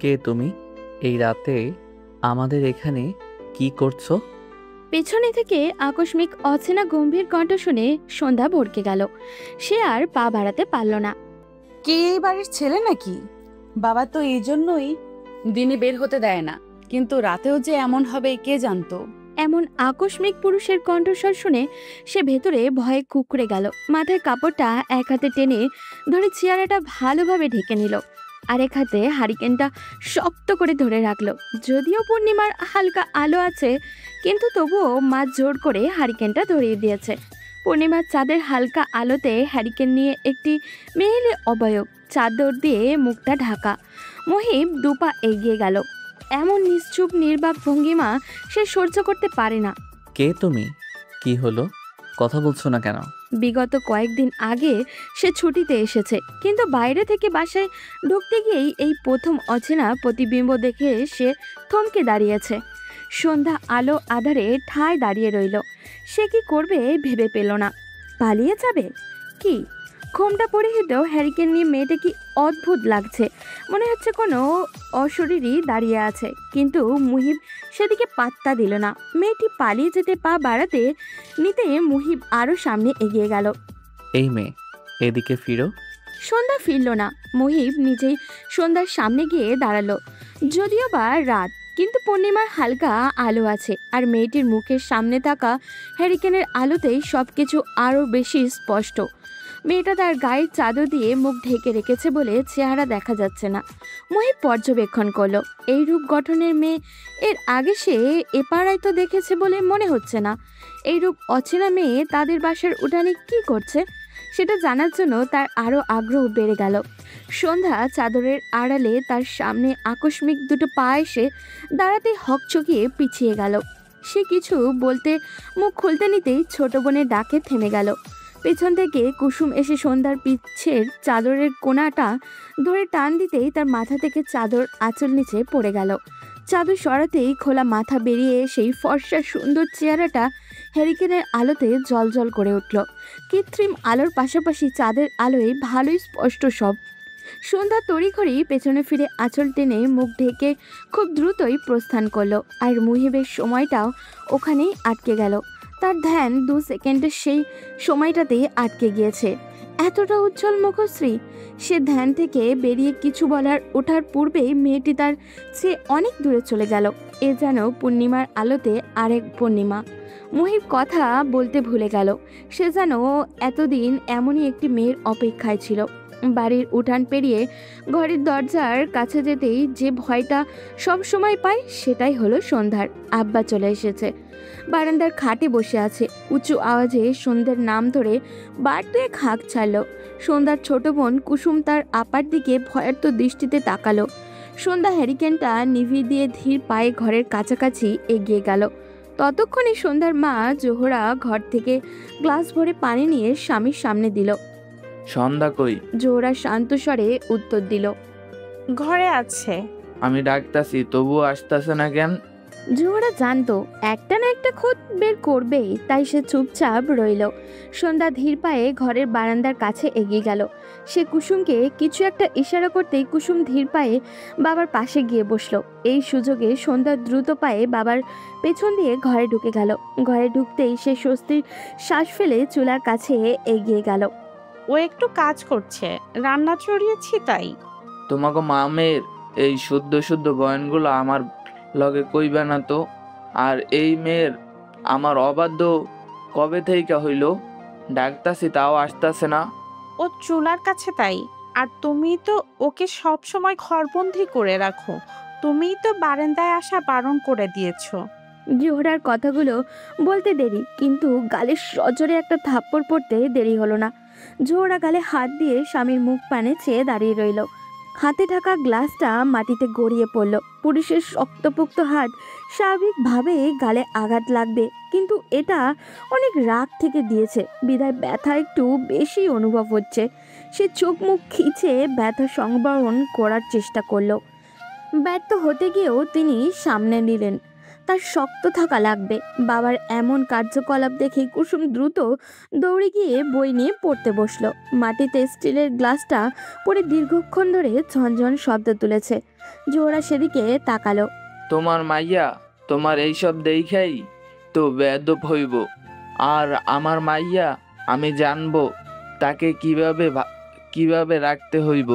কে তুমি? এই রাতে আমাদের এখানে কি করছো? পেছনে থেকে আকস্মিক অচেনা গম্ভীর কণ্ঠ শুনে সন্ধ্যা ভড়কে গেল। সে আর পা বাড়াতে পারল না। কে এই বাড়ির ছেলে নাকি? বাবা তো এই জন্যই দিনে বের হতে দেয় না, কিন্তু রাতেও যে এমন হবে কে জানতো। এমন আকস্মিক পুরুষের কণ্ঠস্বর শুনে সে ভেতরে ভয়ে কুঁকড়ে গেল। মাথায় কাপড়টা এক হাতে টেনে ধরে চেয়ারটা ভালোভাবে ঢেকে নিল, আরেক হাতে হারিকেনটা শক্ত করে ধরে রাখলো। যদিও পূর্ণিমার হালকা আলো আছে, কিন্তু তবুও মা জোর করে হারিকেনটা ধরিয়ে দিয়েছে। পূর্ণিমার চাঁদের হালকা আলোতে হ্যারিকেন নিয়ে একটি মেয়েলি অবয়ব, চাদর দিয়ে মুখটা ঢাকা। মহিব দুপা এগিয়ে গেল। এমন নিশ্চুপ নির্বাক ভঙ্গিমা সে সহ্য করতে পারে না। কে তুমি? কি হলো, কথা বলছো না কেন? বিগত কয়েকদিন আগে সে ছুটিতে এসেছে, কিন্তু বাইরে থেকে বাসায় ঢুকতে গিয়েই এই প্রথম অচেনা প্রতিবিম্ব দেখে সে থমকে দাঁড়িয়েছে। সন্ধ্যা আলো আধারে ঠায় দাঁড়িয়ে রইল। সে কি করবে ভেবে পেল না। পালিয়ে যাবে কি? ঘোমটা পরিহিত হ্যারিকেন নিয়ে মেয়েটা কি অদ্ভুত লাগছে। মনে হচ্ছে কোনো অশরীরই দাঁড়িয়ে আছে, কিন্তু মুহিব সেদিকে পাত্তা দিল না। মেয়েটি পালিয়ে যেতে পা বাড়াতে নিতে মুহিব আরও সামনে এগিয়ে গেল। এই মেয়ে, এদিকে ফিরো। সন্ধ্যা ফিরল না। মুহিব নিজেই সন্ধ্যার সামনে গিয়ে দাঁড়ালো। যদিও বা রাত, কিন্তু পূর্ণিমার হালকা আলো আছে, আর মেয়েটির মুখের সামনে থাকা হ্যারিকেনের আলোতেই সবকিছু আরও বেশি স্পষ্ট। মেয়েটা তার গায়ের চাদর দিয়ে মুখ ঢেকে রেখেছে বলে চেহারা দেখা যাচ্ছে না। মুহিব পর্যবেক্ষণ করলো। এই রূপ গঠনের মেয়ে এর আগে সে এ পাড়ায় তো দেখেছে বলে মনে হচ্ছে না। এই রূপ অচেনা মেয়ে তাদের বাসার উঠানে কি করছে সেটা জানার জন্য তার আরও আগ্রহ বেড়ে গেল। সন্ধ্যা চাদরের আড়ালে তার সামনে আকস্মিক দুটো পা এসে দাঁড়াতে হকচকিয়ে পিছিয়ে গেল। সে কিছু বলতে মুখ খুলতে নিতেই ছোট বোনের ডাকে থেমে গেল। পেছন থেকে কুসুম এসে সন্ধ্যার পিছের চাদরের কোণাটা ধরে টান দিতেই তার মাথা থেকে চাদর আঁচল নিচে পড়ে গেল। চাদর সরাতেই খোলা মাথা বেরিয়ে সেই ফর্সা সুন্দর চেহারাটা হ্যারিকেনের আলোতে জ্বলজ্বল করে উঠল। কৃত্রিম আলোর পাশাপাশি চাঁদের আলোয় ভালোই স্পষ্ট সব। সন্ধ্যা তড়িঘড়ি পেছনে ফিরে আঁচল টেনে মুখ ঢেকে খুব দ্রুতই প্রস্থান করলো। আর মুহিবের সময়টাও ওখানেই আটকে গেল। তার ধ্যান 2 সেকেন্ডের সেই সময়টাতেই আটকে গিয়েছে। এতটা উজ্জ্বল মুখশ্রী! সে ধ্যান থেকে বেরিয়ে কিছু বলার ওঠার পূর্বেই মেয়েটি তার চেয়ে অনেক দূরে চলে গেল। এ যেন পূর্ণিমার আলোতে আরেক পূর্ণিমা। মুহিব কথা বলতে ভুলে গেল। সে যেন এতদিন এমনই একটি মেয়ের অপেক্ষায় ছিল। বাড়ির উঠান পেরিয়ে ঘরের দরজার কাছে যেতেই যে ভয়টা সব সময় পায়, সেটাই হলো সন্ধ্যার। আব্বা চলে এসেছে। বারান্দার খাটে বসে আছে। উঁচু আওয়াজে সন্ধ্যার নাম ধরে বার দুয়েক হাঁক ছাড়ল। সন্ধ্যার ছোট বোন কুসুম তার আপার দিকে ভয়ার্ত দৃষ্টিতে তাকালো। সন্ধ্যা হ্যারিকেনটা নিভিয়ে দিয়ে ধীর পায়ে ঘরের কাছাকাছি এগিয়ে গেল। ততক্ষণে সন্ধ্যার মা জোহরা ঘর থেকে গ্লাস ভরে পানি নিয়ে স্বামীর সামনে দিল। সন্ধ্যা কই? জোহরা শান্ত স্বরে উত্তর দিল, ঘরে আছে। আমি ডাকতাছি, তবুও আসতেছে না কেন? জোহরা জানতো একটা না একটা খোঁজ বের করবেই, তাই সে চুপচাপ রইল। সন্ধ্যা ধীর পায়ে ঘরের বারান্দার কাছে এগিয়ে গেল। সে কুসুমকে কিছু একটা ইশারা করতেই কুসুম ধীর পায়ে বাবার পাশে গিয়ে বসলো। এই সুযোগে সন্ধ্যা দ্রুত পায়ে বাবার পেছন দিয়ে ঘরে ঢুকে গেল। ঘরে ঢুকতেই সে স্বস্তির শ্বাস ফেলে চুলার কাছে এগিয়ে গেল। ও একটু কাজ করছে, রান্না চড়িয়েছি তাই। তোমাকে মামের এই শুদ্ধ শুদ্ধ বয়ানগুলো আমার লগে কইবে না তো? আর এই মেয়ের আমার অবাধ্য কবে থেকে হইল? ডাকতাছি তাও আসতেছে না। ও চুলার কাছে তাই। আর তুমি তো ওকে সব সময় ঘরবন্দি করে রাখো। তুমিই তো বারান্দায় আসা বারণ করে দিয়েছো। জোহরার কথাগুলো বলতে দেরি, কিন্তু গালে সজোরে একটা থাপ্পড় পড়তে দেরি হলো না। জোহরা গালে হাত দিয়ে স্বামীর মুখ পানে চেয়ে দাঁড়িয়ে রইল। হাতে থাকা গ্লাসটা মাটিতে গড়িয়ে পড়ল। পুরুষের শক্তপোক্ত হাত স্বাভাবিকভাবে গালে আঘাত লাগবে, কিন্তু এটা অনেক রাগ থেকে দিয়েছে বিদায় ব্যথা একটু বেশি অনুভব হচ্ছে। সে চোখ মুখ খিচে ব্যথা সংবরণ করার চেষ্টা করলো। ব্যর্থ হতে গিয়েও তিনি সামনে নিলেন। তার শক্ত থাকা লাগবে। বাবার এমন কার্যকলাপ দেখে কুসুম দ্রুত দৌড়ে গিয়ে বই নিয়ে পড়তে বসলো। মাটিতে স্টিলের গ্লাসটা পড়ে দীর্ঘক্ষণ ধরে ঝনঝন শব্দ তুলেছে। জোহরা সেদিকে তাকালো। তোমার মাইয়া তোমার এইসব দেখাই তো বেয়াদব হইব। আর আমার মাইয়া আমি জানবো তাকে কিভাবে রাখতে হইব।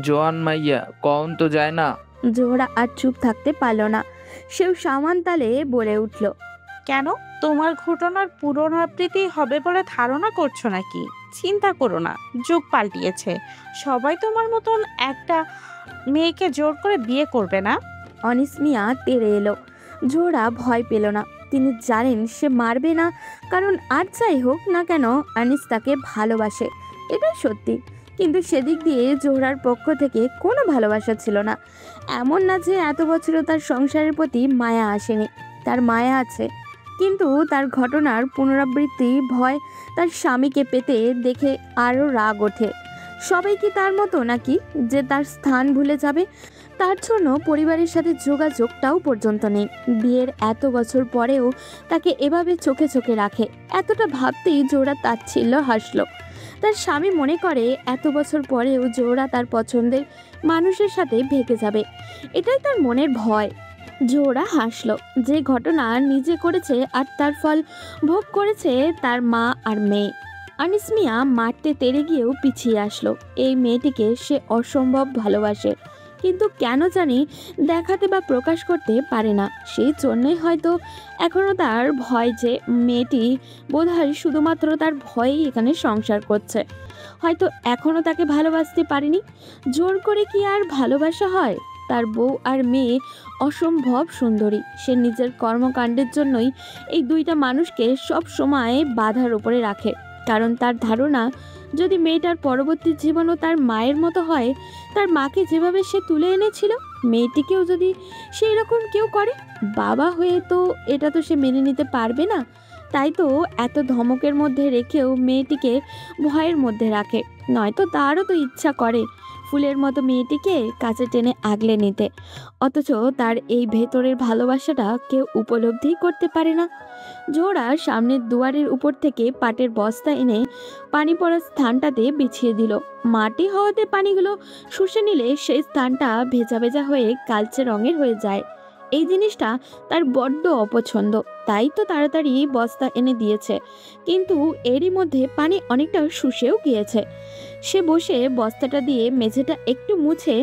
জোয়ান মাইয়া কখন তো যায় না। জোহরা আর চুপ থাকতে পারল না। সেও সামান তালে বলে উঠল, কেন, তোমার ঘটনার পুনরাবৃত্তি হবে বলে ধারণা করছো নাকি? চিন্তা করো না, যুগ পাল্টিয়েছে। সবাই তোমার মতন একটা মেয়েকে জোর করে বিয়ে করবে না। অনিস মিয়া তেড়ে এলো। জোহরা ভয় পেল না। তিনি জানেন সে মারবে না, কারণ আর যাই হোক না কেন আনিস তাকে ভালোবাসে, এটাই সত্যি। কিন্তু সেদিক দিয়ে জোহরার পক্ষ থেকে কোনো ভালোবাসা ছিল না। এমন না যে এত বছরও তার সংসারের প্রতি মায়া আসেনি, তার মায়া আছে, কিন্তু তার ঘটনার পুনরাবৃত্তি ভয় তার স্বামীকে পেতে দেখে আরও রাগ ওঠে। সবাই কি তার মতো নাকি যে তার স্থান ভুলে যাবে? তার জন্য পরিবারের সাথে যোগাযোগটাও পর্যন্ত নেই। বিয়ের এত বছর পরেও তাকে এভাবে চোখে চোখে রাখে, এতটা ভাবতেই জোহরা তাচ্ছিল্য হাসল। তার স্বামী মনে করে এত বছর পরেও জোহরা তার পছন্দের মানুষের সাথে ভেগে যাবে, এটাই তার মনের ভয়। জোহরা হাসল। যে ঘটনা নিজে করেছে আর তার ফল ভোগ করেছে তার মা আর মেয়ে। আনিস মিয়া মারতে তেড়ে গিয়েও পিছিয়ে আসলো। এই মেয়েটিকে সে অসম্ভব ভালোবাসে, কিন্তু কেন জানি দেখাতে বা প্রকাশ করতে পারে না। সেই জন্যই হয়তো এখনও তার ভয় যে মেয়েটি বোধহয় শুধুমাত্র তার ভয়েই এখানে সংসার করছে। হয়তো এখনও তাকে ভালোবাসতে পারেনি। জোর করে কি আর ভালোবাসা হয়? তার বউ আর মেয়ে অসম্ভব সুন্দরী। সে নিজের কর্মকাণ্ডের জন্যই এই দুইটা মানুষকে সব সময় বাধার উপরে রাখে, কারণ তার ধারণা যদি মেয়েটার পরবর্তী জীবনও তার মায়ের মতো হয়, তার মাকে যেভাবে সে তুলে এনেছিল, মেয়েটিকেও যদি সেই রকম কেউ করে, বাবা হয়ে তো এটা তো সে মেনে নিতে পারবে না। তাই তো এত ধমকের মধ্যে রেখেও মেয়েটিকে ভয়ের মধ্যে রাখে। নয়তো তারও তো ইচ্ছা করে ফুলের মতো মেয়েটিকে কাছে টেনে আগলে নিতে, অথচ তার এই ভেতরের ভালোবাসাটা কেউ উপলব্ধি করতে পারে না। জোহরা সামনের দুয়ারের উপর থেকে পাটের বস্তা এনে পানি পড়ার স্থানটাতে বিছিয়ে দিল। মাটি হওয়াতে পানিগুলো শুষে নিলে সেই স্থানটা ভেজা ভেজা হয়ে কালচে রঙের হয়ে যায়। এই জিনিসটা তার বড্ড অপছন্দ, তাই তো তাড়াতাড়ি বস্তা এনে দিয়েছে। কিন্তু এরই মধ্যে পানি অনেকটা শুষেও গিয়েছে। সে বসে বস্তাটা দিয়ে মেঝেটা একটু মুছে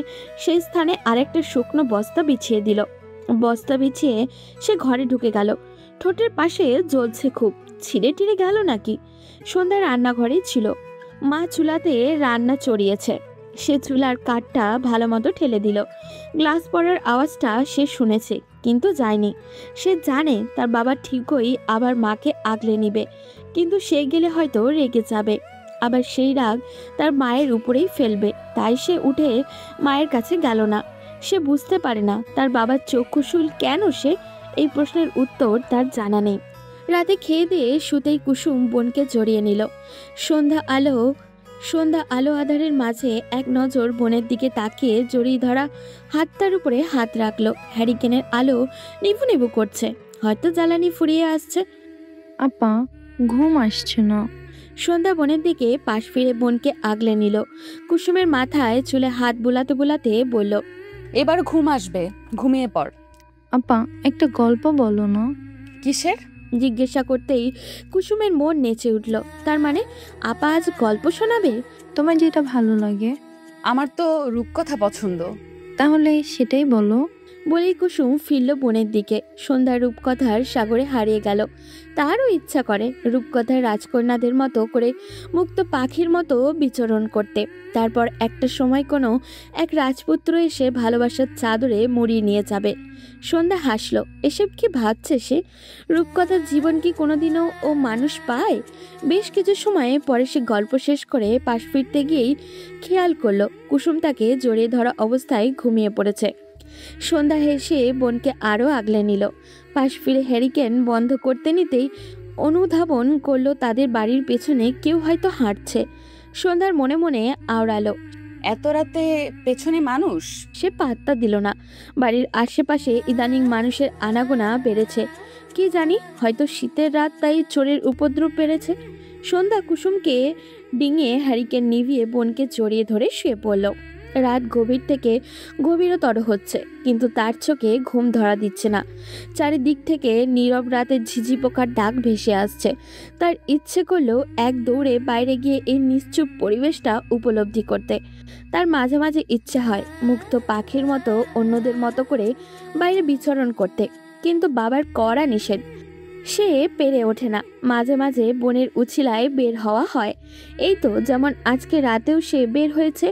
সেই স্থানে আরেকটা শুকনো বস্তা বিছিয়ে দিল। বস্তা বিছিয়ে সে ঘরে ঢুকে গেল। ঠোঁটের পাশে জ্বলছে খুব, ছিঁড়ে টিড়ে গেল নাকি? সন্ধ্যায় রান্নাঘরেই ছিল। মা চুলাতে রান্না চড়িয়েছে। সে চুলার কাঠটা ভালো মতো ঠেলে দিল। গ্লাস পড়ার আওয়াজটা সে শুনেছে, কিন্তু যায়নি। সে জানে তার বাবা ঠিকই আবার মাকে আগলে নিবে, কিন্তু সে গেলে হয়তো রেগে যাবে, আবার সেই রাগ তার মায়ের উপরেই ফেলবে। তাই সে উঠে মায়ের কাছে গেল না। সে বুঝতে পারে না তার বাবার চক্ষুশূল কেন সে, এই প্রশ্নের উত্তর তার জানা নেই। রাতে খেয়ে দিয়ে শুতেই কুসুম বোনকে জড়িয়ে নিল। সন্ধ্যা আলো আধারের মাঝে এক নজর বোনের দিকে তাকিয়ে জড়িয়ে ধরা হাতটার উপরে হাত রাখলো। হ্যারিকেনের আলো নিভু নিভু করছে, হয়তো জ্বালানি ফুরিয়ে আসছে। আপা, ঘুম আসছে না। সন্ধ্যা বোনের দিকে পাশ ফিরে বোনকে আগলে নিল। কুসুমের মাথায় চুলে হাত বুলাতে বুলাতে বলল, এবার ঘুম আসবে, ঘুমিয়ে পড়। আপা, একটা গল্প বলো না। কিসের? জিজ্ঞাসা করতেই কুসুমের মন নেচে উঠল। তার মানে আপা আজ গল্প শোনাবে? তোমার যেটা ভালো লাগে। আমার তো রূপকথা পছন্দ। তাহলে সেটাই বলো। বলেই কুসুম ফিরল বোনের দিকে। সন্ধ্যা রূপকথার সাগরে হারিয়ে গেল। তারও ইচ্ছা করে রূপকথার রাজকন্যাদের মতো করে মুক্ত পাখির মতো বিচরণ করতে। তারপর একটা সময় কোনো এক রাজপুত্র এসে ভালোবাসার চাদরে মুড়িয়ে নিয়ে যাবে। সন্ধ্যা হাসল। এসব কি ভাবছে সে? রূপকথার জীবন কি কোনোদিনও ও মানুষ পায়? বেশ কিছু সময় পরে সে গল্প শেষ করে পাশ ফিরতে গিয়েই খেয়াল করলো কুসুম তাকে জড়িয়ে ধরা অবস্থায় ঘুমিয়ে পড়েছে। সন্ধ্যা হেসে বোনকে আরও আগলে নিল। পাশ ফিরে হ্যারিকেন বন্ধ করতে নিতেই অনুধাবন করলো তাদের বাড়ির পেছনে কেউ হয়তো হাঁটছে। সন্ধ্যার মনে মনে আওড়ালো, এত রাতে পেছনে মানুষ? সে পাত্তা দিল না। বাড়ির আশেপাশে ইদানিং মানুষের আনাগোনা বেড়েছে। কি জানি, হয়তো শীতের রাত, তাই চোরের উপদ্রব বেড়েছে। সন্ধ্যা কুসুমকে ডিঙিয়ে হ্যারিকেন নিভিয়ে বোনকে জড়িয়ে ধরে শুয়ে পড়ল। রাত গভীর থেকে গভীরতর হচ্ছে, কিন্তু তার চোখে ঘুম ধরা দিচ্ছে না। চারিদিক থেকে নীরব রাতের ঝিঝি পোকার ডাক ভেসে আসছে। তার ইচ্ছে করলো এক দৌড়ে বাইরে গিয়ে এই নিশ্চুপ পরিবেশটা উপলব্ধি করতে। তার মাঝে মাঝে ইচ্ছে হয় মুক্ত পাখির মতো অন্যদের মতো করে বাইরে বিচরণ করতে, কিন্তু বাবার কড়া নিষেধ। সে পেরে ওঠে না। মাঝে মাঝে বনের উছিলায় বের হওয়া হয়। এই তো যেমন আজকে রাতেও সে বের হয়েছে।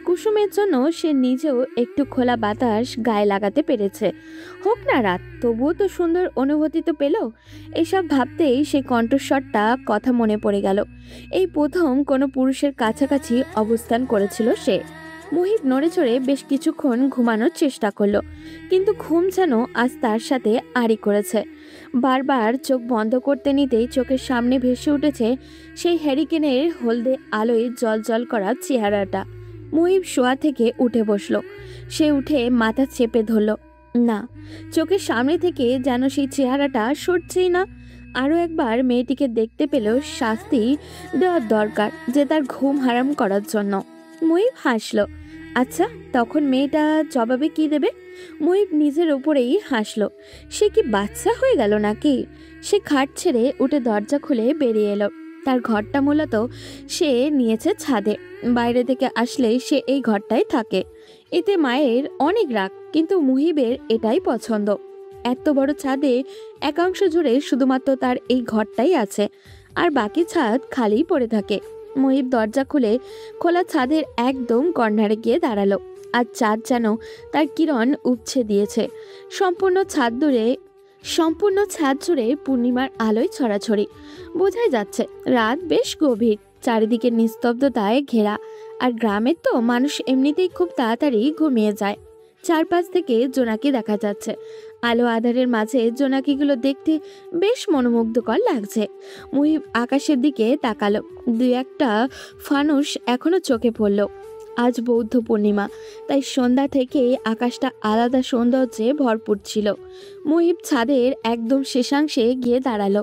কুসুমের জন্য সে নিজেও একটু খোলা বাতাস গায়ে লাগাতে পেরেছে। হোক না রাত, তবুও তো সুন্দর অনুভূতি তো পেল। এসব ভাবতেই সে কণ্ঠস্বরটা কথা মনে পড়ে গেল। এই প্রথম কোনো পুরুষের কাছাকাছি অবস্থান করেছিল সে। মুহিব নড়ে চড়ে বেশ কিছুক্ষণ ঘুমানোর চেষ্টা করলো, কিন্তু ঘুম যেন আজ তার সাথে আড়ি করেছে। বারবার চোখ বন্ধ করতে নিতেই চোখের সামনে ভেসে উঠেছে সেই হ্যারিকেনের হলদে আলোয় জলজল করা চেহারাটা। মুহিব শোয়া থেকে উঠে বসলো। সে উঠে মাথা চেপে ধরল। না, চোখের সামনে থেকে যেন সেই চেহারাটা সরছেই না। আরও একবার মেয়েটিকে দেখতে পেল শাস্তি দেওয়ার দরকার, যে তার ঘুম হারাম করার জন্য। মুহিব হাসলো। আচ্ছা, তখন মেয়েটা জবাবে কি দেবে? মুহিব নিজের উপরেই হাসলো। সে কি বাচ্চা হয়ে গেল নাকি? সে খাট ছেড়ে উঠে দরজা খুলে বেরিয়ে এলো। তার ঘরটা মূলত সে নিয়েছে ছাদে। বাইরে থেকে আসলে সে এই ঘরটায় থাকে। এতে মায়ের অনেক রাগ, কিন্তু মুহিবের এটাই পছন্দ। এত বড় ছাদে একাংশ জুড়ে শুধুমাত্র তার এই ঘরটাই আছে, আর বাকি ছাদ খালিই পড়ে থাকে। মুহিব দরজা খুলে খোলা ছাদের একদম কর্নারে গিয়ে দাঁড়ালো। আর চাঁদ যেন তার কিরণ উপছে দিয়েছে। সম্পূর্ণ ছাদ জুড়ে পূর্ণিমার আলোয় ছড়াছড়ি। বোঝাই যাচ্ছে রাত বেশ গভীর, চারিদিকে নিস্তব্ধতায় ঘেরা। আর গ্রামের তো মানুষ এমনিতেই খুব তাড়াতাড়ি ঘুমিয়ে যায়। চারপাশ থেকে জোনাকি দেখা যাচ্ছে। আলো আধারের মাঝে জোনাকিগুলো দেখতে বেশ মনোমুগ্ধকর লাগছে। মুহিব আকাশের দিকে তাকালো। দু একটা ফানুস এখনো চোখে পড়ল। আজ বৌদ্ধ পূর্ণিমা, তাই সন্ধ্যা থেকে আকাশটা আলাদা সৌন্দর্যে ভরপুর ছিল। মুহিব ছাদের একদম শেষাংশে গিয়ে দাঁড়ালো।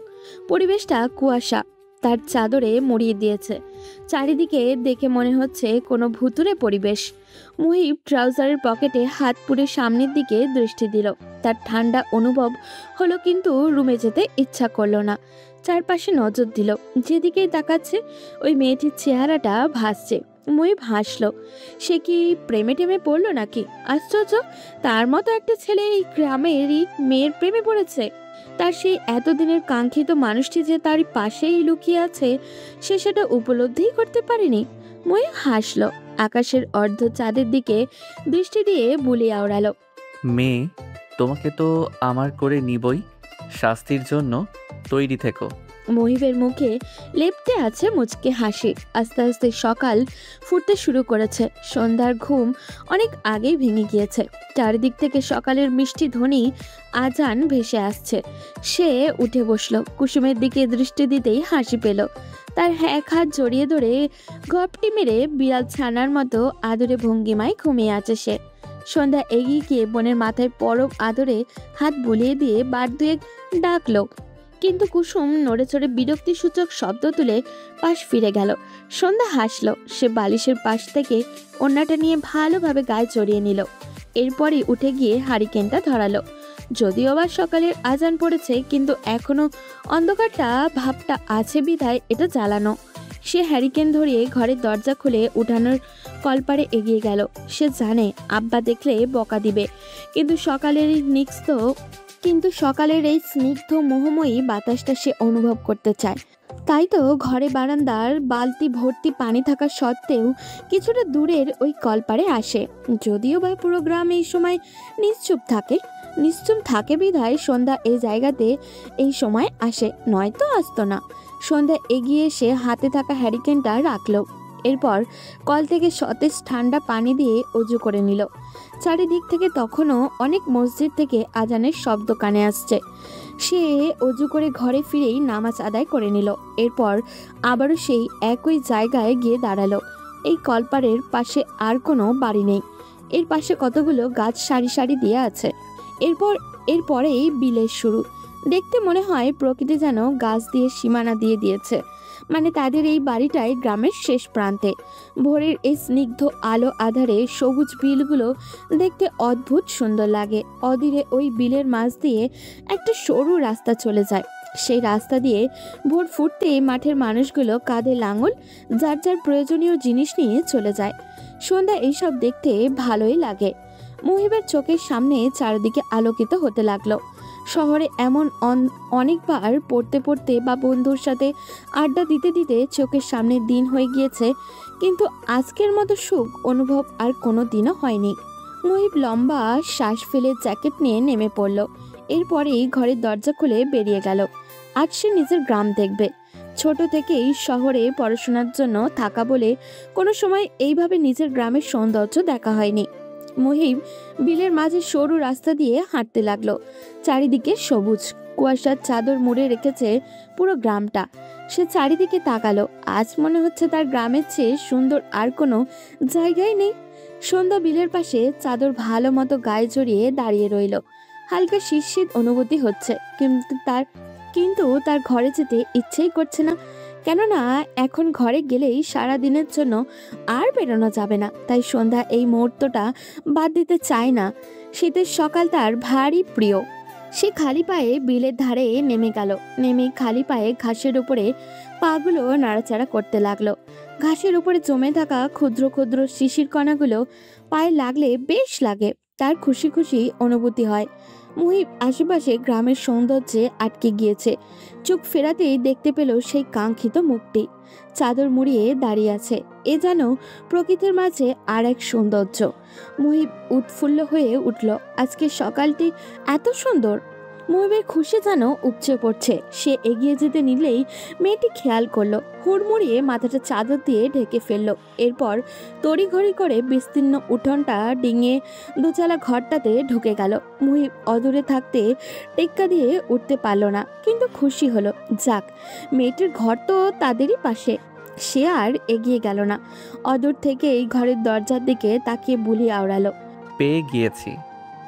পরিবেশটা কুয়াশা তার চাদরে মুড়িয়ে দিয়েছে। চারিদিকে দেখে মনে হচ্ছে কোনো ভুতুরে পরিবেশ। মুহিব ট্রাউজারের পকেটে হাত পুরে সামনের দিকে দৃষ্টি দিল। তার ঠান্ডা অনুভব হলো, কিন্তু রুমে যেতে ইচ্ছা করলো না। চারপাশে নজর দিল। যেদিকেই তাকাচ্ছে ওই মেয়েটির চেহারাটা ভাসছে। মুহিব হাসলো। সে কি প্রেমে টেমে পড়লো নাকি? আশ্চর্য, তার মতো একটা ছেলে এই গ্রামেরই মেয়ের প্রেমে পড়েছে। তার সেই এতদিনের কাঙ্ক্ষিত মানুষটি যে তার পাশেই লুকিয়ে আছে, সে সেটা উপলব্ধিই করতে পারেনি। মুহিব হাসলো। আকাশের অর্ধ চাঁদের দিকে দৃষ্টি দিয়ে বুলি আওড়ালো। মেয়ে, তোমাকে তো আমার করে নিবই। শাস্তির জন্য তৈরি থেকো। মুহিবের মুখে লেপ্টে আছে মুচকে হাসি। আস্তে আস্তে সকাল ফুটতে শুরু করেছে। সন্ধ্যার ঘুম অনেক আগেই ভেঙে গিয়েছে। চারিদিক থেকে সকালের মিষ্টি ধ্বনি আজান ভেসে আসছে। সে উঠে বসলো। কুসুমের দিকে দৃষ্টি দিতেই হাসি পেল। তার এক হাত জড়িয়ে ধরে গপটি মেরে বিড়াল ছানার মতো আদরে ভঙ্গিমায় ঘুমিয়ে আছে সে। সন্ধ্যা এগিয়ে গিয়ে বোনের মাথায় পরম আদরে হাত বুলিয়ে দিয়ে বার দুয়েক ডাকলো, কিন্তু কুসুম নড়ে চড়ে বিরক্তিসূচক শব্দ তুলে পাশ ফিরে গেল। সন্ধ্যা হাসলো। সে বালিশের পাশ থেকে ওড়নাটা নিয়ে ভালোভাবে গায়ে জড়িয়ে নিল। এরপরই উঠে গিয়ে হারিকেনটা ধরালো। যদিও বা সকালের আজান পড়েছে, কিন্তু এখনো অন্ধকারটা ভাবটা আছে বিধায় এটা জ্বালানো। সে হ্যারিকেন ধরিয়ে ঘরের দরজা খুলে উঠানোর কলপারে এগিয়ে গেল। সে জানে আব্বা দেখলে বকা দিবে, কিন্তু সকালের এই স্নিগ্ধ মোহময়ী বাতাসটা সে অনুভব করতে চায়। তাই তো ঘরে বারান্দার বালতি ভর্তি পানি থাকা সত্ত্বেও কিছুটা দূরের ওই কলপারে আসে। যদিও বা পুরো গ্রাম এই সময় নিশ্চুপ থাকে বিধায় সন্ধ্যা এই জায়গাতে এই সময় আসে, নয়তো আসতো না। সন্ধ্যা এগিয়ে এসে হাতে থাকা হ্যারিকেনটা রাখলো। এরপর কল থেকে সতেজ ঠান্ডা পানি দিয়ে অজু করে নিল। চারিদিক থেকে তখনও অনেক মসজিদ থেকে আজানের শব্দ কানে আসছে। সে অজু করে ঘরে ফিরেই নামাজ আদায় করে নিল। এরপর আবারও সেই একই জায়গায় গিয়ে দাঁড়ালো। এই কলপারের পাশে আর কোনো বাড়ি নেই। এর পাশে কতগুলো গাছ সারি সারি দিয়ে আছে। এরপরেই বিলের শুরু। দেখতে মনে হয় প্রকৃতি যেন গাছ দিয়ে সীমানা দিয়ে দিয়েছে। মানে তাদের এই বাড়িটাই গ্রামের শেষ প্রান্তে। ভোরের এই স্নিগ্ধ আলো আধারে সবুজ বিলগুলো দেখতে অদ্ভুত সুন্দর লাগে। অধীরে ওই বিলের মাঝ দিয়ে একটা সরু রাস্তা চলে যায়। সেই রাস্তা দিয়ে ভোর ফুটতে মাঠের মানুষগুলো কাঁধে লাঙল যার যার প্রয়োজনীয় জিনিস নিয়ে চলে যায়। সন্ধ্যা এইসব দেখতে ভালোই লাগে। মুহিবের চোখের সামনে চারিদিকে আলোকিত হতে লাগলো। শহরে এমন অনেকবার পড়তে পড়তে বা বন্ধুর সাথে আড্ডা দিতে দিতে চোখের সামনে দিন হয়ে গিয়েছে, কিন্তু আজকের মতো সুখ অনুভব আর কোনো দিনও হয়নি। মুহিব লম্বা শ্বাস ফেলে জ্যাকেট নিয়ে নেমে পড়ল। এরপরেই ঘরের দরজা খুলে বেরিয়ে গেল। আজ সে নিজের গ্রাম দেখবে। ছোট থেকেই শহরে পড়াশোনার জন্য থাকা বলে কোনো সময় এইভাবে নিজের গ্রামের সৌন্দর্য দেখা হয়নি। মুহিব বিলের মাঝে সরু রাস্তা দিয়ে হাঁটতে লাগলো। চারিদিকে সবুজ, কুয়াশার চাদর মুড়ে রেখেছে পুরো গ্রামটা। সে চারিদিকে তাকালো। আজ মনে হচ্ছে তার গ্রামের চেয়ে সুন্দর আর কোনো জায়গায় নেই। সন্ধ্যা বিলের পাশে চাদর ভালো মতো গায়ে জড়িয়ে দাঁড়িয়ে রইল। হালকা শীত অনুভূতি হচ্ছে, কিন্তু তার ঘরে যেতে ইচ্ছেই করছে না। কেননা এখন ঘরে গেলেই সারা দিনের জন্য আর বেরোনো যাবে না। তাই সন্ধ্যা এই মুহূর্তটা বাদ দিতে চায় না। শীতের সকাল তার ভারী প্রিয়। সে খালি পায়ে বিলের ধারে নেমে গেল। নেমে খালি পায়ে ঘাসের উপরে পাগুলো নাড়াচাড়া করতে লাগলো। ঘাসের উপরে জমে থাকা ক্ষুদ্র ক্ষুদ্র শিশির কণাগুলো পায়ে লাগলে বেশ লাগে। তার খুশি খুশি অনুভূতি হয়। মুহিব আশেপাশে গ্রামের সৌন্দর্যে আটকে গিয়েছে। চোখ ফেরাতেই দেখতে পেল সেই কাঙ্ক্ষিত মুখটি চাদর মুড়িয়ে দাঁড়িয়ে আছে। এ যেন প্রকৃতির মাঝে আর এক সৌন্দর্য। মুহিব উৎফুল্ল হয়ে উঠল। আজকে সকালটি এত সুন্দর। মুহিবের খুশি যেন উপচে পড়ছে। সে এগিয়ে যেতে নিলেই মেয়েটি খেয়াল করলো, হুড়মুড়িয়ে মাথাটা চাদর দিয়ে ঢেকে ফেললো। এরপর তড়িঘড়ি করে বিস্তীর্ণ উঠোনটা ডিঙিয়ে দোচালা ঘরটাতে ঢুকে গেল। মুহিব অদূরে থাকতে টেক্কা দিয়ে উঠতে পারল না, কিন্তু খুশি হলো। যাক, মেয়েটির ঘর তো তাদেরই পাশে। সে আর এগিয়ে গেল না। অদূর থেকে এই ঘরের দরজার দিকে তাকিয়ে বুলি আওড়ালো। পেয়ে গিয়েছি,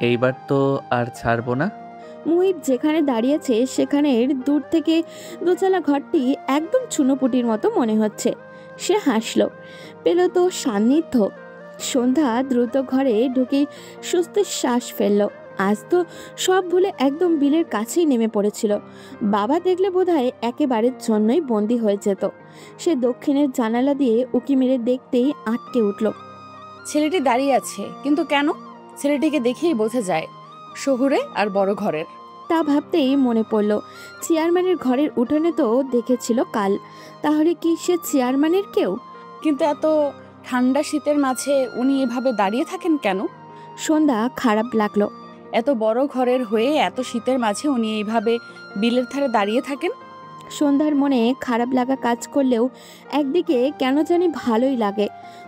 এইবার তো আর ছাড়বো না। মুহিব যেখানে দাঁড়িয়েছে সেখানের দূর থেকে দোচালা ঘরটি একদম চুনোপুটির মতো মনে হচ্ছে। সে হাসল, পেল তো সান্নিধ্য। সন্ধ্যা দ্রুত ঘরে ঢুকে স্বস্তির শ্বাস ফেলল। আজ তো সব ভুলে একদম বিলের কাছেই নেমে পড়েছিল। বাবা দেখলে বোধহয় একেবারের জন্যই বন্দি হয়ে যেত। সে দক্ষিণের জানালা দিয়ে উকি মেরে দেখতেই আটকে উঠল। ছেলেটি দাঁড়িয়ে আছে, কিন্তু কেন? ছেলেটিকে দেখেই বোঝা যায় শহুরে আর বড় ঘরের। তা ভাবতেই মনে পড়ল, চেয়ারম্যানের ঘরের উঠোনে তো দেখেছিল কাল। তাহলে কি সে চেয়ারম্যানের কেউ? কিন্তু এত ঠান্ডা শীতের মাঝে উনি এভাবে দাঁড়িয়ে থাকেন কেন? সন্ধ্যা খারাপ লাগলো। এত বড় ঘরের হয়ে এত শীতের মাঝে উনি এইভাবে বিলের ধারে দাঁড়িয়ে থাকেন? সন্ধ্যার মনে খারাপ লাগা কাজ করলেও একদিকে কেন জানি ভালোই লাগে।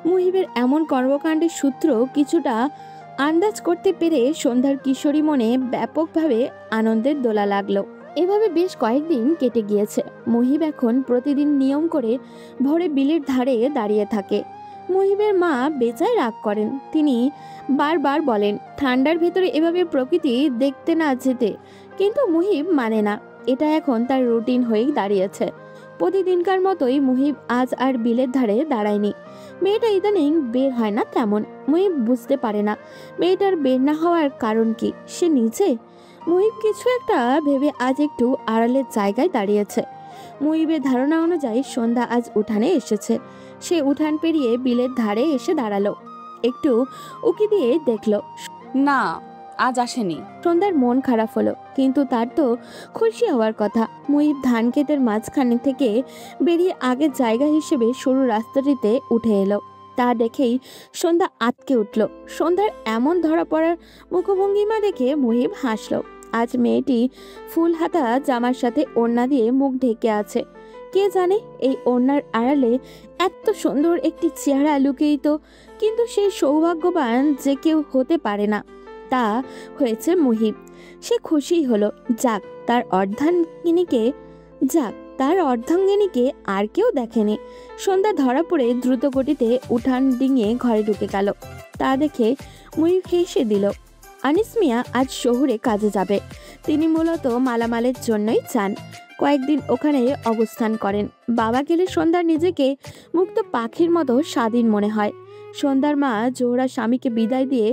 মুহিবের এমন কর্মকাণ্ডের সূত্র কিছুটা আন্দাজ করতে পেরে সন্ধ্যার কিশোরী মনে ব্যাপকভাবে আনন্দের দোলা লাগলো। এভাবে বেশ কয়েকদিন কেটে গিয়েছে। মুহিব এখন প্রতিদিন নিয়ম করে ভোরে বিলের ধারে দাঁড়িয়ে থাকে। মুহিবের মা বেজায় রাগ করেন। তিনি বারবার বলেন ঠান্ডার ভেতরে এভাবে প্রকৃতি দেখতে না যেতে, কিন্তু মুহিব মানে না। এটা এখন তার রুটিন হয়েই দাঁড়িয়েছে। প্রতিদিনকার মতোই মুহিব আজ আর বিলের ধারে দাঁড়ায়নি। মেয়েটা ইদানিং বের হয় না তেমন। মুহিব বুঝতে পারে না মেয়েটার বের না হওয়ার কারণ কি। সে নিজে? মুহিব কিছু একটা ভেবে আজ একটু আড়ালের জায়গায় দাঁড়িয়েছে। মুহিবের ধারণা অনুযায়ী সন্ধ্যা আজ উঠানে এসেছে। সে উঠান পেরিয়ে বিলের ধারে এসে দাঁড়ালো। একটু উকি দিয়ে দেখলো, না, আজ আসেনি। সন্ধ্যার মন খারাপ হলো, কিন্তু তার তো খুশি হওয়ার কথা। মুহিব ধান ক্ষেতের মাঝখানে থেকে বেরিয়ে আগের জায়গা হিসেবে সরু রাস্তাটিতে উঠে এলো। তা দেখেই সন্ধ্যা আটকে উঠল। সন্ধ্যার এমন ধরা পড়ার মুখভঙ্গিমা দেখে মুহিব হাসল। আজ মেয়েটি ফুল হাতা জামার সাথে ওড়না দিয়ে মুখ ঢেকে আছে। কে জানে এই ওড়নার আড়ালে এত সুন্দর একটি চেহারা লুকিয়ে। কিন্তু সেই সৌভাগ্যবান যে কেউ হতে পারে না, তা হয়েছে মুহিব। সে খুশি হলো। যাক, তার তার অর্ধাঙ্গিনীকে আর কেউ দেখেনি। সন্ধ্যা ধরা পড়ে দ্রুত গতিতে উঠান ডিঙিয়ে ঘরে ঢুকে গেল। তা দেখে মুহিব হেসে দিল। আনিস মিয়া আজ শহুরে কাজে যাবে। তিনি মূলত মালামালের জন্যই চান, কয়েকদিন ওখানে অবস্থান করেন। বাবা গেলে সন্ধ্যার নিজেকে মুক্ত পাখির মতো স্বাধীন মনে হয়। সন্ধ্যার মা জোহরা স্বামীকে বিদায় দিয়ে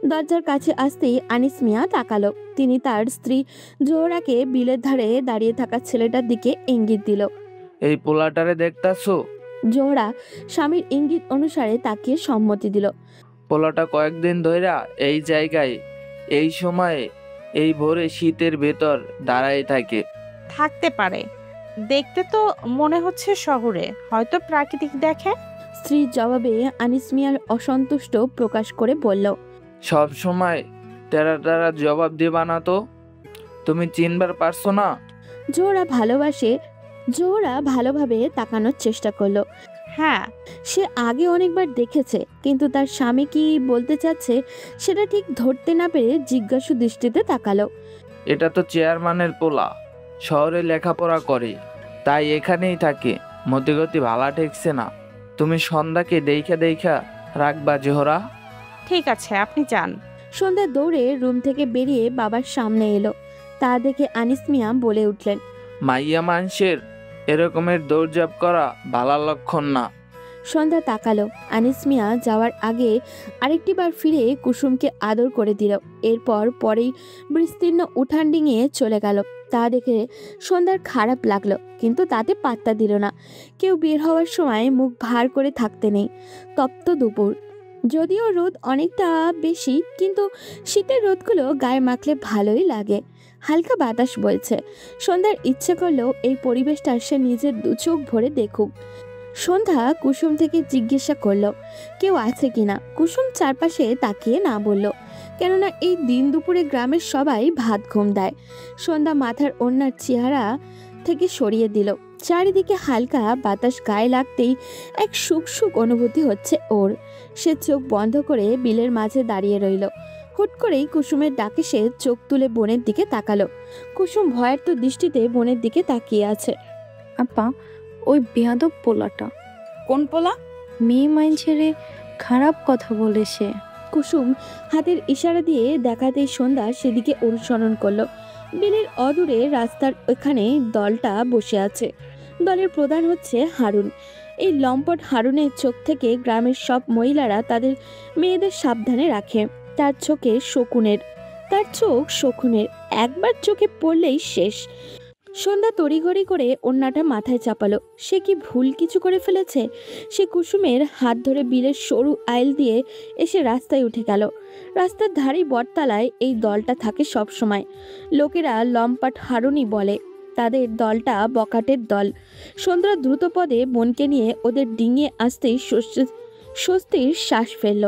দরজার কাছে আসতেই আনিস মিয়া তাকালো। তিনি তার স্ত্রী জোহরাকে বিলের ধারে দাঁড়িয়ে থাকা ছেলেটার দিকে ইঙ্গিত দিল। এই পোলাটারে দেখতাছো? জোহরা স্বামীর ইঙ্গিত অনুসারে তাকিয়ে সম্মতি দিল। পোলাটা কয়েকদিন ধইরা এই জায়গায় এই সময়ে এই ভোরে শীতের ভেতর দাঁড়ায় থাকে। থাকতে পারে, দেখতে তো মনে হচ্ছে শহরে, হয়তো প্রাকৃতিক দেখে। স্ত্রীর জবাবে আনিস মিয়ার অসন্তুষ্ট প্রকাশ করে বলল, সব সময় তেরা তেরা জবাব দিবা না তো, তুমি চিনবার পারছো না? জোহরা ভালোভাবে তাকানোর চেষ্টা করলো। হ্যাঁ, সে আগে অনেকবার দেখেছে, কিন্তু তার স্বামী কি বলতে চাচ্ছে সেটা ঠিক ধরতে না পেরে জিজ্ঞাসু দৃষ্টিতে তাকালো। এটা তো চেয়ারম্যানের পোলা, শহরে লেখাপড়া করে, তাই এখানেই থাকে। মতিগতি ভালা ঠেকছে না। তুমি সন্ধ্যাকে দেখা রাখবা জোহরা। ঠিক আছে, আপনি যান। সন্ধ্যা দৌড়ে রুম থেকে বেরিয়ে বাবার সামনে এলো। তা দেখে আনিস মিয়া বলে উঠলেন, মাইয়া মানুষের এরকমের দৌড়ঝাঁপ করা ভালো লক্ষণ না। সন্ধ্যা তাকালো। আনিস মিয়া যাওয়ার আগে আরেকটিবার ফিরে কুসুমকে আদর করে দিল। এরপর পরেই বিস্তীর্ণ উঠান ডিঙিয়ে চলে গেল। তা দেখে সন্ধ্যার খারাপ লাগলো, কিন্তু তাতে পাত্তা দিল না। কেউ বের হওয়ার সময় মুখ ভার করে থাকতে নেই। তপ্ত দুপুর, যদিও রোদ অনেকটা বেশি, কিন্তু শীতের রোদগুলো গায়ে মাখলে ভালোই লাগে। হালকা বাতাস বইছে। সন্ধ্যার ইচ্ছে করলেও এই পরিবেশটা সে নিজের দু চোখ ভরে দেখুক। সন্ধ্যা কুসুম থেকে জিজ্ঞাসা করলো কেউ আছে কিনা। কুসুম চারপাশে তাকিয়ে না বলল, কেননা এই দিন দুপুরে গ্রামের সবাই ভাত ঘুম দেয়। সন্ধ্যা মাথার ওড়নার চেহারা থেকে সরিয়ে দিল। চারিদিকে হালকা বাতাস গায়ে লাগতেই এক সুখ সুখ অনুভূতি হচ্ছে ওর। সে চোখ বন্ধ করে বিলের মাঝে দাঁড়িয়ে রইল। হুট করেই কুসুমের ডাকে সে চোখ তুলে বোনের দিকে তাকালো। কুসুম ভয়ার্ত দৃষ্টিতে বোনের দিকে তাকিয়ে আছে। আপা, ওই বেয়াদব পোলাটা কোন পোলা? মেয়ে মাইনছেরে খারাপ কথা বলে সে। কুসুম হাতের ইশারা দিয়ে দেখাতেই সন্ধ্যা সেদিকে অনুসরণ করলো। বিলের অদূরে রাস্তার ওখানে দলটা বসে আছে। দলের প্রধান হচ্ছে হারুন। এই লম্পট হারুনের চোখ থেকে গ্রামের সব মহিলারা তাদের মেয়েদের সাবধানে রাখে। তার চোখ শকুনের, একবার চোখে পড়লেই শেষ। সন্ধ্যা তড়িঘড়ি করে ওড়নাটা মাথায় চাপালো। সে কি ভুল কিছু করে ফেলেছে? সে কুসুমের হাত ধরে বিলের সরু আইল দিয়ে এসে রাস্তায় উঠে গেল। রাস্তার ধারেই বটতলায় এই দলটা থাকে সব সময়। লোকেরা লম্পট হারুনই বলে। তাদের দলটা বকাটের দল। সন্ধ্যা দ্রুত পদে বোনকে নিয়ে ওদের ডিঙিয়ে আসতেই স্বস্তির শ্বাস ফেলল।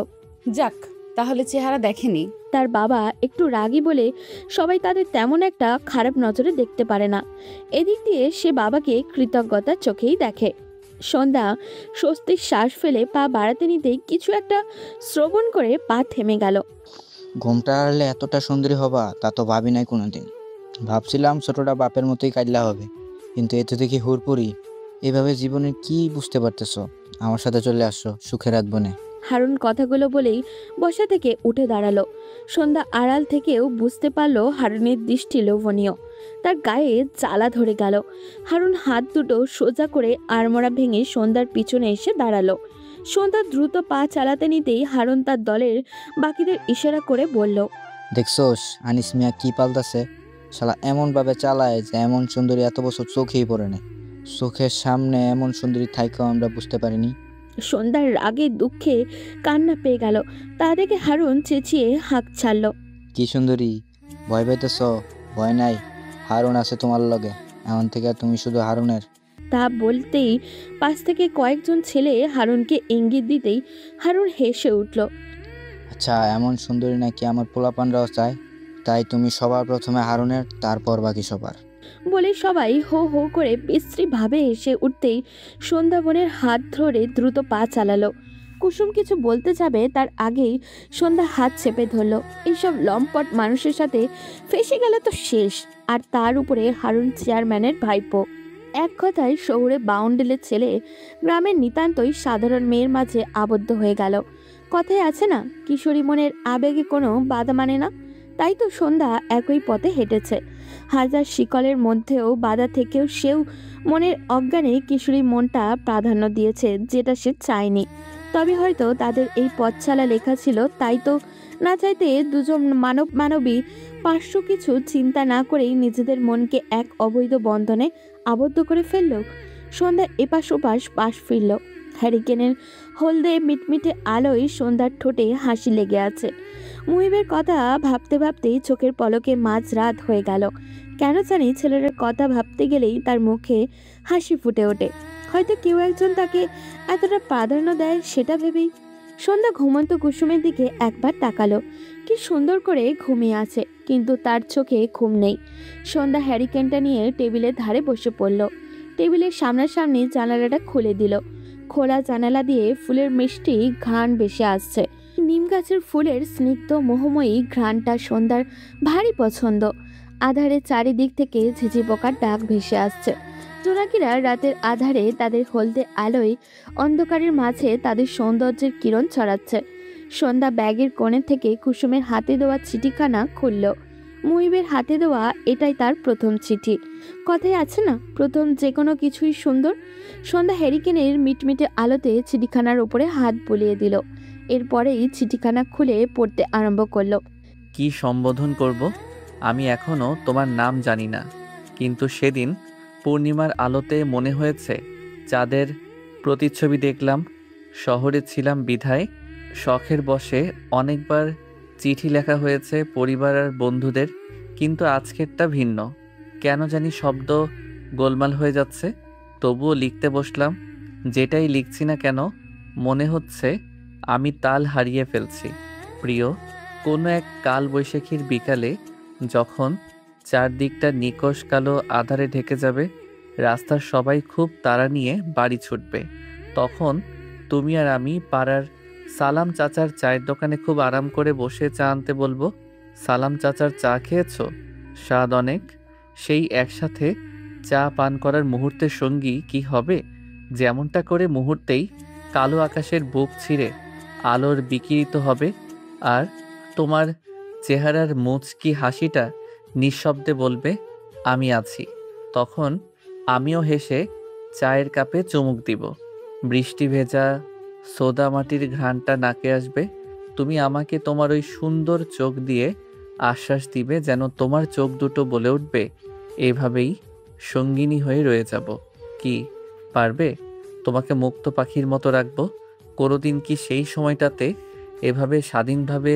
যাক, তাহলে চেহারা দেখেনি। তার বাবা একটু রাগী বলে সবাই তাদের তেমন একটা খারাপ নজরে দেখতে পারে না। এদিক দিয়ে সে বাবাকে কৃতজ্ঞতার চোখেই দেখে। সন্ধ্যা স্বস্তির শ্বাস ফেলে পা বাড়াতে নিতেই কিছু একটা শ্রবণ করে পা থেমে গেল। ঘুমটা হারলে এতটা সুন্দরী হবা তা তো ভাবি নাই কোনোদিন। ভাবছিলাম ছোটটা বাপের মতোই কাইল্লা হবে, কিন্তু এত দেখি হুড়পুরি। এভাবে জীবনের কি বুঝতে পারতেছো? আমার সাথে চলে আসছো, সুখে রাত বনে। হারুন কথাগুলো বলেই বসা থেকে উঠে দাঁড়ালো। সন্ধ্যা আড়াল থেকেও বুঝতে পারলো হারুনের দৃষ্টি লোভনীয়। তার গায়ে জ্বালা ধরে গেল। হারুন হাত দুটো সোজা করে আড়মোড়া ভেঙে সন্ধ্যার পিছনে এসে দাঁড়ালো। সন্ধ্যা দ্রুত পা চালাতে নিতেই হারুন তার দলের বাকিদের ইশারা করে বলল, দেখছোস আনিস মিয়া কি পাল্টাছে? শালা এমন ভাবে চালায় যে এমন সুন্দরী এত বছর চোখেই পড়ে না। চোখের সামনে এমন সুন্দরী থাইকেও আমরা বুঝতে পারিনি। সন্ধ্যার রাগে দুঃখে কান্না পেয়ে গেল। তা দেখে হারুন চেঁচিয়ে হাঁক ছাড়ল, কি সুন্দরী, ভয় পাইতেছ? ভয় নাই, হারুন আছে তোমার লগে। এখন থেকে তুমি শুধু হারুনের। তা বলতেই পাশ থেকে কয়েকজন ছেলে হারুনকে ইঙ্গিত দিতেই হারুন হেসে উঠল। আচ্ছা, এমন সুন্দরী নাকি আমার পোলাপানরাও চায়? তাই তুমি সবার প্রথমে হারুনের, তারপর বাকি সবার। বলে সবাই হো হো করে বিশ্রীভাবে এসে উঠতেই সন্ধ্যা বোনের হাত ধরে দ্রুত পা চালালো। কুসুম কিছু বলতে যাবে তার আগেই সন্ধ্যা হাত চেপে ধরলো। এইসব লম্পট মানুষের সাথে ফেসে গেলে তো শেষ। আর তার উপরে হারুন চেয়ারম্যানের ভাইপো। এক কথায় শহুরে বাউন্ডেলের ছেলে গ্রামের নিতান্তই সাধারণ মেয়ের মাঝে আবদ্ধ হয়ে গেল। কথায় আছে না, কিশোরী মনের আবেগে কোনো বাধা মানে না। তাই তো সন্ধ্যা একই পথে হেঁটেছে। হাজার শিকলের মধ্যেও বাধা থেকেও সেও মনের অজ্ঞানে কিশোরী মনটা প্রাধান্য দিয়েছে, যেটা সে চায়নি। তবে হয়তো তাদের এই পথছালা লেখা ছিল, তাই তো না চাইতে দুজন মানবী পার্শ্ব কিছু চিন্তা না করেই নিজেদের মনকে এক অবৈধ বন্ধনে আবদ্ধ করে ফেলল। সন্ধ্যা এপাশ ওপাশ পাশ ফিরল। হ্যারিকেনের হলদে মিটমিটে আলোয় সন্ধ্যার ঠোঁটে হাসি লেগে আছে। মুহিবের কথা ভাবতে ভাবতেই চোখের পলকে মাঝরাত হয়ে গেল। কেন জানি ছেলেটার কথা ভাবতে গেলেই তার মুখে হাসি ফুটে ওঠে। হয়তো কেউ একজন তাকে এতটা প্রাধান্য দেয় সেটা ভেবেই। সন্ধ্যা ঘুমন্ত কুসুমের দিকে একবার তাকালো। কি সুন্দর করে ঘুমিয়ে আছে, কিন্তু তার চোখে ঘুম নেই। সন্ধ্যা হ্যারিকেনটা নিয়ে টেবিলের ধারে বসে পড়ল। টেবিলের সামনাসামনি জানালাটা খুলে দিল। খোলা জানালা দিয়ে ফুলের মিষ্টি ঘ্রাণ ভেসে আসছে। নিম গাছের ফুলের স্নিগ্ধ মোহময়ী ঘ্রাণটা সন্ধ্যার ভারী পছন্দ। আধারে চারিদিক থেকে ঝিঝি পোকার ডাক ভেসে আসছে। জোনাকিরা রাতের আধারে তাদের হলদে আলোয় অন্ধকারের মাঝে তাদের সৌন্দর্যের কিরণ ছড়াচ্ছে। সন্ধ্যা ব্যাগের কোণে থেকে কুসুমের হাতে দেওয়া চিঠিখানা খুলল। মুহিবের হাতে দেওয়া এটাই তার প্রথম চিঠি। কথায় আছে না, প্রথম যে কোনো কিছুই সুন্দর। সন্ধ্যা হ্যারিকেনের মিটমিটে আলোতে চিঠিখানার উপরে হাত বুলিয়ে দিল। এরপরেই চিঠিখানা খুলে পড়তে আরম্ভ করলো। কি সম্বোধন করব? আমি এখনো তোমার নাম জানি না, কিন্তু সেদিন পূর্ণিমার আলোতে মনে হয়েছে চাঁদের প্রতিচ্ছবি দেখলাম। শহরে ছিলাম বিধায় শখের বশে অনেকবার চিঠি লেখা হয়েছে পরিবার আর বন্ধুদের, কিন্তু আজকেরটা ভিন্ন। কেন জানি শব্দ গোলমাল হয়ে যাচ্ছে। তবুও লিখতে বসলাম। যেটাই লিখছি না কেন মনে হচ্ছে আমি তাল হারিয়ে ফেলছি। প্রিয়, কোনো এক কাল বৈশাখীর বিকালে যখন চারদিকটা নিকষ কালো আধারে ঢেকে যাবে, রাস্তার সবাই খুব তাড়া নিয়ে বাড়ি ছুটবে, তখন তুমি আর আমি পাড়ার সালাম চাচার চায়ের দোকানে খুব আরাম করে বসে চা আনতে বলবো। সালাম চাচার চা খেয়েছো? স্বাদ অনেক। সেই একসাথে চা পান করার মুহূর্তের সঙ্গী কি হবে? যেমনটা করে মুহূর্তেই কালো আকাশের বুক ছিঁড়ে আলোর বিকিরিত হবে, আর তোমার চেহারার মুচকি হাসিটা নিঃশব্দে বলবে আমি আছি। তখন আমিও হেসে চায়ের কাপে চুমুক দিব। বৃষ্টি ভেজা সোদা মাটির ঘ্রাণটা নাকে আসবে। তুমি আমাকে তোমার ওই সুন্দর চোখ দিয়ে আশ্বাস দিবে, যেন তোমার চোখ দুটো বলে উঠবে এভাবেই সঙ্গিনী হয়ে রয়ে যাব। কি পারবে? তোমাকে মুক্ত পাখির মতো রাখবো। কোনোদিন কি সেই সময়টাতে এভাবে স্বাধীনভাবে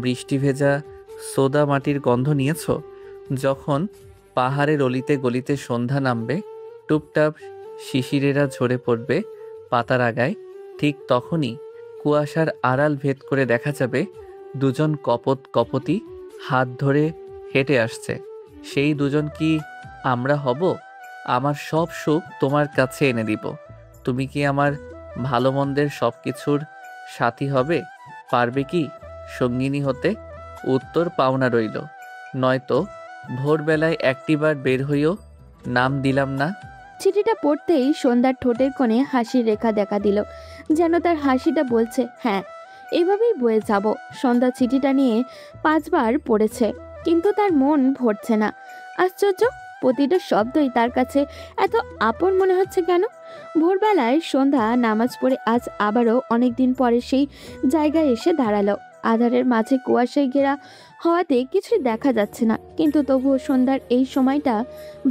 বৃষ্টি ভেজা সোদা মাটির গন্ধ নিয়েছো? যখন পাহাড়ের অলিতে গলিতে সন্ধ্যা নামবে, টুপটাপ শিশিরেরা ঝরে পড়বে পাতার আগায়, ঠিক তখনই কুয়াশার আড়াল ভেদ করে দেখা যাবে দুজন কপতি হাত ধরে হেঁটে আসছে। সেই দুজন কি আমরা হব? আমার সব সুখ তোমার কাছে এনে দিব। তুমি কি আমার ভালো মন্দের সব কিছুর সাথী হবে? পারবে কি সঙ্গিনী হতে? উত্তর পাওনা রইল। নয়তো ভোরবেলায় একটিবার বের হইও, নাম দিলাম না। চিঠিটা পড়তেই সন্ধ্যার ঠোঁটের কোণে হাসির রেখা দেখা দিল, যেন তার হাসিটা বলছে হ্যাঁ, এভাবেই বয়ে যাব। সন্ধ্যা চিঠিটা নিয়ে 5 বার পড়েছে, কিন্তু তার মন ভরছে না। আশ্চর্য, প্রতিটা শব্দই তার কাছে এত আপন মনে হচ্ছে কেন? ভোরবেলায় সন্ধ্যা নামাজ পড়ে আজ আবারও অনেকদিন পরে সেই জায়গায় এসে দাঁড়ালো। আধারের মাঝে কুয়াশায় ঘেরা হওয়াতে কিছুই দেখা যাচ্ছে না, কিন্তু তবুও সন্ধ্যার এই সময়টা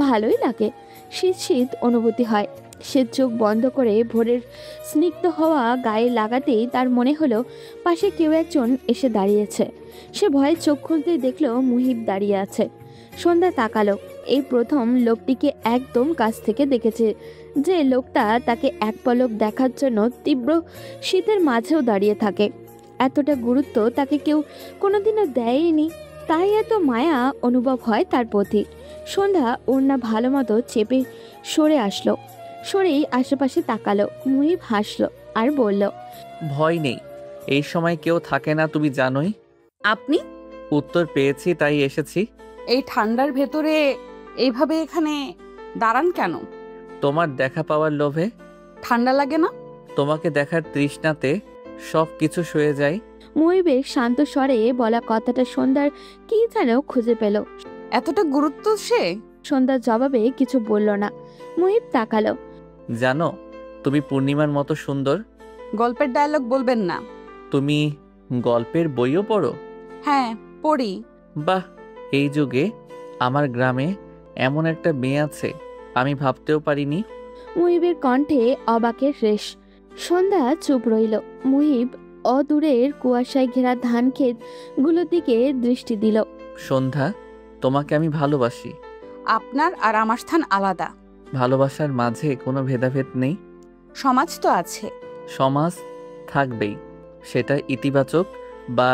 ভালোই লাগে। শীত শীত অনুভূতি হয়। সে চোখ বন্ধ করে ভোরের স্নিগ্ধ হওয়া গায়ে লাগাতেই তার মনে হলো পাশে কেউ একজন এসে দাঁড়িয়েছে। সে ভয়ে চোখ খুলতেই দেখলো মুহিব দাঁড়িয়ে আছে। সন্ধ্যা তাকালো। এই প্রথম লোকটিকে একদম কাছ থেকে দেখেছে, যে লোকটা তাকে এক পলক দেখার জন্য তীব্র শীতের মাঝেও দাঁড়িয়ে থাকে। এতটা গুরুত্ব তাকে কেউ কোনোদিনও দেয়নি, তাই এত মায়া অনুভব হয় তার প্রতি। সন্ধ্যা ওড়না ভালো মতো চেপে সরে আসলো। সরেই আশেপাশে তাকালো। মুহিব হাসলো আর বলল, ভয় নেই, এই সময় কেউ থাকে না, তুমি জানোই। আপনি উত্তর পেয়েছি তাই এসেছি। এই ঠান্ডার ভেতরে এইভাবে এখানে দাঁড়ান কেন? তোমার দেখা পাওয়ার লোভে, ঠান্ডা লাগে না? তোমাকে দেখার তৃষ্ণাতে সব কিছু সয়ে যায়। মুহিবের শান্ত স্বরে বলা কথাটা সন্ধ্যার কি যেন খুঁজে পেল। এতটা গুরুত্ব সে? সন্ধ্যার জবাবে কিছু বলল না। মুহিব তাকালো। জানো, তুমি পূর্ণিমার মতো সুন্দর। গল্পের ডায়লগ বলবেন না। তুমি গল্পের বইও পড়ো? হ্যাঁ, পড়ি। বাহ, এই যুগে আমার গ্রামে এমন একটা মেয়ে আছে, আমি ভাবতেও পারিনি। মুহিবের কণ্ঠে অবাকের রেশ। সন্ধ্যা চুপ রইল। মুহিব অদূরের কুয়াশায় ঘেরা ধান ক্ষেত গুলোর দিকে দৃষ্টি দিল। সন্ধ্যা, তোমাকে আমি ভালোবাসি। আপনার আর আমার স্থান আলাদা। ভালোবাসার মাঝে কোনো ভেদাভেদ নেই। সমাজ তো আছে। সমাজ থাকবেই, সেটা ইতিবাচক বা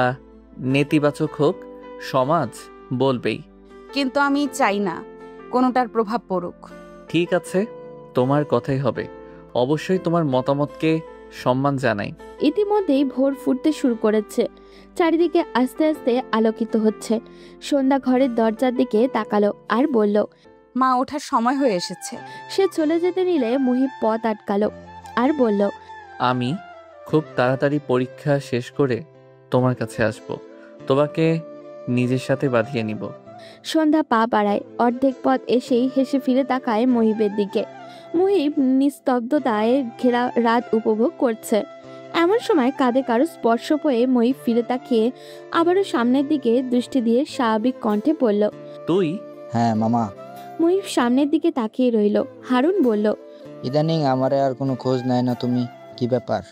নেতিবাচক হোক, সমাজ বলবেই। কিন্তু আমি চাই না কোনোটার প্রভাব পড়ুক। ঠিক আছে, তোমার কথাই হবে। অবশ্যই তোমার মতামতকে সম্মান জানাই। ইতিমধ্যেই ভোর ফুটতে শুরু করেছে। চারিদিকে আস্তে আস্তে আলোকিত হচ্ছে। সন্ধ্যা ঘরের দরজার দিকে তাকালো আর বলল, মা ওঠার সময় হয়ে এসেছে। সে চলে যেতে নিলে মুহিব পথ আটকালো আর বলল, আমি খুব তাড়াতাড়ি পরীক্ষা শেষ করে তোমার কাছে আসব, তোমাকে নিজের সাথে বাঁধিয়ে নিব। সন্ধ্যা পা বাড়ায়। অর্ধেক পথ এসেই হেসে ফিরে তাকায় মুহিবের দিকে। মুহিব নিস্তব্ধতায় ঘেরা রাত উপভোগ করছে। এমন সময় কাঁধে কারো স্পর্শ পেয়ে মুহিব ফিরে তাকিয়ে আবারও সামনের দিকে দৃষ্টি দিয়ে স্বাভাবিক কণ্ঠে বলল, তুই? হ্যাঁ মামা। মুহিব সামনের দিকে তাকিয়ে রইল। হারুন বলল, ইদানিং আমারে আর কোনো খোঁজ নেয় না তুমি, কি ব্যাপার?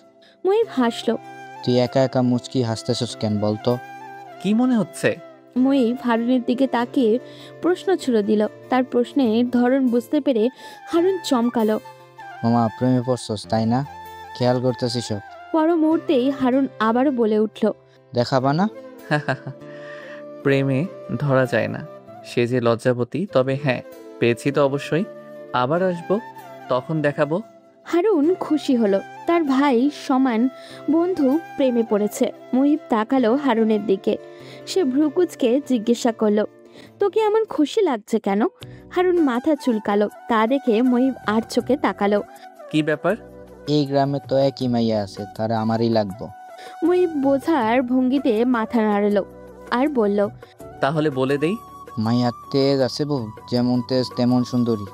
মুহিব হাসলো। তুই একা একা মুচকি হাসতেছস কেন বলতো? কি মনে হচ্ছে? মুহিব হারুনের দিকে তাকিয়ে প্রশ্ন ছুড়ে দিল। তার প্রশ্নের ধরন বুঝতে পেরে হারুন চমকালো। মামা প্রেমে পড়ছস তাই না? খেয়াল করতেছিস সব। পর মুহূর্তেই হারুন আবারও বলে উঠল, দেখাবা না? প্রেমে ধরা যায় না, সে যে লজ্জাবতী। তবে হ্যাঁ, পেয়েছি তো অবশ্যই। আবার আসবো, তখন দেখাবো। হারুন খুশি হলো। তার ভাই সমান বন্ধু প্রেমে পড়েছে। মুহিব তাকালো হারুনের দিকে। সে ভ্রুকুচকে জিজ্ঞাসা করলো, তোকে এমন খুশি লাগছে কেন? হারুন মাথা চুলকালো। তা দেখে মুহিব আর চোখে তাকালো। কি ব্যাপার? এই গ্রামে তো একই মাইয়া আছে, তারা আমারই লাগবো। মুহিব বোঝার ভঙ্গিতে মাথা নাড়ালো আর বলল, তাহলে বলে দেই। মাইয়ার তেজ আছে বউ, যেমন তেজ তেমন সুন্দরী।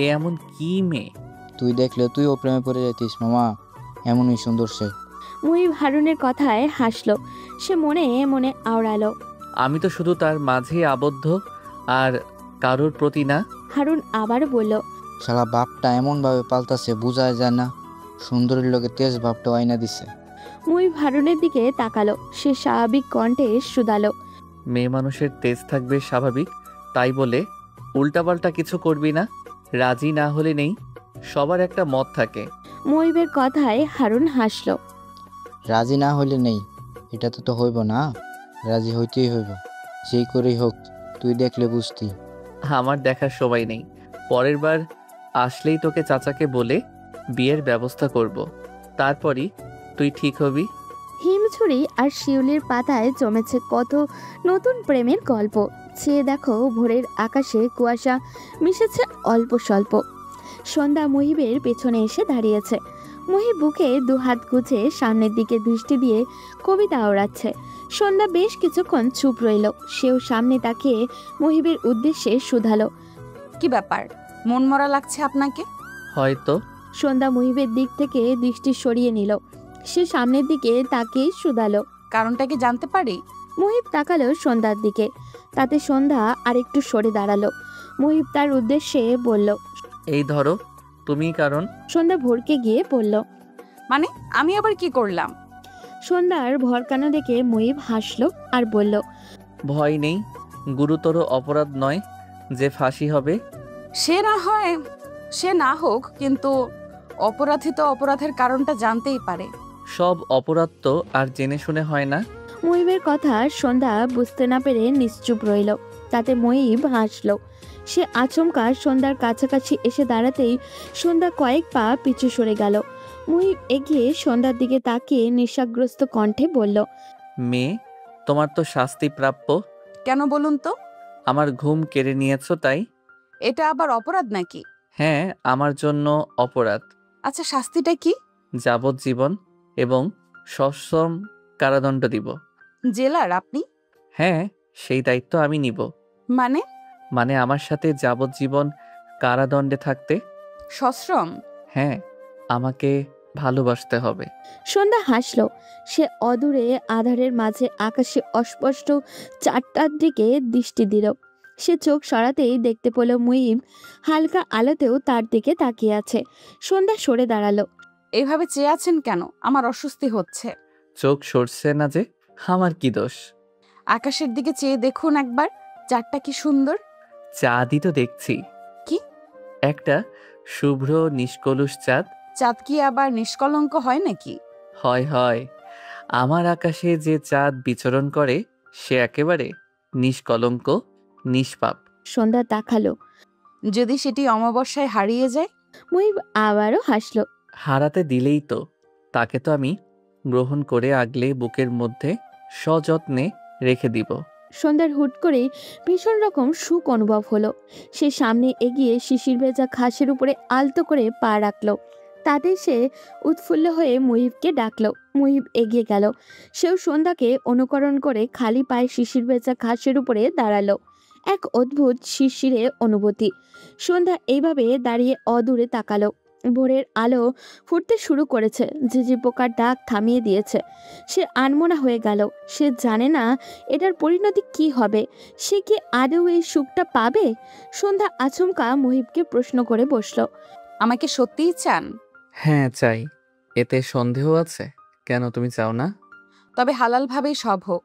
এ এমন কি মেয়ে? তুই দেখলে তুইও প্রেমে পড়ে যেতিস মামা, এমনই সুন্দর সে। মুহিব হারুনের কথায় হাসলো। সে মনে মনে আওড়ালো, আমি তো শুধু তার মাঝেই আবদ্ধ, আর কারোর প্রতি না। হারুন আবারও বলল, শালা বাপটা এমন ভাবে পাল্টাছে বোঝায় যায় না, সুন্দরীর লোকে তেজ ভাবটা আয়না দিছে। মুহিব হারুনের দিকে তাকালো। সে স্বাভাবিক কণ্ঠে শুধালো, মেয়ে মানুষের তেজ থাকবে স্বাভাবিক, তাই বলে উল্টাপাল্টা কিছু করবি না। রাজি না হলে নেই, সবার একটা মত থাকে। মুহিবের কথায় হারুন হাসলো। রাজি না হইলে নেই, এটা তো হইব না, রাজি হইতেই হইব, যেই করেই হোক। তুই দেখলে বুঝতি। আমার দেখার সময় নেই, পরের বার আসলেই তোকে চাচাকে বলে বিয়ের ব্যবস্থা করব, তারপরই তুই ঠিক হবি। হিমঝুড়ি আর শিউলির পাতায় জমেছে কত নতুন প্রেমের গল্প। চেয়ে দেখো ভোরের আকাশে কুয়াশা মিশেছে অল্প স্বল্প। সন্ধ্যা মুহিবের পেছনে এসে দাঁড়িয়েছে। মুহিব বুকে দুহাত গুছে সামনের দিকে দৃষ্টি দিয়ে কবিতা ওড়াচ্ছে। সন্ধ্যা বেশ কিছুক্ষণ চুপ রইল। সেও সামনে তাকিয়ে মুহিবের উদ্দেশ্যে শুধালো, কি ব্যাপার, মন মরা লাগছে আপনাকে? হয়তো। সন্ধ্যা মুহিবের দিক থেকে দৃষ্টি সরিয়ে নিল। সে সামনের দিকে তাকিয়ে শুধালো, কারণটা কি জানতে পারি? মুহিব তাকালো সন্ধ্যার দিকে। তাতে সন্ধ্যা আরেকটু সরে দাঁড়ালো। মুহিব তার উদ্দেশ্যে বলল, এই ধরো, তুমি কারণ। সন্ধ্যা ভরকে গিয়ে বলল, মানে আমি আবার কি করলাম? সন্ধ্যার ভরকানো দেখে মুহিব হাসলো আর বলল, ভয় নেই, গুরুতর অপরাধ নয় যে ফাঁসি হবে। সে না হোক, কিন্তু অপরাধী তো অপরাধের কারণটা জানতেই পারে। সব অপরাধ তো আর জেনে শুনে হয় না। মুহিবের কথা সন্ধ্যা বুঝতে না পেরে নিশ্চুপ রইল। তাতে মুহিব হাসলো। সে আচমকা সন্ধ্যার কাছাকাছি এসে দাঁড়াতেই সন্ধ্যা কয়েক পা পিছু সরে গেল। মুহিব এগিয়ে সন্ধ্যার দিকে তাকিয়ে নেশাগ্রস্ত কণ্ঠে বলল, মেয়ে, তোমার তো শাস্তি প্রাপ্য। কেন বলুন তো? আমার ঘুম কেড়ে নিয়েছো তাই। এটা আবার অপরাধ নাকি? হ্যাঁ, আমার জন্য অপরাধ। আচ্ছা, শাস্তিটা কি? যাবজ্জীবন এবং সশ্রম কারাদণ্ড দিব। জেলার আপনি? হ্যাঁ, সেই দায়িত্ব আমি নিব। মানে? মানে আমার সাথে যাবজ্জীবন কারাদণ্ডে থাকতে। সশ্রম? হ্যাঁ, আমাকে ভালোবাসতে হবে। সন্ধ্যা হাসল। সে অদূরে আধারের মাঝে আকাশে অস্পষ্ট চারটার দিকে দৃষ্টি দিল। সে চোখ সরাতেই দেখতে পেল মুহিব হালকা আলোতেও তার দিকে তাকিয়ে আছে। সন্ধ্যা সরে দাঁড়ালো। এভাবে চেয়ে আছেন কেন? আমার অস্বস্তি হচ্ছে। চোখ সরছে না যে? আমার কি দোষ? আকাশের দিকে চেয়ে দেখুন একবার, চাঁদটা কি সুন্দর। চাঁদই তো দেখছি। কি? একটা শুভ্র নিষ্কলুষ চাঁদ। চাঁদ কি আবার নিষ্কলঙ্ক হয় নাকি? হয় হয়, আমার আকাশে যে চাঁদ বিচরণ করে সে একেবারে নিষ্কলঙ্ক, নিষ্পাপ। সন্ধ্যা তাকালো। যদি সেটি অমাবস্যায় হারিয়ে যায়? মুহিব আবারও হাসলো। হারাতে দিলেই তো, তাকে তো আমি গ্রহণ করে আগলে বুকের মধ্যে সযত্নে রেখে দিব। সন্ধ্যার হুট করে ভীষণ রকম সুখ অনুভব হলো। সে সামনে এগিয়ে শিশির ভেজা ঘাসের উপরে আলতো করে পা রাখলো। তাতে সে উৎফুল্ল হয়ে মুহিবকে ডাকলো। মুহিব এগিয়ে গেল। সেও সন্ধ্যাকে অনুকরণ করে খালি পায়ে শিশির ভেজা ঘাসের উপরে দাঁড়ালো। এক অদ্ভুত শিরশিরে অনুভূতি। সন্ধ্যা এইভাবে দাঁড়িয়ে অদূরে তাকালো। ভোরের আলো ফুটতে শুরু করেছে। ঝিঝি পোকার ডাক থামিয়ে দিয়েছে। সে আনমনা হয়ে গেল। সে জানে না এটার পরিণতি কি হবে। সে কি আদৌ এই সুখটা পাবে? সন্ধ্যা আচমকা মুহিবকে প্রশ্ন করে বসলো। আমাকে সত্যিই চান? হ্যাঁ চাই। এতে সন্দেহ আছে? কেন তুমি চাও না? তবে হালালভাবেই সব হোক।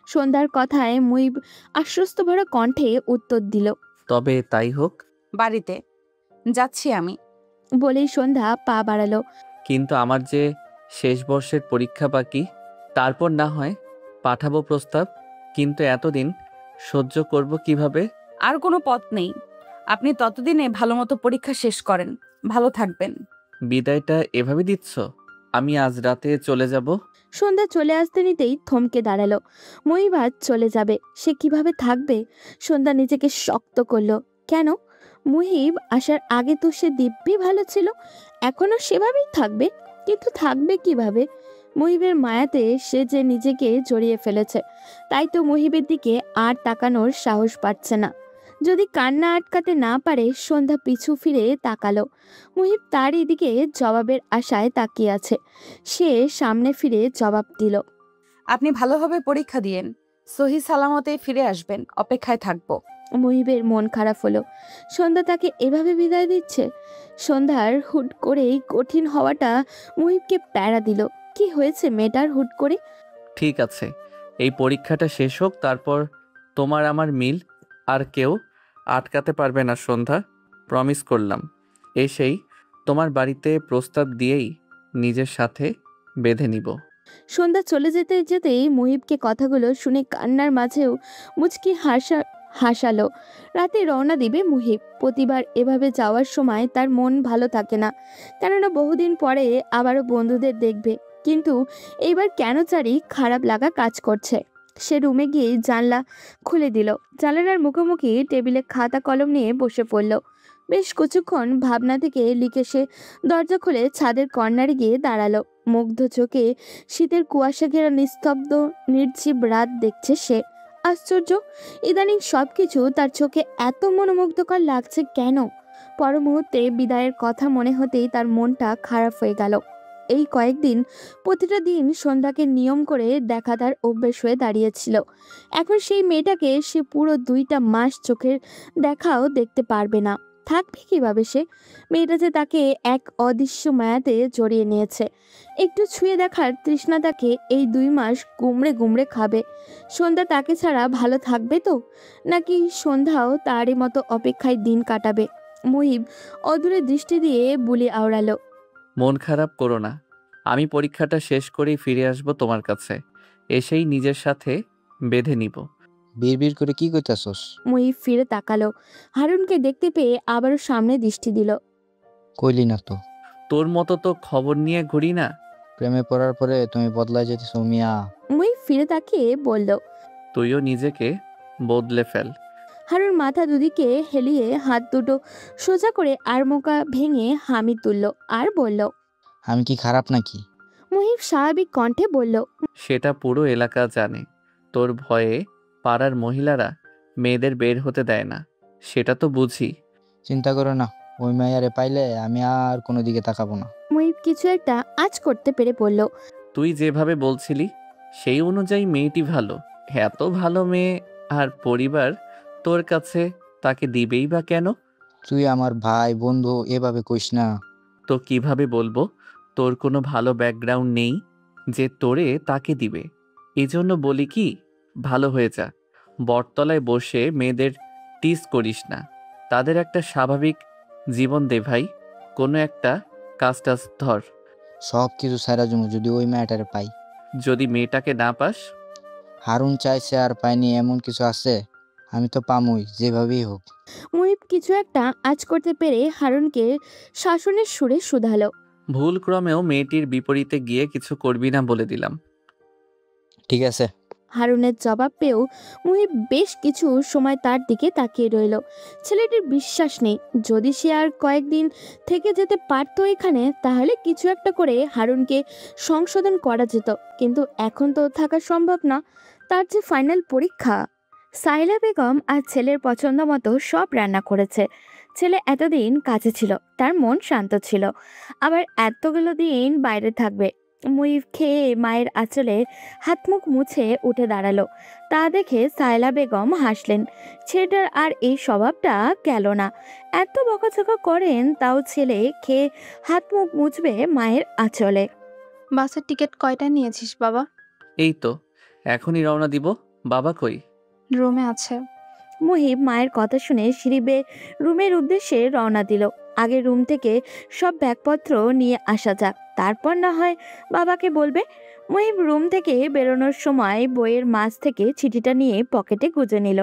সন্ধ্যার কথায় মুহিব আশ্বস্ত ভরা কণ্ঠে উত্তর দিল। তবে তাই হোক। বাড়িতে যাচ্ছি আমি। বলেই সন্ধ্যা পা বাড়ালো। কিন্তু আমার যে শেষ বর্ষের পরীক্ষা বাকি, তারপর না হয় পাঠাবো প্রস্তাব। কিন্তু এতদিন সহ্য করব কিভাবে? আর কোনো পথ নেই। আপনি ততদিনে ভালো মতো পরীক্ষা শেষ করেন। ভালো থাকবেন। বিদায়টা এভাবে দিচ্ছ? আমি আজ রাতে চলে যাব। সন্ধ্যা চলে আসতে নিতেই থমকে দাঁড়ালো। মুহিব আজ চলে যাবে। সে কিভাবে থাকবে? সন্ধ্যা নিজেকে শক্ত করলো। কেন? মুহিব আসার আগে তো সে দিব্যি ভালো ছিল। এখনো সেভাবেই থাকবে। কিন্তু থাকবে কিভাবে? মুহিবের মায়াতে সে যে নিজেকে জড়িয়ে ফেলেছে। তাই তো মুহিবের দিকে আর তাকানোর সাহস পাচ্ছে না। যদি কান্না আটকাতে না পারে, সন্ধ্যা পিছু ফিরে তাকালো। মুহিব তার এদিকে জবাবের আশায় তাকিয়ে আছে। সে সামনে ফিরে জবাব দিল। আপনি ভালোভাবে পরীক্ষা দিয়েন, সহি সালামতে ফিরে আসবেন। অপেক্ষায় থাকবো। মুহিবের মন খারাপ হলো। সন্ধ্যা তাকে এভাবে বিদায় দিচ্ছে। সন্ধ্যার হুট করেই কঠিন হওয়াটা মুহিবকে প্যারা দিল। কি হয়েছে মেয়েটার হুট করে? ঠিক আছে, এই পরীক্ষাটা শেষ হোক, তারপর তোমার আমার মিল আর কেউ আটকাতে পারবে না সন্ধ্যা। প্রমিস করলাম। এসেই তোমার বাড়িতে প্রস্তাব দিয়েই নিজের সাথে বেঁধে নিব। সন্ধ্যা চলে যেতে যেতেই মুহিবকে কথাগুলো শুনে কান্নার মাঝেও মুচকি হাসালো। রাতে রওনা দিবে মুহিব। প্রতিবার এভাবে যাওয়ার সময় তার মন ভালো থাকে না, কেননা বহুদিন পরে আবারও বন্ধুদের দেখবে। কিন্তু এইবার কেন জানি খারাপ লাগা কাজ করছে। সে রুমে গিয়ে জানলা খুলে দিল। জানালার মুখোমুখি টেবিলে খাতা কলম নিয়ে বসে পড়ল। বেশ কিছুক্ষণ ভাবনা থেকে লিখে সে দরজা খুলে ছাদের কর্নারে গিয়ে দাঁড়ালো। মুগ্ধ চোখে শীতের কুয়াশা ঘেরা নিস্তব্ধ নির্জীব রাত দেখছে সে। আশ্চর্য, ইদানিং সবকিছু তার চোখে এত মনোমুগ্ধকর লাগছে কেন? পর মুহূর্তে বিদায়ের কথা মনে হতেই তার মনটা খারাপ হয়ে গেল। এই কয়েকদিন প্রতিটা দিন সন্ধ্যাকে নিয়ম করে দেখা তার অভ্যেস হয়ে দাঁড়িয়েছিল। এখন সেই মেয়েটাকে সে পুরো 2টা মাস চোখের দেখাও দেখতে পারবে না। থাকবে কিভাবে সে? মেয়েটা যে তাকে এক অদৃশ্য মায়াতে জড়িয়ে নিয়েছে। একটু ছুঁয়ে দেখার তৃষ্ণা তাকে এই 2 মাস গুমড়ে গুমড়ে খাবে। সন্ধ্যা তাকে ছাড়া ভালো থাকবে তো? নাকি সন্ধ্যাও তারই মতো অপেক্ষায় দিন কাটাবে? মুহিব অদূরে দৃষ্টি দিয়ে বুলি আওড়ালো। মন খারাপ করো না, আমি পরীক্ষাটা শেষ করেই ফিরে আসব তোমার কাছে। এসেই নিজের সাথে বেঁধে নিব। বিড়বিড় করে কি কইতাছস? মুহিব ফিরে তাকালো। হারুনকে দেখতে পেয়ে আবারও সামনে দৃষ্টি দিল। কইলি না তো। তোর মতো তো খবর নিয়ে ঘুরি না। প্রেমে পড়ার পরে তুমি বদলায় যেতেছো মিয়া। মুহিব ফিরে তাকিয়ে বলল। তুইও নিজেকে বদলে ফেল। হারুন মাথা দুদিকে হেলিয়ে হাত দুটো সোজা করে আড়মোকা ভেঙে হামি তুলল আর বলল। আমি কি খারাপ নাকি? মুহিব স্বাভাবিক কণ্ঠে বলল। সেটা পুরো এলাকা জানে। তোর ভয়ে পাড়ার মহিলারা মেয়েদের বের হতে দেয় না, সেটা তো বুঝি। চিন্তা করো না, ওই মাইয়ারে পাইলে আমি আর কোনো দিকে তাকাবো না। মুহিব কিছু একটা আজ করতে পেরে বলল। তুই যেভাবে বলছিলি সেই অনুযায়ী মেয়েটি ভালো। এত ভালো মেয়ে আর পরিবার তোর কাছে, তাকে দিবেই বা কেন? তুই আমার ভাই বন্ধু, এভাবে কইস না। তো কিভাবে বলবো তোর কোনো ভালো ব্যাকগ্রাউন্ড নেই যে তোরে তাকে দিবে? এজন্য বলি কি, ভালো হয়ে যা। বটতলায় বসে মেয়েদের টিজ করিস না। তাদের একটা স্বাভাবিক জীবন দে ভাই। কোনো একটা কাজ টাজ ধর। সব কিছু সারা জমু যদি ওই মেয়েটারে পাই। যদি মেয়েটাকে না পাস? হারুন চাইছে আর পাইনি এমন কিছু আছে? আমি তো পামুই, যেভাবেই হোক। মুহিব কিছু একটা আজ করতে পেরে হারুনকে শাসনের সুরে শুধালো। ভুল ক্রমেও মেয়েটির বিপরীতে গিয়ে কিছু করবি না বলে দিলাম। ঠিক আছে। হারুনের জবাব পেয়েও মুহিব বেশ কিছু সময় তার দিকে তাকিয়ে রইল। ছেলেটির বিশ্বাস নেই, যদি সে আর কয়েকদিন থেকে যেতে পারতো এখানে, তাহলে কিছু একটা করে হারুনকে সংশোধন করা যেত। কিন্তু এখন তো থাকা সম্ভব না, তার যে ফাইনাল পরীক্ষা। সাইলা বেগম আর ছেলের পছন্দ মতো সব রান্না করেছে। ছেলে এতদিন কাছে ছিল, তার মন শান্ত ছিল, আবার এতগুলো দিন বাইরে থাকবে। মুহিব খেয়ে মায়ের আঁচলে হাত মুখ মুছে উঠে দাঁড়ালো। তা দেখে সায়লা বেগম হাসলেন। ছেলেটার আর এই স্বভাবটা গেল না। এত বকাঝকা করেন, তাও ছেলে খেয়ে হাত মুখ মুছবে মায়ের আঁচলে। বাসের টিকিট কয়টা নিয়েছিস বাবা? এই তো এখনই রওনা দিব। বাবা কই? রুমে আছে। মুহিব মায়ের কথা শুনে সিঁড়ি বেয়ে রুমের উদ্দেশ্যে রওনা দিল। আগে রুম থেকে সব ব্যাগপত্র নিয়ে আসা যাক, তারপর না হয় বাবাকে বলবে। মুহিব রুম থেকে বেরোনোর সময় বইয়ের মাঝ থেকে চিঠিটা নিয়ে পকেটে গুজে নিল।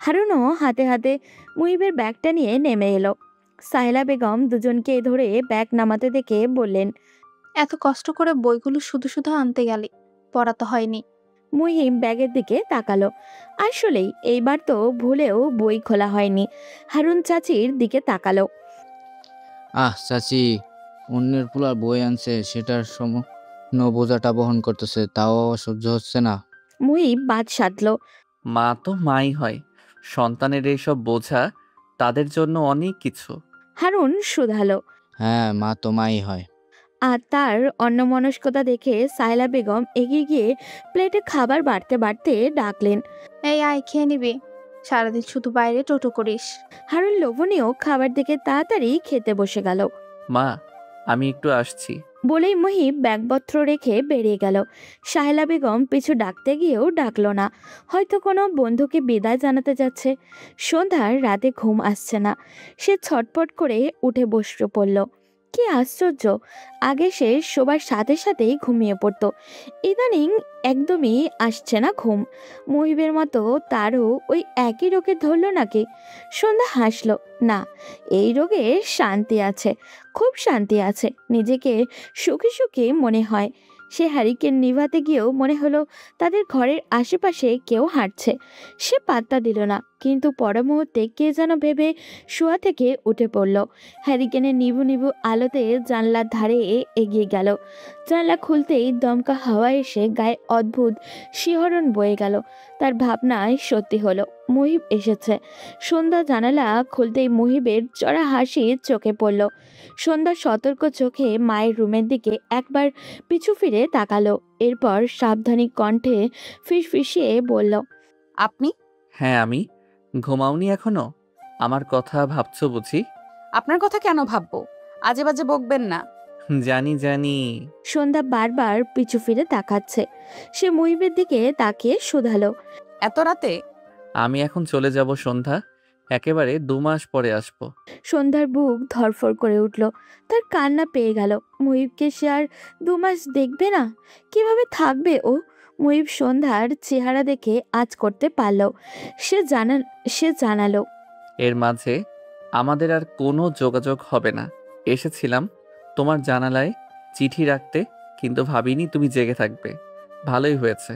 হারুনও হাতে হাতে মুহিবের ব্যাগটা নিয়ে নেমে এলো। সাহেলা বেগম দুজনকে ধরে ব্যাগ নামাতে দেখে বললেন। এত কষ্ট করে বইগুলো শুধু শুধু আনতে গেলি, পড়াতে হয়নি। মুহিম ব্যাগের দিকে তাকালো। আসলেই এইবার তো ভুলেও বই খোলা হয়নি। হারুন চাচির দিকে তাকালো। চাচি, অন্যের পোলা বই আনছে, সেটার বোঝাটা বহন করতেছে, তাও সহ্য হচ্ছে না। মুহিব বাদ সাধলো। মা তো মাই হয়, সন্তানের এইসব বোঝা তাদের জন্য অনেক কিছু। হারুন শুধালো। হ্যাঁ, মা তো মাই হয়। আর তার অন্যমনস্কতা দেখে সায়লা বেগম এগিয়ে গিয়ে প্লেটে খাবার বাড়তে বাড়তে ডাকলেন। এই আয়, খেয়ে নিবি, সারাদিন শুধু বাইরে টোটো করিস। হারুন লোভনীয় খাবার দেখে তাড়াতাড়ি খেতে বসে গেল। মা, আমি একটু আসছি। বলেই মুহিব ব্যাগপত্র রেখে বেরিয়ে গেল। সাহেলা বেগম পিছু ডাকতে গিয়েও ডাকলো না, হয়তো কোনো বন্ধুকে বিদায় জানাতে যাচ্ছে। সন্ধ্যার রাতে ঘুম আসছে না, সে ছটপট করে উঠে বসে পড়ল। কি আশ্চর্য, আগে সে শোবার সাথে সাথেই ঘুমিয়ে পড়তো, ইদানিং একদমই আসছে না ঘুম। মুহিবের মতো তারও ওই একই রোগে ধরল নাকি? সন্ধ্যা হাসলো। না, এই রোগে শান্তি আছে, খুব শান্তি আছে। নিজেকে সুখী সুখী মনে হয়। সে হ্যারিকেন নিভাতে গিয়েও মনে হলো তাদের ঘরের আশেপাশে কেউ হাঁটছে। সে পাত্তা দিল না, কিন্তু পর মুহূর্তে কে যেন ভেবে শোয়া থেকে উঠে পড়ল। হ্যারিকেনের নিভু নিভু আলোতে জানলার ধারে এগিয়ে গেল। জানলা খুলতেই দমকা হাওয়া এসে গায়ে অদ্ভুত শিহরণ বয়ে গেল। তার ভাবনায় সত্যি হলো, মুহিব এসেছে। সন্ধ্যা জানালা খুলতেই মুহিবের চড়া হাসি চোখে পড়ল। সন্ধ্যা সতর্ক চোখে মায়ের রুমের দিকে একবার পিছু ফিরে তাকালো, এরপর সাবধানী কণ্ঠে ফিসফিসিয়ে বলল। আপনি? হ্যাঁ আমি। ঘুমাওনি এখনো? আমার কথা ভাবছো বুঝি? আপনার কথা কেন ভাববো? আজে বাজে বকবেন না। জানি জানি। সন্ধ্যা বারবার পিছু ফিরে তাকাচ্ছে। সে মুহিবের দিকে তাকিয়ে শুধালো। এত রাতে? আমি এখন চলে যাব সন্ধ্যা, একেবারে 2 মাস পরে আসবো। সন্ধ্যার বুক ধরফর করে উঠল, তার কান্না পেয়ে গেল। মুহিবকে সে আর 2 মাস দেখবে না? কিভাবে থাকবে ও? মুহিব সন্ধ্যার চেহারা দেখে আজ করতে পারল। সে জানালো। এর মাঝে আমাদের আর কোনো যোগাযোগ হবে না। এসেছিলাম তোমার জানালায় চিঠি রাখতে, কিন্তু ভাবিনি তুমি জেগে থাকবে। ভালোই হয়েছে,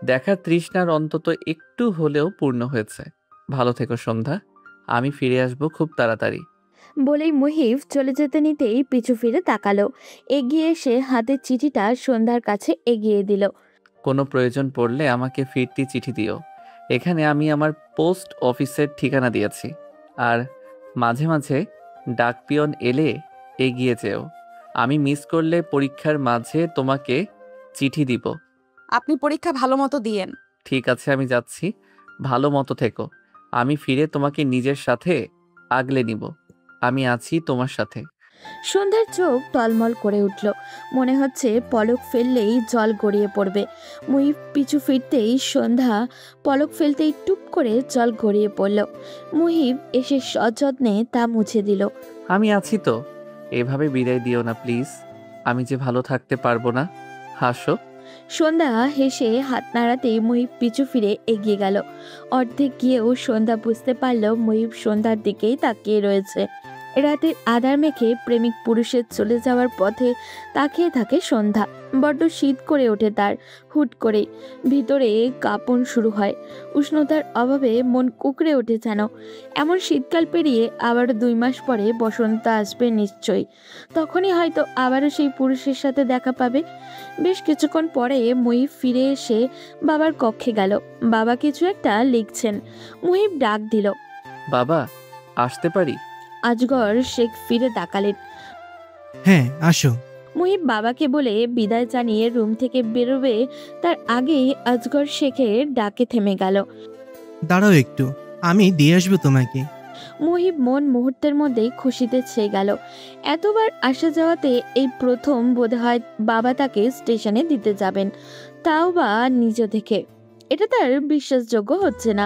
দেখার তৃষ্ণার অন্তত একটু হলেও পূর্ণ হয়েছে। ভালো থেকো সন্ধ্যা, আমি ফিরে আসবো খুব তাড়াতাড়ি। বলেই মুহিব চলে যেতে নিতেই পিছু ফিরে তাকালো। এগিয়ে এসে হাতের চিঠিটা সন্ধ্যার কাছে এগিয়ে দিল। কোনো প্রয়োজন পড়লে আমাকে ফিরতি চিঠি দিও। এখানে আমি আমার পোস্ট অফিসের ঠিকানা দিয়েছি। আর মাঝে মাঝে ডাকপিয়ন এলে এগিয়ে যেও। আমি মিস করলে পরীক্ষার মাঝে তোমাকে চিঠি দিব। আপনি পরীক্ষা ভালো মতো দিয়েন। ঠিক আছে, আমি যাচ্ছি। ভালো মতো থেকো। আমি ফিরে তোমাকে নিজের সাথে আগলে নিব। আমি আছি তোমার সাথে। সন্ধ্যার চোখ টলমল করে উঠল। মনে হচ্ছে পলক ফেললেই জল গড়িয়ে পড়বে। মুহিব পিছু ফিরতেই সন্ধ্যা পলক ফেলতেই টুপ করে জল গড়িয়ে পড়ল। মুহিব এসে সযত্নে তা মুছে দিল। আমি আছি তো, এভাবে বিদায় দিও না প্লিজ। আমি যে ভালো থাকতে পারবো না। হাসো। সন্ধ্যা হেসে হাত নাড়াতেই মুহিব পিছু ফিরে এগিয়ে গেল। অর্ধেক গিয়েও সন্ধ্যা বুঝতে পারল মুহিব সন্ধ্যার দিকেই তাকিয়ে রয়েছে। রাতের আধার মেখে প্রেমিক পুরুষের চলে যাওয়ার পথে তাকিয়ে থাকে সন্ধ্যা। বড্ড শীত করে ওঠে তার। হুট করে ভিতরে কাঁপন শুরু হয়। উষ্ণতার অভাবে মন কুকড়ে ওঠে যেন। এমন শীতকাল পেরিয়ে আবারও 2 মাস পরে বসন্ত আসবে নিশ্চয়ই। তখনই হয়তো আবারও সেই পুরুষের সাথে দেখা পাবে। বেশ কিছুক্ষণ পরে মুহিব ফিরে এসে বাবার কক্ষে গেল। বাবা কিছু একটা লিখছেন। মুহিব ডাক দিল, বাবা, আসতে পারি? আজগর শেখ ফিরে তাকালেন। হ্যাঁ, আসো। মুহিব বাবাকে বলে বিদায় জানিয়ে রুম থেকে বেরোবে তার আগেই আজগর শেখের ডাকে থেমে গেল। দাঁড়াও একটু, আমি দিয়ে আসবো তোমাকে। মুহিব মন মুহূর্তের মধ্যেই খুশিতে ছেয়ে গেল। এতবার আসা যাওয়াতে এই প্রথম বোধহয় বাবা তাকে স্টেশনে দিতে যাবেন, তাও বা নিজ থেকে। এটা তার বিশ্বাসযোগ্য হচ্ছে না।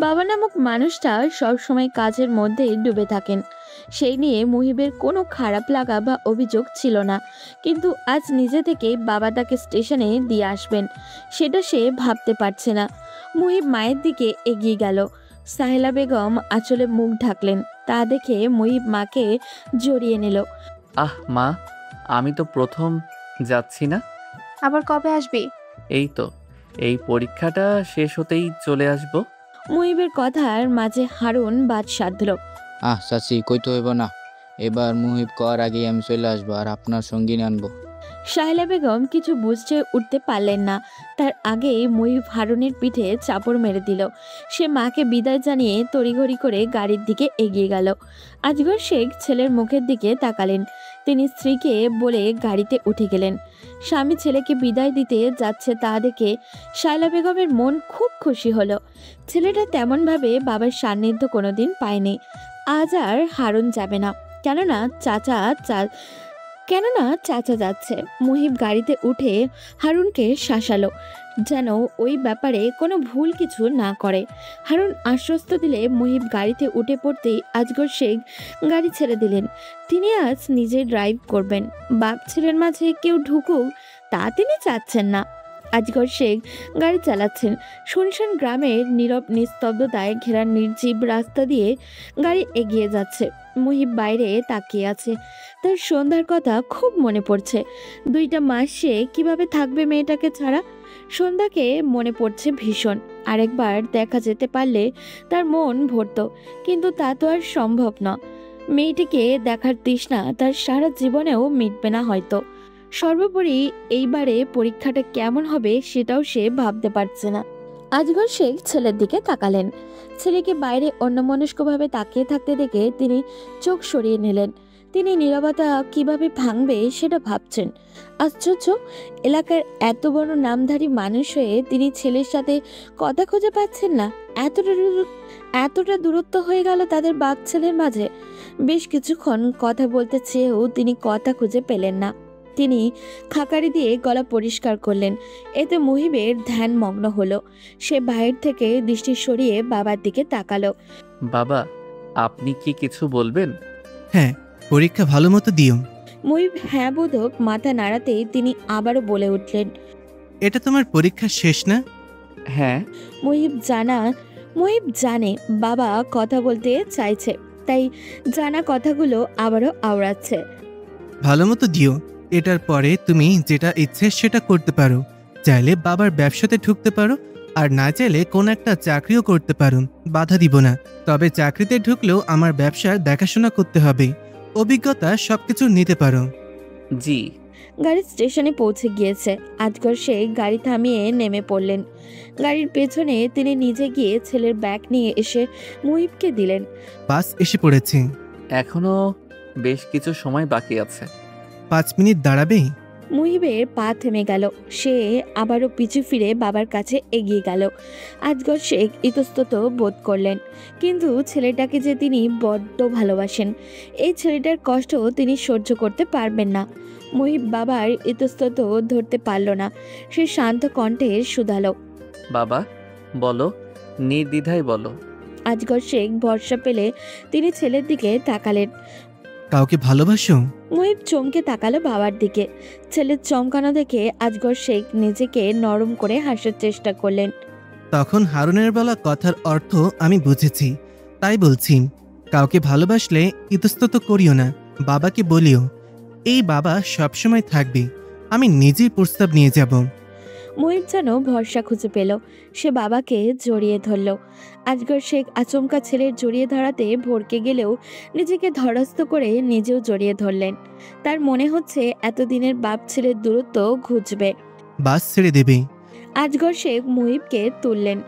বাবা নামক মানুষটা সবসময় কাজের মধ্যে ডুবে থাকেন। সেই নিয়ে মুহিবের কোনো খারাপ লাগা বা অভিযোগ ছিল না, কিন্তু আজ নিজে থেকে বাবা তাকে স্টেশনে দিয়ে আসবেন সেটা সে ভাবতে পারছে না। মুহিব মায়ের দিকে এগিয়ে গেল। সাহেলা বেগম আঁচলে মুখ ঢাকলেন। তা দেখে মুহিব মাকে জড়িয়ে নিল। আহ মা, আমি তো প্রথম যাচ্ছি না। আবার কবে আসবি? এই তো, এই পরীক্ষাটা শেষ হতেই চলে আসবো। মুহিবের কথার মাঝে হারুন বাদ সাধল। চাচি, কইতে হইব না। এবার মুহিব কর আগেই আমি চলে আসবো আর আপনার সঙ্গী আনবো। সাহেলা বেগম কিছু বুঝতে উঠতে পারলেন না। তার আগেই মুহিব হারুনের পিঠে চাপড় মেরে দিল। সে মাকে বিদায় জানিয়ে তড়িঘড়ি করে গাড়ির দিকে এগিয়ে গেল। আজগর শেখ ছেলের মুখের দিকে তাকালেন। তিনি স্ত্রীকে বলে গাড়িতে উঠে গেলেন। স্বামী ছেলেকে বিদায় দিতে যাচ্ছে তা দেখে শায়লা বেগমের মন খুব খুশি হলো। ছেলেটা তেমনভাবে বাবার সান্নিধ্য কোনোদিন পায়নি। আজ আর হারুন যাবে না, কেননা চাচা যাচ্ছে। মুহিব গাড়িতে উঠে হারুনকে শাসালো যেন ওই ব্যাপারে কোনো ভুল কিছু না করে। হারুন আশ্বস্ত দিলে মুহিব গাড়িতে উঠে পড়তেই আজগর শেখ গাড়ি ছেড়ে দিলেন। তিনি আজ নিজে ড্রাইভ করবেন। বাপ ছেলের মাঝে কেউ ঢুকুক তা তিনি চাচ্ছেন না। আজগর শেখ গাড়ি চালাচ্ছেন। শুনশান গ্রামের নীরব নিস্তব্ধতায় ঘেরা নির্জীব রাস্তা দিয়ে গাড়ি এগিয়ে যাচ্ছে। মুহিব বাইরে তাকিয়ে আছে। তার সন্ধ্যার কথা খুব মনে পড়ছে। 2টা মাস সে কিভাবে থাকবে মেয়েটাকে ছাড়া। সন্ধ্যাকে মনে পড়ছে ভীষণ। আরেকবার দেখা যেতে পারলে তার মন ভরত, কিন্তু তা তো আর সম্ভব না। মেয়েটিকে দেখার তৃষ্ণা তার সারা জীবনেও মিটবে না হয়তো। সর্বোপরি এইবারে পরীক্ষাটা কেমন হবে সেটাও সে ভাবতে পারছে না। আজগর শেখ ছেলের দিকে তাকালেন। ছেলেকে বাইরে অন্যমনস্কভাবে তাকিয়ে থাকতে দেখে তিনি চোখ সরিয়ে নিলেন। তিনি নীরবতা কিভাবে ভাঙবে সেটা ভাবছেন। আশ্চর্য, এলাকার এত বড় নামধারী মানুষ হয়ে তিনি ছেলের সাথে কথা খুঁজে পাচ্ছেন না। এতটা দূরত্ব হয়ে গেল তাদের বাপ ছেলের মাঝে। বেশ কিছুক্ষণ কথা বলতে চেয়েও তিনি কথা খুঁজে পেলেন না। তিনি খাকারি দিয়ে গলা পরিষ্কার করলেন। এতে মুহিবের ধ্যান মগ্ন হলো। সে বাইরে থেকে দৃষ্টি সরিয়ে বাবার দিকে তাকালো। বাবা, আপনি কি কিছু বলবেন? হ্যাঁ, পরীক্ষা ভালো মতো দিও। মুহিব হ্যাঁ বোধক মাথা নাড়াতেই তিনি আবারও বলে উঠলেন, এটা তোমার পরীক্ষা শেষ না? হ্যাঁ। মুহিব জানে বাবা কথা বলতে চাইছে, তাই জানা কথাগুলো আবারও আওড়াচ্ছে। ভালো মতো দিও। এটার পরে তুমি যেটা ইচ্ছে সেটা করতে পারো। চাইলে বাবার ব্যবসাতে ঢুকতে পারো, আর না চাইলে কোন একটা চাকরিও করতে পারুন, বাধা দিব না। তবে চাকরিতে ঢুকলেও আমার ব্যবসার দেখাশোনা করতে হবে, অভিজ্ঞতা সবকিছু নিতে পারো। জি। গাড়ি স্টেশনে পৌঁছে গিয়েছে। আজগর শেখ গাড়ি থামিয়ে নেমে পড়লেন। গাড়ির পেছনে তিনি নিজে গিয়ে ছেলের ব্যাগ নিয়ে এসে মুহিবকে দিলেন। বাস এসে পড়েছে। এখনো বেশ কিছু সময় বাকি আছে। 5 মিনিট দাঁড়াবে? মুহিবের পা থেমে গেল। সে আবারও পিছু ফিরে বাবার কাছে এগিয়ে গেল। আজগর শেখ ইতস্তত বোধ করলেন, কিন্তু ছেলেটাকে যে তিনি বড্ড ভালোবাসেন, এই ছেলেটার কষ্ট তিনি সহ্য করতে পারবেন না। মুহিব বাবার ইতস্তত ধরতে পারল না। সে শান্ত কণ্ঠে শুধালো, বাবা বলো, নির্দ্বিধায় বলো। আজগর শেখ ভরসা পেলে তিনি ছেলের দিকে তাকালেন। কাউকে ভালোবাসো? মুহিব চমকে তাকালো বাবার দিকে। ছেলের চমকানো দেখে আজগর শেখ নিজেকে নরম করে হাসার চেষ্টা করলেন। তখন হারুনের বলা কথার অর্থ আমি বুঝেছি, তাই বলছি, কাউকে ভালোবাসলে ইতস্তত করিও না, বাবাকে বলিও। এই বাবা সবসময় থাকবে, আমি নিজেই প্রস্তাব নিয়ে যাব। মুহিব যেন ভরসা খুঁজে পেল। সে বাবাকে জড়িয়ে ধরল। আজগর শেখ আচমকা ছেলের জড়িয়ে ধরাতে ভড়কে গেলেও নিজেকে ধরাস্ত করে নিজেও জড়িয়ে ধরলেন। তার মনে হচ্ছে এতদিনের বাপ ছেলের দূরত্ব ঘুচবে। বাস ছেড়ে দেবে। আজগর শেখ মুহিবকে তুললেন।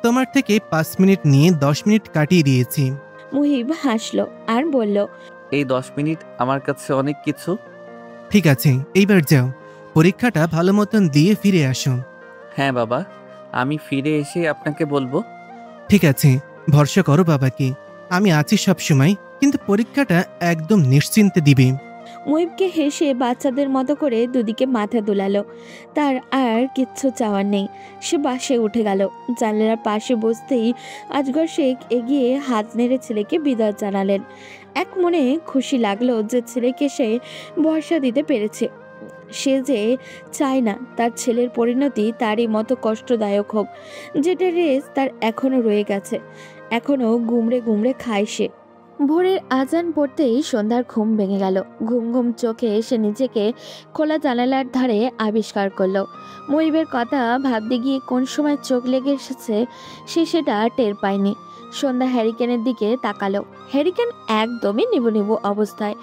তোমার থেকে 5 মিনিট নিয়ে 10 মিনিট কাটিয়ে দিয়েছি। মুহিব হাসল আর বলল, এই 10 মিনিট আমার কাছে অনেক কিছু। ঠিক আছে, এইবার যাও, পরীক্ষাটা ভালো মতন দিয়ে ফিরে আসো। হ্যাঁ বাবা, আমি ফিরে এসে আপনাকে বলবো। ঠিক আছে, ভরসা করো বাবাকে, আমি আছি সব সময়, কিন্তু পরীক্ষাটা একদম নিশ্চিন্তে দিবে। মুহিবকে হেসে বাচ্চাদের মতো করে দুদিকে মাথা দুলালো। তার আর কিচ্ছু চাওয়ার নেই। সে বাসে উঠে গেল। জানলার পাশে বসতেই আজগর শেখ এগিয়ে হাত নেড়ে ছেলেকে বিদায় জানালেন। এক মনে খুশি লাগলো যে ছেলেকে সে ভরসা দিতে পেরেছে। সে যে চায় না তার ছেলের পরিণতি তারই মতো কষ্টদায়ক হোক, যেটা রেস তার এখনো রয়ে গেছে। এখনো গুমড়ে গুমড়ে খায় সে। ভোরের আজান পড়তেই সন্ধ্যার ঘুম ভেঙে গেল। ঘুম ঘুম চোখে সে নিজেকে খোলা জানালার ধারে আবিষ্কার করলো। মুহিবের কথা ভাবতে গিয়ে কোন সময় চোখ লেগে এসেছে সে সেটা টের পায়নি। সন্ধ্যা হ্যারিকেনের দিকে তাকালো। হ্যারিকেন একদমই নিবু নিবু অবস্থায়,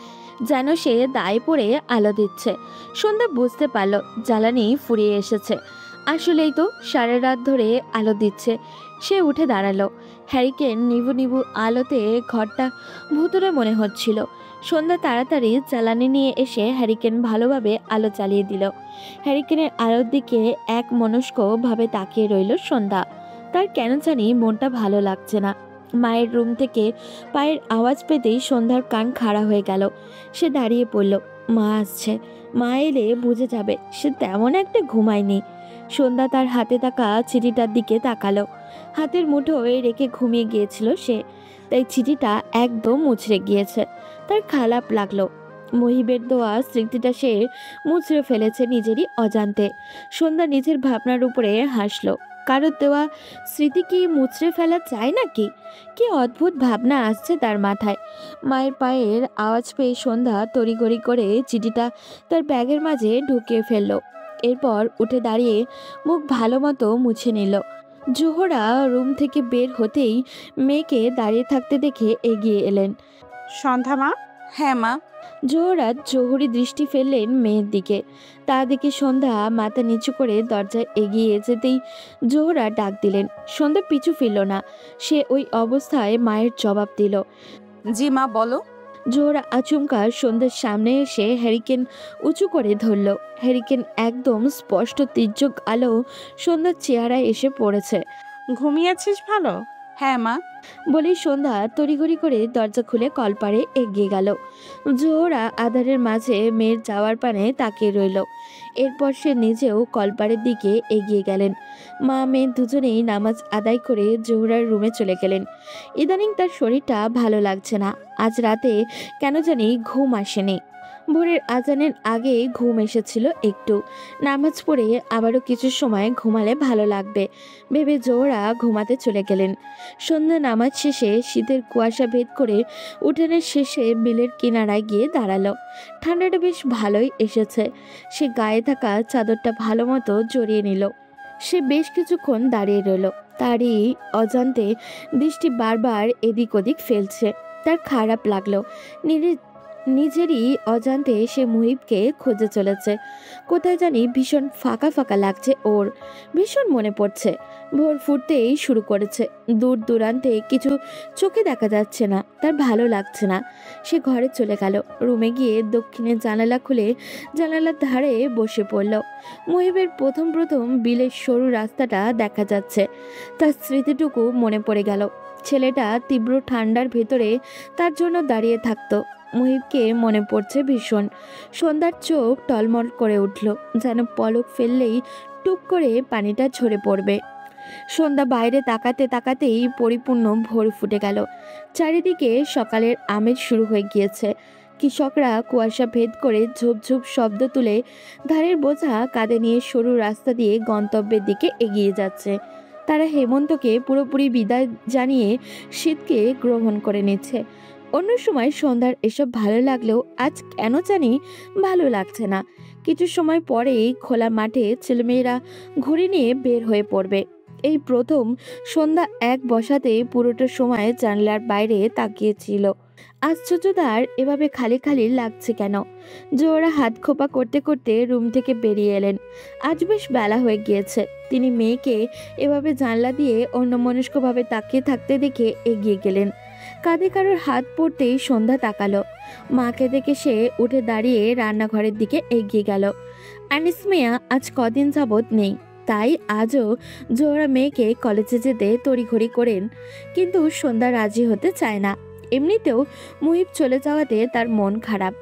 যেন সে দায়ে পড়ে আলো দিচ্ছে। সন্ধ্যা বুঝতে পারল জ্বালানি ফুরিয়ে এসেছে। আসলেই তো সারা রাত ধরে আলো দিচ্ছে। সে উঠে দাঁড়ালো। হ্যারিকেন নিবু নিবু আলোতে ঘরটা ভুতুরে মনে হচ্ছিল। সন্ধ্যা তাড়াতাড়ি জ্বালানি নিয়ে এসে হ্যারিকেন ভালোভাবে আলো চালিয়ে দিল। হ্যারিকেনের আলোর দিকে এক মনস্কভাবে তাকিয়ে রইল সন্ধ্যা। তার কেন জানি মনটা ভালো লাগছে না। মায়ের রুম থেকে পায়ের আওয়াজ পেতেই সন্ধ্যার কান খাড়া হয়ে গেল। সে দাঁড়িয়ে পড়ল। মা আসছে, মা এলে বুঝে যাবে সে তেমন একটা ঘুমায়নি। সন্ধ্যা তার হাতে থাকা চিঠিটার দিকে তাকালো। হাতের মুঠোয় রেখে ঘুমিয়ে গিয়েছিল সে, তাই চিঠিটা একদম মুচড়ে গিয়েছে। তার খারাপ লাগলো। মুহিবের দেওয়া স্মৃতিটা সে মুচড়ে ফেলেছে নিজেরই অজান্তে। সন্ধ্যা নিজের ভাবনার উপরে হাসলো। কারোর দেওয়া স্মৃতি কি মুচড়ে ফেলা চায় নাকি? কি অদ্ভুত ভাবনা আসছে তার মাথায়। মায়ের পায়ের আওয়াজ পেয়ে সন্ধ্যা তড়িঘড়ি করে চিঠিটা তার ব্যাগের মাঝে ঢুকিয়ে ফেললো। এরপর উঠে দাঁড়িয়ে মুখ ভালো মতো মুছে নিল। জোহরা রুম থেকে বের হতেই মেয়েকে দাঁড়িয়ে থাকতে দেখে এগিয়ে এলেন। সন্ধ্যা মা? হ্যাঁ মা। জোহরা জহুরি দৃষ্টি ফেললেন মেয়ের দিকে। তা দেখে সন্ধ্যা মাথা নিচু করে দরজায় এগিয়ে যেতেই জোহরা ডাক দিলেন। সন্ধ্যা পিছু ফিরল না। সে ওই অবস্থায় মায়ের জবাব দিল। জি মা, বলো। জোহরা আচমকা সন্ধ্যার সামনে এসে হ্যারিকেন উঁচু করে ধরল। হ্যারিকেন একদম স্পষ্ট তির্যক আলো সন্ধ্যার চেহারায় এসে পড়েছে। ঘুমিয়েছিস ভালো? হ্যাঁ মা। বলেই সন্ধ্যা তড়িঘড়ি করে দরজা খুলে কলপারে এগিয়ে গেল। জোহরা আধারের মাঝে মেয়ের যাওয়ার পানে তাকিয়ে রইল। এরপর সে নিজেও কলপারের দিকে এগিয়ে গেলেন। মা মেয়ে দুজনেই নামাজ আদায় করে জোহরার রুমে চলে গেলেন। ইদানিং তার শরীরটা ভালো লাগছে না। আজ রাতে কেন জানি ঘুম আসেনি। ভোরের আজানের আগে ঘুম এসেছিল একটু। নামাজ পড়ে আবারও কিছু সময় ঘুমালে ভালো লাগবে ভেবে জোহরা ঘুমাতে চলে গেলেন। সন্ধ্যা নামাজ শেষে শীতের কুয়াশা ভেদ করে উঠানের শেষে বিলের কিনারায় গিয়ে দাঁড়ালো। ঠান্ডাটা বেশ ভালোই এসেছে। সে গায়ে থাকা চাদরটা ভালো মতো জড়িয়ে নিল। সে বেশ কিছুক্ষণ দাঁড়িয়ে রইল। তারই অজান্তে দৃষ্টি বারবার এদিক ওদিক ফেলছে। তার খারাপ লাগলো। নিজেরই অজান্তে সে মুহিবকে খুঁজে চলেছে। কোথায় জানি ভীষণ ফাঁকা ফাঁকা লাগছে ওর, ভীষণ মনে পড়ছে। ভোর ফুটতেই শুরু করেছে। দূর দূরান্তে কিছু চোখে দেখা যাচ্ছে না, তার ভালো লাগছে না। সে ঘরে চলে গেল। রুমে গিয়ে দক্ষিণের জানালা খুলে জানালার ধারে বসে পড়ল। মুহিবের প্রথম বিলের সরু রাস্তাটা দেখা যাচ্ছে। তার স্মৃতিটুকু মনে পড়ে গেল। ছেলেটা তীব্র ঠান্ডার ভেতরে তার জন্য দাঁড়িয়ে থাকতো। মুহিবকে মনে পড়ছে ভীষণ। সন্ধ্যার চোখ টলমল করে উঠল, যেন পলক ফেললেই টুপ করে পানিটা ঝরে পড়বে। সন্ধ্যা বাইরে তাকাতে তাকাতেই পরিপূর্ণ ভোর ফুটে গেল। চারিদিকে সকালের আমেজ শুরু হয়ে গিয়েছে। কৃষকরা কুয়াশা ভেদ করে ঝুপ ঝুপ শব্দ তুলে ধানের বোঝা কাঁধে নিয়ে সরু রাস্তা দিয়ে গন্তব্যের দিকে এগিয়ে যাচ্ছে। তারা হেমন্তকে পুরোপুরি বিদায় জানিয়ে শীতকে গ্রহণ করে নিচ্ছে। অন্য সময় সন্ধ্যার এসব ভালো লাগলেও আজ কেন জানি ভালো লাগছে না। কিছু সময় পরেই খোলা মাঠে ছেলেমেয়েরা ঘুড়ি নিয়ে বের হয়ে পড়বে। এই প্রথম সন্ধ্যা এক বসাতে পুরোটা সময় জানলার বাইরে তাকিয়েছিল। আশ্চর্য তার এভাবে খালি খালি লাগছে কেন। জোরা হাত খোপা করতে করতে রুম থেকে বেরিয়ে এলেন। আজ বেশ বেলা হয়ে গিয়েছে। তিনি মেয়েকে এভাবে জানলা দিয়ে অন্যমনস্কভাবে তাকিয়ে থাকতে দেখে এগিয়ে গেলেন। কাঁধে কারোর হাত পড়তেই সন্ধ্যা তাকালো। মাকে দেখে সে উঠে দাঁড়িয়ে রান্নাঘরের দিকে এগিয়ে গেল। আনিস মিয়া আজ কদিন যাবৎ নেই, তাই আজও জোহরা মেয়েকে কলেজে যেতে তড়িঘড়ি করেন, কিন্তু সন্ধ্যা রাজি হতে চায় না। এমনিতেও মুহিব চলে যাওয়াতে তার মন খারাপ।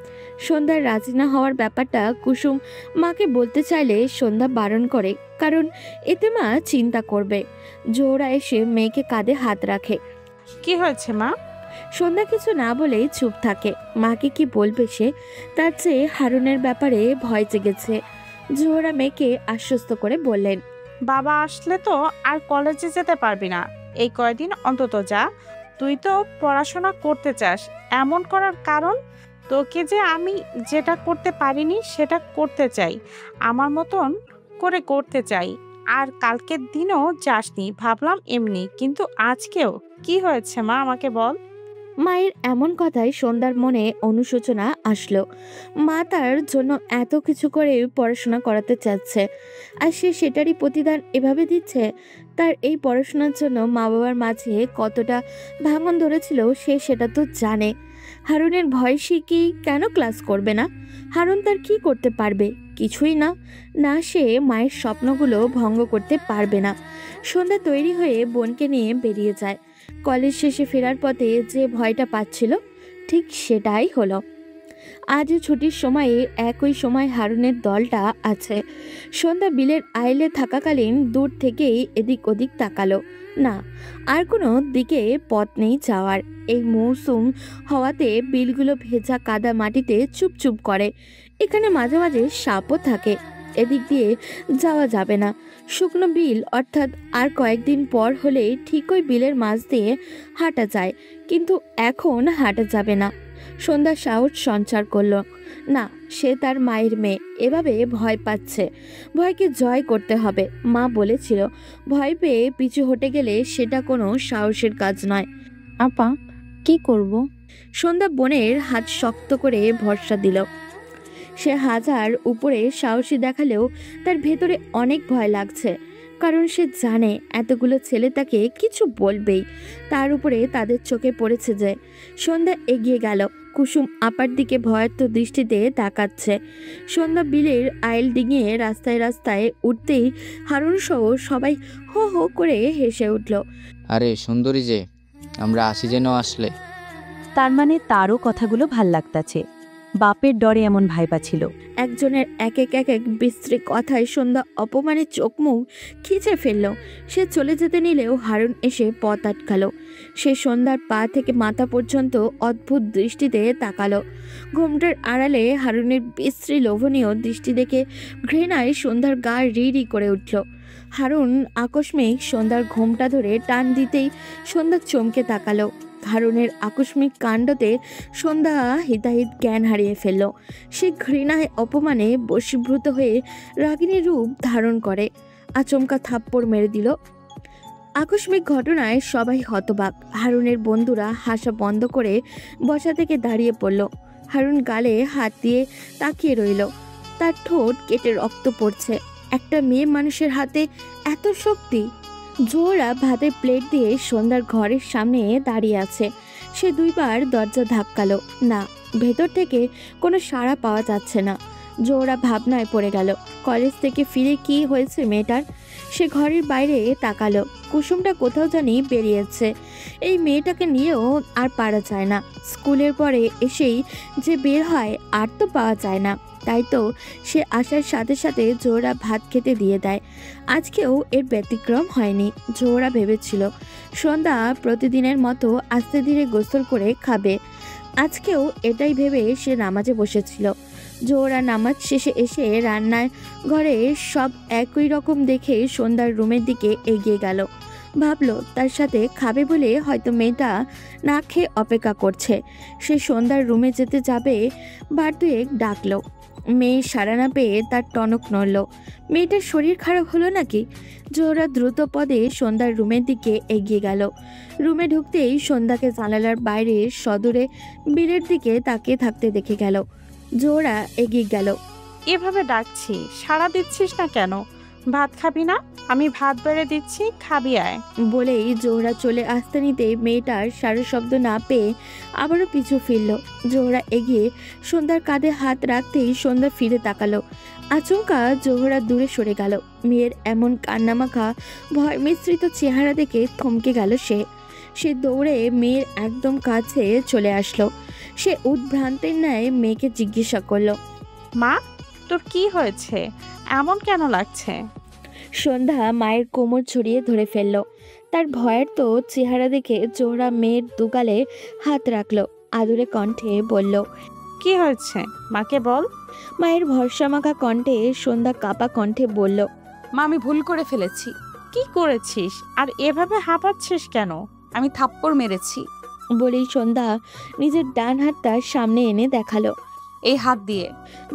সন্ধ্যার রাজি না হওয়ার ব্যাপারটা কুসুম মাকে বলতে চাইলে সন্ধ্যা বারণ করে, কারণ এতে মা চিন্তা করবে। জোহরা এসে মেয়েকে কাঁধে হাত রাখে। কি হয়েছে মা? সন্ধ্যা কিছু না বলেই চুপ থাকে। মাকে কি বলবে সে? তার চেয়ে হারুনের ব্যাপারে ভয় জেগেছে। জোহরা মেয়েকে আশ্বস্ত করে বললেন, বাবা আসলে তো আর কলেজে যেতে পারবি না। এই কয়দিন অন্তত যা। তুই তো পড়াশোনা করতে চাস, এমন করার কারণ? তোকে যে আমি যেটা করতে পারিনি সেটা করতে চাই, আমার মতন করে করতে চাই। আর কালকের দিনও যাসনি, ভাবলাম এমনি, কিন্তু আজকেও কি হয়েছে মা আমাকে বল। মায়ের এমন কথায় সন্ধ্যার মনে অনুশোচনা আসলো। মা তার জন্য এত কিছু করে পড়াশোনা করাতে চাচ্ছে, আর সে সেটারই প্রতিদান এভাবে দিচ্ছে। তার এই পড়াশোনার জন্য মা বাবার মাঝে কতটা ভাঙন ধরেছিল সে সেটা তো জানে। হারুনের ভয় সে কি কেন ক্লাস করবে না? হারুন তার কি করতে পারবে? কিছুই না। না, সে মায়ের স্বপ্নগুলো ভঙ্গ করতে পারবে না। সন্ধ্যা তৈরি হয়ে বোনকে নিয়ে বেরিয়ে যায়। কলেজ শেষে ফেরার পথে যে ভয়টা পাচ্ছিল ঠিক সেটাই হলো। আজও ছুটির সময়ে একই সময় হারুনের দলটা আছে। সন্ধ্যা বিলের আইলে থাকাকালীন দূর থেকেই এদিক ওদিক তাকালো। না, আর কোনো দিকে পথ নেই যাওয়ার। এই মৌসুম হওয়াতে বিলগুলো ভেজা কাদা মাটিতে চুপচুপ করে। এখানে মাঝে মাঝে সাপও থাকে। এদিক দিয়ে যাওয়া যাবে না। শুকনো বিল, অর্থাৎ আর কয়েকদিন পর হলেই ঠিক ওই বিলের মাছ দিয়ে হাঁটা যায়, কিন্তু এখন হাঁটা যাবে না। সন্ধ্যা সাহস সঞ্চার করলো। না, সে তার মায়ের মেয়ে, এভাবে ভয় পাচ্ছে। ভয়কে জয় করতে হবে। মা বলেছিল ভয় পেয়ে পিছু হটে গেলে সেটা কোনো সাহসের কাজ নয়। আপা, কি করব? সন্ধ্যা বোনের হাত শক্ত করে ভরসা দিল। সে হাজার উপরে সাহসী দেখালেও তার ভেতরে অনেক ভয় লাগছে, কারণ সে জানে এতগুলো ছেলে তাকে কিছু বলবেই। তার উপরে তাদের চোখে পড়েছে যে। সন্ধ্যা এগিয়ে গেল। কুসুম আপার দিকে ভয়ার্থ দৃষ্টিতে তাকাচ্ছে। সন্ধ্যা বিলের আইল ডিঙিয়ে রাস্তায় রাস্তায় উঠতেই হারুন সহ সবাই হো হো করে হেসে উঠল। আরে সুন্দরী যে, আমরা আসি যেন আসলে। তার মানে তারও কথাগুলো ভাল লাগতাছে। বাপের ডরে এমন ভাইবা ছিল। একজনের এক এক বিশ্রী কথায় সন্ধ্যা অপমানে চোখ মুখ খিচে ফেলল। সে চলে যেতে নিলেও হারুন এসে পথ আটকালো। সে সন্ধ্যার পা থেকে মাথা পর্যন্ত অদ্ভুত দৃষ্টিতে তাকালো। ঘোমটার আড়ালে হারুনের বিশ্রী লোভনীয় দৃষ্টি দেখে ঘৃণায় সন্ধ্যার গা রি করে উঠল। হারুন আকস্মিক সন্ধ্যার ঘোমটা ধরে টান দিতেই সন্ধ্যা চমকে তাকালো। হারুনের আকস্মিক কাণ্ডতে সন্ধ্যা হিতাহিত জ্ঞান হারিয়ে ফেলল। সে ঘৃণায় অপমানে বশীভূত হয়ে রাগিনী রূপ ধারণ করে। আচমকা থাপ্পড় মেরে দিল। আকস্মিক ঘটনায় সবাই হতবাক। হারুনের বন্ধুরা হাসা বন্ধ করে বসা থেকে দাঁড়িয়ে পড়ল। হারুন গালে হাত দিয়ে তাকিয়ে রইল। তার ঠোঁট কেটে রক্ত পড়ছে। একটা মেয়ে মানুষের হাতে এত শক্তি! জোহরা ভাতের প্লেট দিয়ে সন্ধ্যার ঘরের সামনে দাঁড়িয়ে আছে। সে দুইবার দরজা ধাক্কালো, না, ভেতর থেকে কোনো সাড়া পাওয়া যাচ্ছে না। জোহরা ভাবনায় পড়ে গেল। কলেজ থেকে ফিরে কি হয়েছে মেয়েটার? সে ঘরের বাইরে তাকালো। কুসুমটা কোথাও জানি বেরিয়েছে। এই মেয়েটাকে নিয়েও আর পারা যায় না। স্কুলের পরে এসেই যে বের হয় আর তো পাওয়া যায় না। তাই তো সে আসার সাথে সাথে জোহরা ভাত খেতে দিয়ে দেয়। আজকেও এর ব্যতিক্রম হয়নি। জোহরা ভেবেছিল সন্ধ্যা প্রতিদিনের মতো আস্তে ধীরে গোসল করে খাবে। আজকেও এটাই ভেবে সে নামাজে বসেছিল। জোহরা নামাজ শেষে এসে রান্নার ঘরে সব একই রকম দেখে সন্ধ্যার রুমের দিকে এগিয়ে গেল। ভাবলো তার সাথে খাবে বলে হয়তো মেয়েটা না খেয়ে অপেক্ষা করছে। সে সন্ধ্যার রুমে যেতে যাবে, বার দুয়েক ডাকলো। মেয়ে সাড়া না পেয়ে তার টনক নড়ল। মেয়েটার শরীর খারাপ হলো নাকি? জোহরা দ্রুত পদে সন্ধ্যার রুমের দিকে এগিয়ে গেল। রুমে ঢুকতেই সন্ধ্যাকে জানালার বাইরে সদূরে বিলের দিকে তাকিয়ে থাকতে দেখে গেল। জোহরা এগিয়ে গেল। এভাবে ডাকছি, সাড়া দিচ্ছিস না কেন? ভাত খাবি না? আমি ভাত বেড়ে দিচ্ছি, খাবি আয়। বলেই জোহরা চলে আসতে নিতে মেয়েটার সারা শব্দ না পেয়ে আবারও পিছু ফিরল। জোহরা এগিয়ে সন্ধ্যার কাঁধে হাত রাখতেই সন্ধ্যা ফিরে তাকালো। আচমকা জোহরা দূরে সরে গেল। মেয়ের এমন কান্নামাখা ভয় মিশ্রিত চেহারা দেখে থমকে গেল সে। সে দৌড়ে মেয়ের একদম কাছে চলে আসলো। সে উদ্ভ্রান্তের ন্যায় মেয়েকে জিজ্ঞাসা করলো, মা, তোর কি হয়েছে? এমন কেন লাগছে? সন্ধ্যা মায়ের কোমর ছড়িয়ে ধরে ফেলল। তার ভয়ের তো চেহারা দেখে জোহরা মেয়ের দুগালে হাত রাখলো। আদুরে কণ্ঠে বলল, কি হয়েছে? মাকে বল। মায়ের ভরসামাখা কণ্ঠে সন্ধ্যা কাপা কণ্ঠে বলল, মা, আমি ভুল করে ফেলেছি। কি করেছিস? আর এভাবে হাঁপাচ্ছিস কেন? আমি থাপ্পড় মেরেছি। বলেই সন্ধ্যা নিজের ডান হাতটা সামনে এনে দেখালো। এই হাত দিয়ে।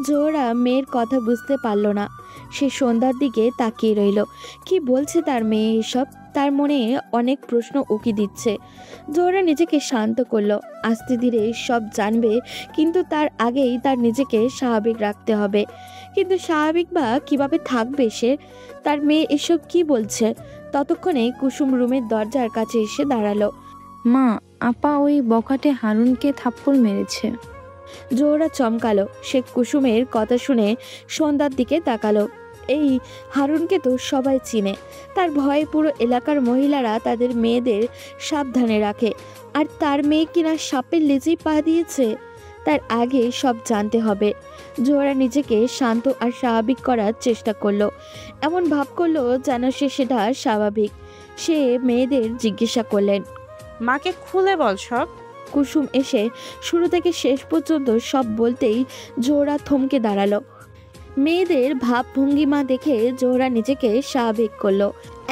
জোহরা মেয়ের কথা বুঝতে পারল না। সে সন্ধ্যার দিকে তাকিয়ে রইল। কি বলছে তার মেয়ে এসব? তার মনে অনেক প্রশ্ন উকি দিচ্ছে। জোহরা নিজেকে শান্ত করলো। আস্তে ধীরে সব জানবে, কিন্তু তার আগেই তার নিজেকে স্বাভাবিক রাখতে হবে। কিন্তু স্বাভাবিক বা কিভাবে থাকবে সে? তার মেয়ে এসব কি বলছে? ততক্ষণে কুসুম রুমের দরজার কাছে এসে দাঁড়ালো। মা, আপা ওই বখাটে হারুনকে থাপ্পড় মেরেছে। জোহরা চমকালো। সে কুসুমের কথা শুনে সন্ধ্যার দিকে তাকালো। এই হারুনকে তো সবাই চিনে। তার ভয়ে পুরো এলাকার মহিলারা তাদের মেয়েদের সাবধানে রাখে। আর তার মেয়ে কিনা সাপের লেজেই পা দিয়েছে। তার আগে সব জানতে হবে। জোহরা নিজেকে শান্ত আর স্বাভাবিক করার চেষ্টা করলো। এমন ভাব করলো যেন সেটা স্বাভাবিক। সে মেয়েদের জিজ্ঞাসা করলেন, মাকে খুলে বল সব। কুসুম এসে শুরু থেকে শেষ পর্যন্ত সব বলতেই জোহরা থমকে দাঁড়ালো। মেয়েদের ভাবভঙ্গিমা দেখে জোহরা নিজেকে স্বাভাবিক করলো।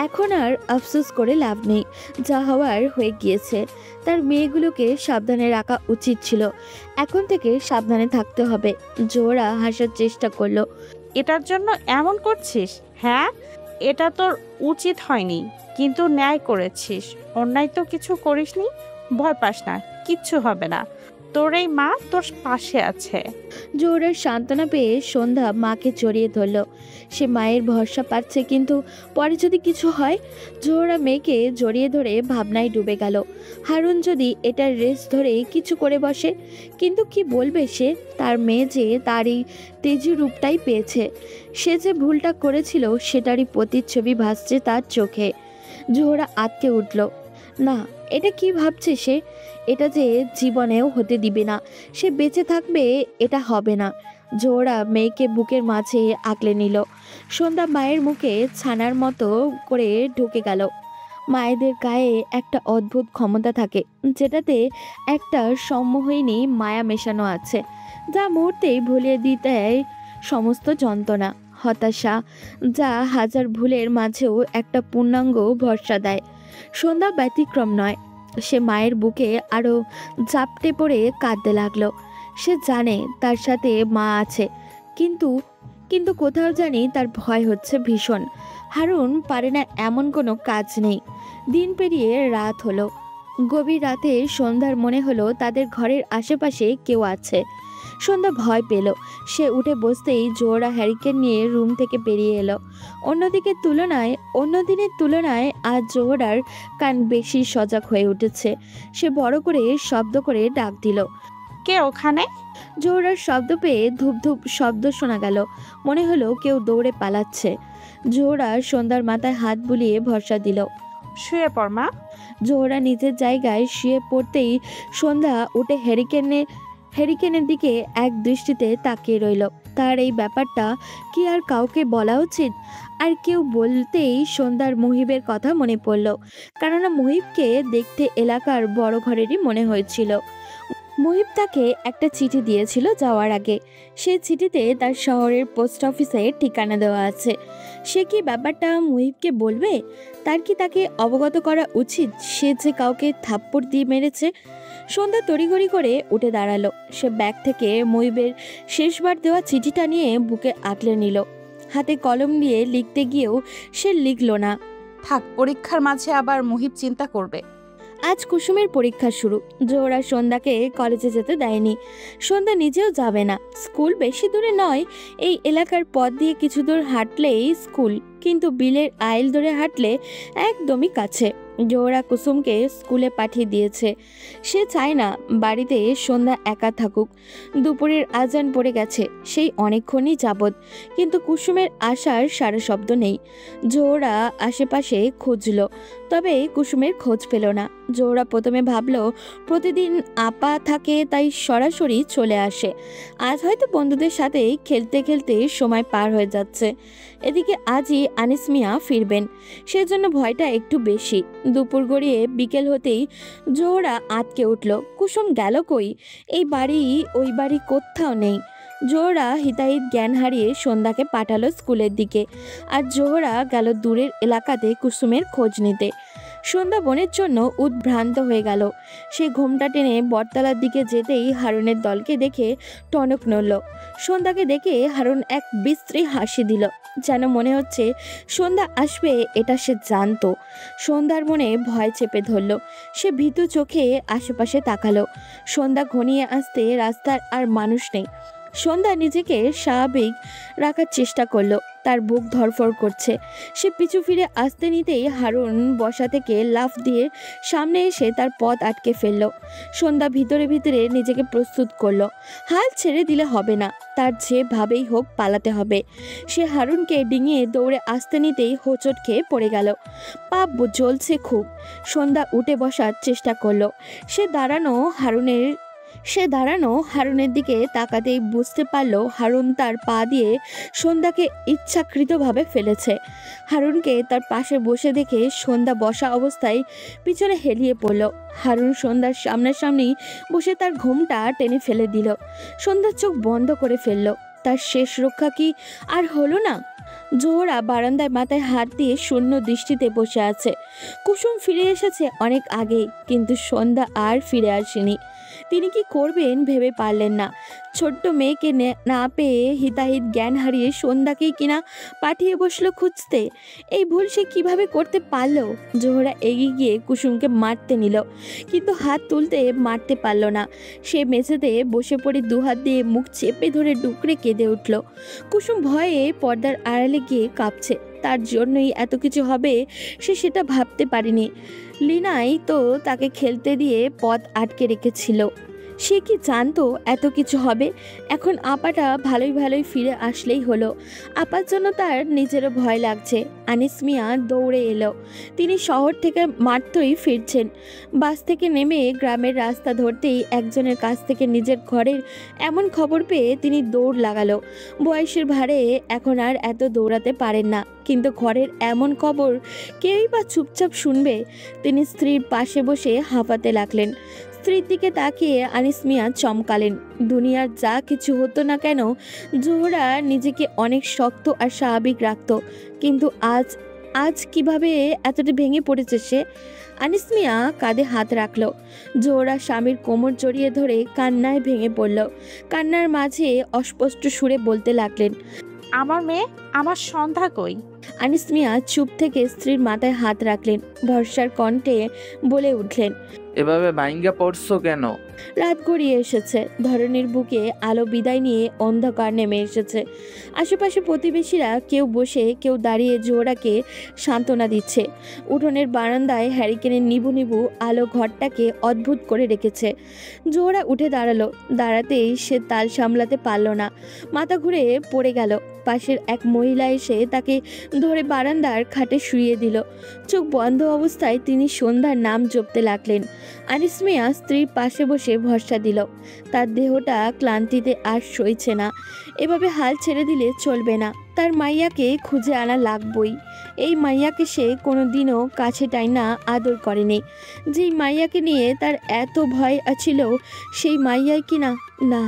এখন আর আফসোস করে লাভ নেই। যা হওয়ার হয়ে গিয়েছে। তার মেয়েগুলোকে সাবধানে রাখা উচিত ছিল। এখন থেকে সাবধানে থাকতে হবে। জোহরা হাসার চেষ্টা করলো। এটার জন্য এমন করছিস? হ্যাঁ, এটা তোর উচিত হয়নি, কিন্তু ন্যায় করেছিস। অন্যায় তো কিছু করিসনি। ভয় পাস না, কিচ্ছু হবে না। তোর এই মা তোর পাশে আছে। জোহরার সান্ত্বনা পেয়ে সন্ধ্যা মাকে জড়িয়ে ধরল। সে মায়ের ভরসা পাচ্ছে, কিন্তু পরে যদি কিছু হয়? জোহরা মেয়েকে জড়িয়ে ধরে ভাবনায় ডুবে গেল। হারুন যদি এটার রেস ধরে কিছু করে বসে? কিন্তু কি বলবে সে? তার মেয়ে যে তার এই তেজি রূপটাই পেয়েছে। সে যে ভুলটা করেছিল সেটারই প্রতিচ্ছবি ভাসছে তার চোখে। জোহরা আটকে উঠল। না, এটা কি ভাবছে সে? এটা যে জীবনেও হতে দিবে না। সে বেঁচে থাকবে, এটা হবে না। জোহরা মেয়েকে বুকের মাঝে আঁকলে নিল। সন্ধ্যা মায়ের মুখে ছানার মতো করে ঢুকে গেল। মায়েদের গায়ে একটা অদ্ভুত ক্ষমতা থাকে, যেটাতে একটা সম্মোহিনী মায়া মেশানো আছে, যা মুহূর্তেই ভুলিয়ে দিতে দেয় সমস্ত যন্ত্রণা, হতাশা, যা হাজার ভুলের মাঝেও একটা পূর্ণাঙ্গ ভরসা দেয়। সন্ধ্যা ব্যতিক্রম নয়। সে মায়ের বুকে আরও জাপটে পড়ে কাঁদতে লাগলো। সে জানে তার সাথে মা আছে, কিন্তু কিন্তু কোথাও জানি তার ভয় হচ্ছে ভীষণ। হারুন পারে না এমন কোনো কাজ নেই। দিন পেরিয়ে রাত হলো। গভীর রাতে সন্ধ্যার মনে হলো তাদের ঘরের আশেপাশে কেউ আছে। সন্ধ্যা ভয় পেল। সে উঠে বসতেই জোহরা হ্যারিকেন নিয়ে রুম থেকে বেরিয়ে এলো। অন্য দিনের তুলনায় আজ জোহরার কান বেশি সজাগ হয়ে উঠেছে। সে বড় করে শব্দ করে ডাক দিল। কে ওখানে? জোহরার শব্দ পেয়ে ধূপ ধূপ শব্দ শোনা গেল। মনে হলো কেউ দৌড়ে পালাচ্ছে। জোহরা সন্ধ্যার মাথায় হাত বুলিয়ে ভরসা দিল। শুয়ে পড় মা। জোহরা নিজের জায়গায় শুয়ে পড়তেই সন্ধ্যা উঠে হ্যারিকেনের দিকে এক দৃষ্টিতে তাকিয়ে রইল। তার এই ব্যাপারটা কি আর কাউকে বলা উচিত? আর কেউ বলতেই সন্ধ্যার মুহিবের কথা মনে পড়ল। কেননা মুহিবকে দেখতে এলাকার বড় ঘরেরই মনে হয়েছিল। মুহিব তাকে একটা চিঠি দিয়েছিল যাওয়ার আগে। সে চিঠিতে তার শহরের পোস্ট অফিসে ঠিকানা দেওয়া আছে। সে কি ব্যাপারটা মুহিবকে বলবে? তার কি তাকে অবগত করা উচিত সে যে কাউকে থাপ্পড় দিয়ে মেরেছে? সন্ধ্যা তড়িঘড়ি করে উঠে দাঁড়ালো। সে ব্যাগ থেকে মুহিবের শেষবার দেওয়া চিঠিটা নিয়ে বুকে আঁকলে নিল। হাতে কলম দিয়ে লিখতে গিয়েও সে লিখল না। থাক, পরীক্ষার মাঝে আবার মুহিব চিন্তা করবে। আজ কুসুমের পরীক্ষা শুরু। জোহরা সন্ধ্যাকে কলেজে যেতে দেয়নি। সন্ধ্যা নিজেও যাবে না। স্কুল বেশি দূরে নয়, এই এলাকার পথ দিয়ে কিছু দূর হাঁটলেই স্কুল, কিন্তু বিলের আইল ধরে হাঁটলে একদমই কাছে। জোহরা কুসুমকে স্কুলে পাঠিয়ে দিয়েছে। সে চায় না বাড়িতে সন্ধ্যা একা থাকুক। দুপুরের আজান পড়ে গেছে সেই অনেকক্ষণই যাবৎ, কিন্তু কুসুমের আসার সারা শব্দ নেই। জোহরা আশেপাশে খুঁজল, তবে কুসুমের খোঁজ পেল না। জোহরা প্রথমে ভাবল প্রতিদিন আপা থাকে তাই সরাসরি চলে আসে। আজ হয়তো বন্ধুদের সাথে খেলতে খেলতে সময় পার হয়ে যাচ্ছে। এদিকে আজই আনিস মিয়া ফিরবেন, সেজন্য ভয়টা একটু বেশি। দুপুর গড়িয়ে বিকেল হতেই জোহরা আটকে উঠল। কুসুম গেল কই? এই বাড়ি ওই বাড়ি কোথাও নেই। জোহরা হিতাহিত জ্ঞান হারিয়ে সন্ধ্যাকে পাঠালো স্কুলের দিকে, আর জোহরা গেল দূরের এলাকাতে কুসুমের খোঁজ নিতে। সন্ধ্যা বোনের জন্য উদ্ভ্রান্ত হয়ে গেল। সে ঘোমটা টেনে বটতলার দিকে যেতেই হারুনের দলকে দেখে টনক নড়ল। সন্ধ্যাকে দেখে হারুন এক বিশ্রী হাসি দিল, যেন মনে হচ্ছে সন্ধ্যা আসবে এটা সে জানতো। সন্ধ্যার মনে ভয় চেপে ধরল। সে ভীতু চোখে আশেপাশে তাকালো। সন্ধ্যা ঘনিয়ে আসতে রাস্তার আর মানুষ নেই। সন্ধ্যা নিজেকে স্বাভাবিক রাখার চেষ্টা করলো। তার বুক ধরফর করছে। সে পিছু ফিরে আসতে নিতেই হারুন বসা থেকে লাফ দিয়ে সামনে এসে তার পথ আটকে ফেলল। সন্ধ্যা ভিতরে ভিতরে নিজেকে প্রস্তুত করলো। হাল ছেড়ে দিলে হবে না, তার যেভাবেই হোক পালাতে হবে। সে হারুনকে ডিঙিয়ে দৌড়ে আসতে নিতেই হোঁচট খেয়ে পড়ে গেল। পা জ্বলছে খুব। সন্ধ্যা উঠে বসার চেষ্টা করলো। সে দাঁড়ানো হারুনের দিকে তাকাতেই বুঝতে পারল হারুন তার পা দিয়ে সন্ধ্যাকে ইচ্ছাকৃতভাবে ফেলেছে। হারুনকে তার পাশে বসে দেখে সন্ধ্যা বসা অবস্থায় পিছনে হেলিয়ে পড়ল। হারুন সন্ধ্যার সামনাসামনি বসে তার ঘোমটা টেনে ফেলে দিল। সন্ধ্যার চোখ বন্ধ করে ফেলল। তার শেষ রক্ষা কি আর হলো না? জোহরা বারান্দায় মাথায় হাত দিয়ে শূন্য দৃষ্টিতে বসে আছে। কুসুম ফিরে এসেছে অনেক আগেই, কিন্তু সন্ধ্যা আর ফিরে আসেনি। তিনি কি করবেন ভেবে পারলেন না। ছোট্ট মেয়েকে না পেয়ে হিতাহিত জ্ঞান হারিয়ে সন্ধ্যাকেই কিনা পাঠিয়ে বসলো খুঁজতে। এই ভুল সে কিভাবে করতে পারল? জোহরা এগিয়ে গিয়ে কুসুমকে মারতে নিল, কিন্তু হাত তুলতে মারতে পারল না। সে মেঝেতে বসে পড়ে দুহাত দিয়ে মুখ চেপে ধরে ডুকরে কেঁদে উঠল। কুসুম ভয়ে পর্দার আড়ালে গিয়ে কাঁপছে। তার জন্যই এত কিছু হবে সে সেটা ভাবতে পারেনি। লিনাই তো তাকে খেলতে দিয়ে পথ আটকে রেখেছিল। সে কি জানতো এত কিছু হবে? এখন আপাটা ভালোই ফিরে আসলেই হলো। আপার জন্য তার নিজেরও ভয় লাগছে। আনিস মিয়া দৌড়ে এলো। তিনি শহর থেকে মাত্রই ফিরছেন। বাস থেকে নেমে গ্রামের রাস্তা ধরতেই একজনের কাছ থেকে নিজের ঘরের এমন খবর পেয়ে তিনি দৌড় লাগালো। বয়সের ভারে এখন আর এত দৌড়াতে পারেন না, কিন্তু ঘরের এমন খবর কেউই বা চুপচাপ শুনবে? তিনি স্ত্রীর পাশে বসে হাঁপাতে লাগলেন। স্ত্রীর দিকে তাকিয়ে আনিস মিয়া চমকালেন। দুনিয়ার যা কিছু হতো না কেন, জোহরা নিজেকে অনেক শক্ত আর স্বাভাবিক রাখত, কিন্তু আজ কিভাবে এতটা ভেঙে পড়েছে সে? আনিস মিয়া কাঁধে হাত রাখল। জোহরা স্বামীর কোমর জড়িয়ে ধরে কান্নায় ভেঙে পড়ল। কান্নার মাঝে অস্পষ্ট সুরে বলতে লাগলেন, আমার মেয়ে, আমার সন্ধ্যা কই? আনিস মিয়া চুপ থেকে স্ত্রীর মাথায় হাত রাখলেন, ভরসার কণ্ঠে বলে উঠলেন, এভাবে ভাইঙ্গা পড়ছো কেন? রাত গড়িয়ে এসেছে, ধরনীর বুকে আলো বিদায় নিয়ে অন্ধকার নেমে এসেছে। আশেপাশে প্রতিবেশীরা কেউ বসে কেউ দাঁড়িয়ে জোহরাকে সান্ত্বনা দিচ্ছে। উঠোনের বারান্দায় হ্যারিকেনের নিবু নিবু আলো ঘরটাকে অদ্ভুত করে রেখেছে। জোহরা উঠে দাঁড়ালো, দাঁড়াতেই সে তাল সামলাতে পারল না, মাথা ঘুরে পড়ে গেল। পাশের এক মহিলা এসে তাকে ধরে বারান্দার খাটে শুইয়ে দিল। চোখ বন্ধ অবস্থায় তিনি সন্ধ্যার নাম জপতে লাগলেন। আনিস মিয়া স্ত্রীর পাশে বসে ভরসা দিল। তার দেহটা ক্লান্তিতে আর সইছে না, এভাবে হাল ছেড়ে দিলে চলবে না। তার মাইয়াকে খুঁজে আনা লাগবই। এই মাইয়াকে সে কোনো দিনও কাছে টাইনা আদর করেনি। যেই মাইয়াকে নিয়ে তার এত ভয় ছিল, সেই মাইয়াই কি না? না,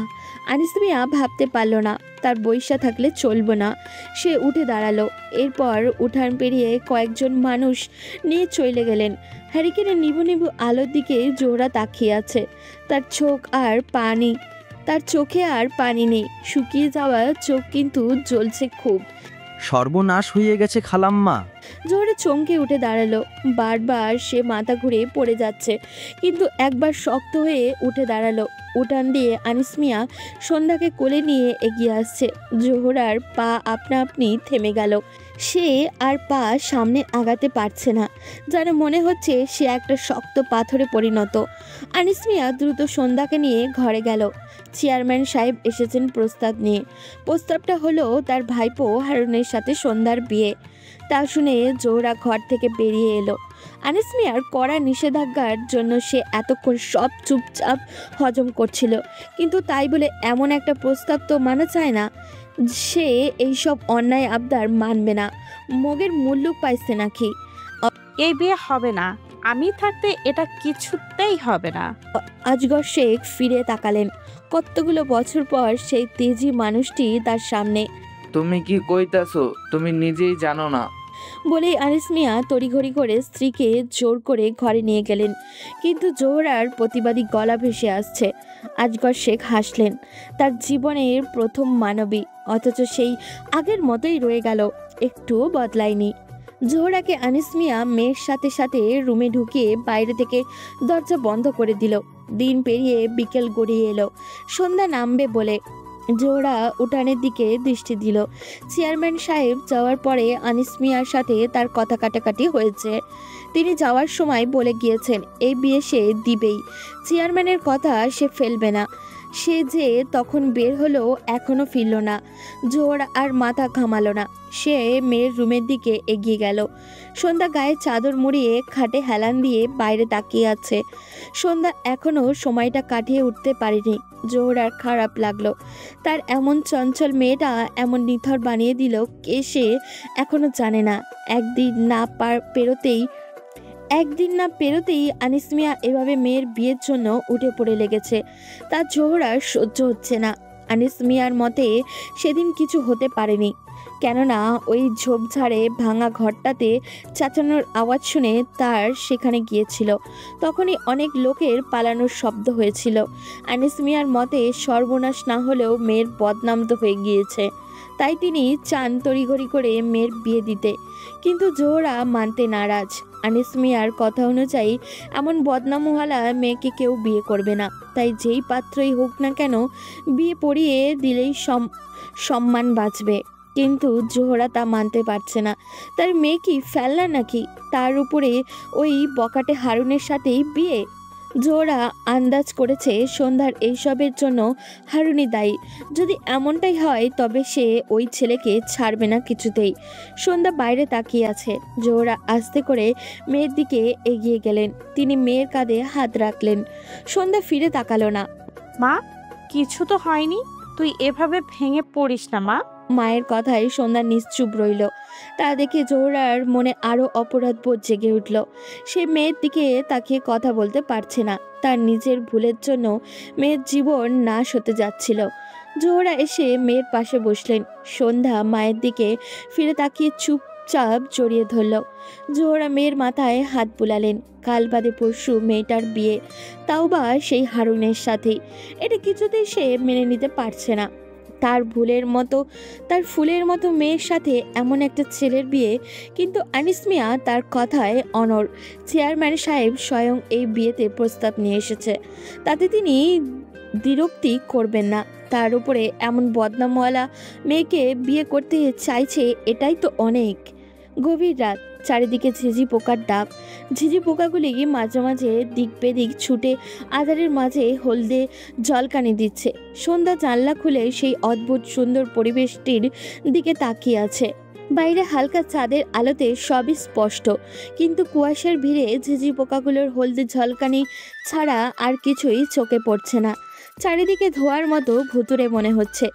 আনিস মিয়া ভাবতে পারল না, তার বৈশা থাকলে চলবে না। সে উঠে দাঁড়ালো। এরপর উঠান পেরিয়ে কয়েকজন মানুষ নিয়ে চলে গেলেন। হ্যারিকেনের নিবু নিবু আলোর দিকে জোহরা তাকিয়ে আছে। তার চোখে আর পানি নেই, শুকিয়ে যাওয়া চোখ কিন্তু জ্বলছে খুব। সর্বনাশ হয়ে গেছে খালাম্মা। জোহরা চমকে উঠে দাঁড়ালো। বারবার সে মাথা ঘুরে পড়ে যাচ্ছে, কিন্তু একবার শক্ত হয়ে উঠে দাঁড়ালো। উঠান দিয়ে আনিস মিয়া সন্ধ্যাকে কোলে নিয়ে এগিয়ে আসছে। জোহরার পা আপনা আপনি থেমে গেল। সে আর পা সামনে আগাতে পারছে না, যেন মনে হচ্ছে সে একটা শক্ত পাথরে পরিণত। আনিস মিয়া দ্রুত সন্ধ্যাকে নিয়ে ঘরে গেল। চেয়ারম্যান সাহেব এসেছেন প্রস্তাব নিয়ে। প্রস্তাবটা হলো তার ভাইপো হারুনের সাথে সন্ধ্যার বিয়ে। তা শুনে জোহরা ঘর থেকে বেরিয়ে এলো। আনিস মিয়ার কড়া নিষেধাজ্ঞার জন্য সে এতক্ষণ সব চুপচাপ হজম করছিল, কিন্তু তাই বলে এমন একটা প্রস্তাব তো মানা চায় না। সে এইসব অন্যায় আবদার মানবে না। মগের মূল্য পাইছে নাকি? এই বিয়ে হবে না, আমি থাকতে এটা কিছুতেই হবে না। আজগর শেখ ফিরে তাকালেন। কতগুলো বছর পর সেই তেজি মানুষটি তার সামনে। তুমি কি কইতাছো? তুমি নিজেই জানো না। বলেই আনিস মিয়া তড়িঘড়ি করে স্ত্রীকে জোর করে ঘরে নিয়ে গেলেন, কিন্তু জোহরার প্রতিবাদী গলা ভেসে আসছে। আজগর শেখ হাসলেন। তার জীবনের প্রথম মানবী, অথচ সেই আগের মতোই রয়ে গেল, একটুও বদলায়নি। জোহরাকে আনিস মিয়া মেয়ের সাথে সাথে রুমে ঢুকিয়ে বাইরে থেকে দরজা বন্ধ করে দিল। দিন পেরিয়ে বিকেল গড়িয়ে এলো, সন্ধ্যা নামবে বলে। জোহরা উঠানের দিকে দৃষ্টি দিল। চেয়ারম্যান সাহেব যাওয়ার পরে আনিস মিয়ার সাথে তার কথা কাটাকাটি হয়েছে। তিনি যাওয়ার সময় বলে গিয়েছেন এই বিয়ে সে দিবেই, চেয়ারম্যানের কথা সে ফেলবে না। সে যে তখন বের হলো, এখনো ফিরল না। জোহরা আর মাথা ঘামালো না, সে মেয়ের রুমের দিকে এগিয়ে গেল। সন্ধ্যা গায়ে চাদর মুড়িয়ে খাটে হেলান দিয়ে বাইরে তাকিয়ে আছে। সন্ধ্যা এখনো সময়টা কাটিয়ে উঠতে পারেনি। জোহরার খারাপ লাগলো। তার এমন চঞ্চল মেয়েটা এমন নিথর বানিয়ে দিল কে সে এখনো জানে না। একদিন না পেরোতেই আনিস মিয়া এভাবে মেয়ের বিয়ের জন্য উঠে পড়ে লেগেছে। তার জোহরার সহ্য হচ্ছে না। আনিস মিয়ার মতে সেদিন কিছু হতে পারেনি, কেননা ওই ঝোপঝাড়ে ভাঙা ঘরটাতে চাচানোর আওয়াজ শুনে তার সেখানে গিয়েছিল। তখনই অনেক লোকের পালানোর শব্দ হয়েছিল। আনিস মিয়ার মতে সর্বনাশ না হলেও মেয়ের বদনাম তো হয়ে গিয়েছে, তাই তিনি চান তড়িঘড়ি করে মেয়ের বিয়ে দিতে। কিন্তু জোহরা মানতে নারাজ। আনিস মিয়ার কথা অনুযায়ী এমন বদনামওয়ালা মেয়েকে কেউ বিয়ে করবে না, তাই যেই পাত্রই হোক না কেন বিয়ে পড়িয়ে দিলেই সম্মান বাঁচবে। কিন্তু জোহরা তা মানতে পারছে না। তার মেয়ে কি ফেলনা নাকি? তার উপরে ওই বকাটে হারুনের সাথেই বিয়ে। জোহরা আন্দাজ করেছে সন্ধ্যার এইসবের জন্য হারুনই দায়ী। যদি এমনটাই হয় তবে সে ওই ছেলেকে ছাড়বে না কিছুতেই। সন্ধ্যা বাইরে তাকিয়ে আছে। জোহরা আস্তে করে মেয়ের দিকে এগিয়ে গেলেন। তিনি মেয়ের কাঁধে হাত রাখলেন। সন্ধ্যা ফিরে তাকালো না। মা, কিছু তো হয়নি, তুই এভাবে ভেঙে পড়িস না মা। মায়ের কথায় সন্ধ্যা নিশ্চুপ রইল। তা দেখে জোহরার মনে আরো অপরাধ বোধ জেগে উঠল। সে মেয়ের দিকে তাকিয়ে কথা বলতে পারছে না। তার নিজের ভুলের জন্য মেয়ের জীবন নাশ হতে যাচ্ছিল। জোহরা এসে মেয়ের পাশে বসলেন। সন্ধ্যা মায়ের দিকে ফিরে তাকিয়ে চুপচাপ জড়িয়ে ধরল। জোহরা মেয়ের মাথায় হাত বুলালেন। কাল বাদে পরশু মেয়েটার বিয়ে, তাও বা সেই হারুনের সাথেই। এটা কিছুতেই সে মেনে নিতে পারছে না। তার তার ফুলের মতো মেয়ের সাথে এমন একটা ছেলের বিয়ে, কিন্তু আনিস মিয়া তার কথায় অনড়। চেয়ারম্যান সাহেব স্বয়ং এই বিয়েতে প্রস্তাব নিয়ে এসেছে, তাতে তিনি দ্বিরুক্তি করবেন না। তার উপরে এমন বদনামওয়ালা মেয়েকে বিয়ে করতে চাইছে, এটাই তো অনেক। গভীর রাত, চারিদিকে ঝিঝি পোকার ডাক। ঝিঝি পোকাগুলি মাঝে মাঝে দিক বেদিক ছুটে আধারের মাঝে হলদে জলকানি দিচ্ছে। সন্ধ্যা জানলা খুলে সেই অদ্ভুত সুন্দর পরিবেশটির দিকে তাকিয়ে আছে। বাইরে হালকা চাঁদের আলোতে সবই স্পষ্ট, কিন্তু কুয়াশার ভিড়ে ঝিঝি পোকাগুলোর হলদে ঝলকানি ছাড়া আর কিছুই চোখে পড়ছে না। চারিদিকে ধোয়ার মতো ভুতুরে মনে হচ্ছে।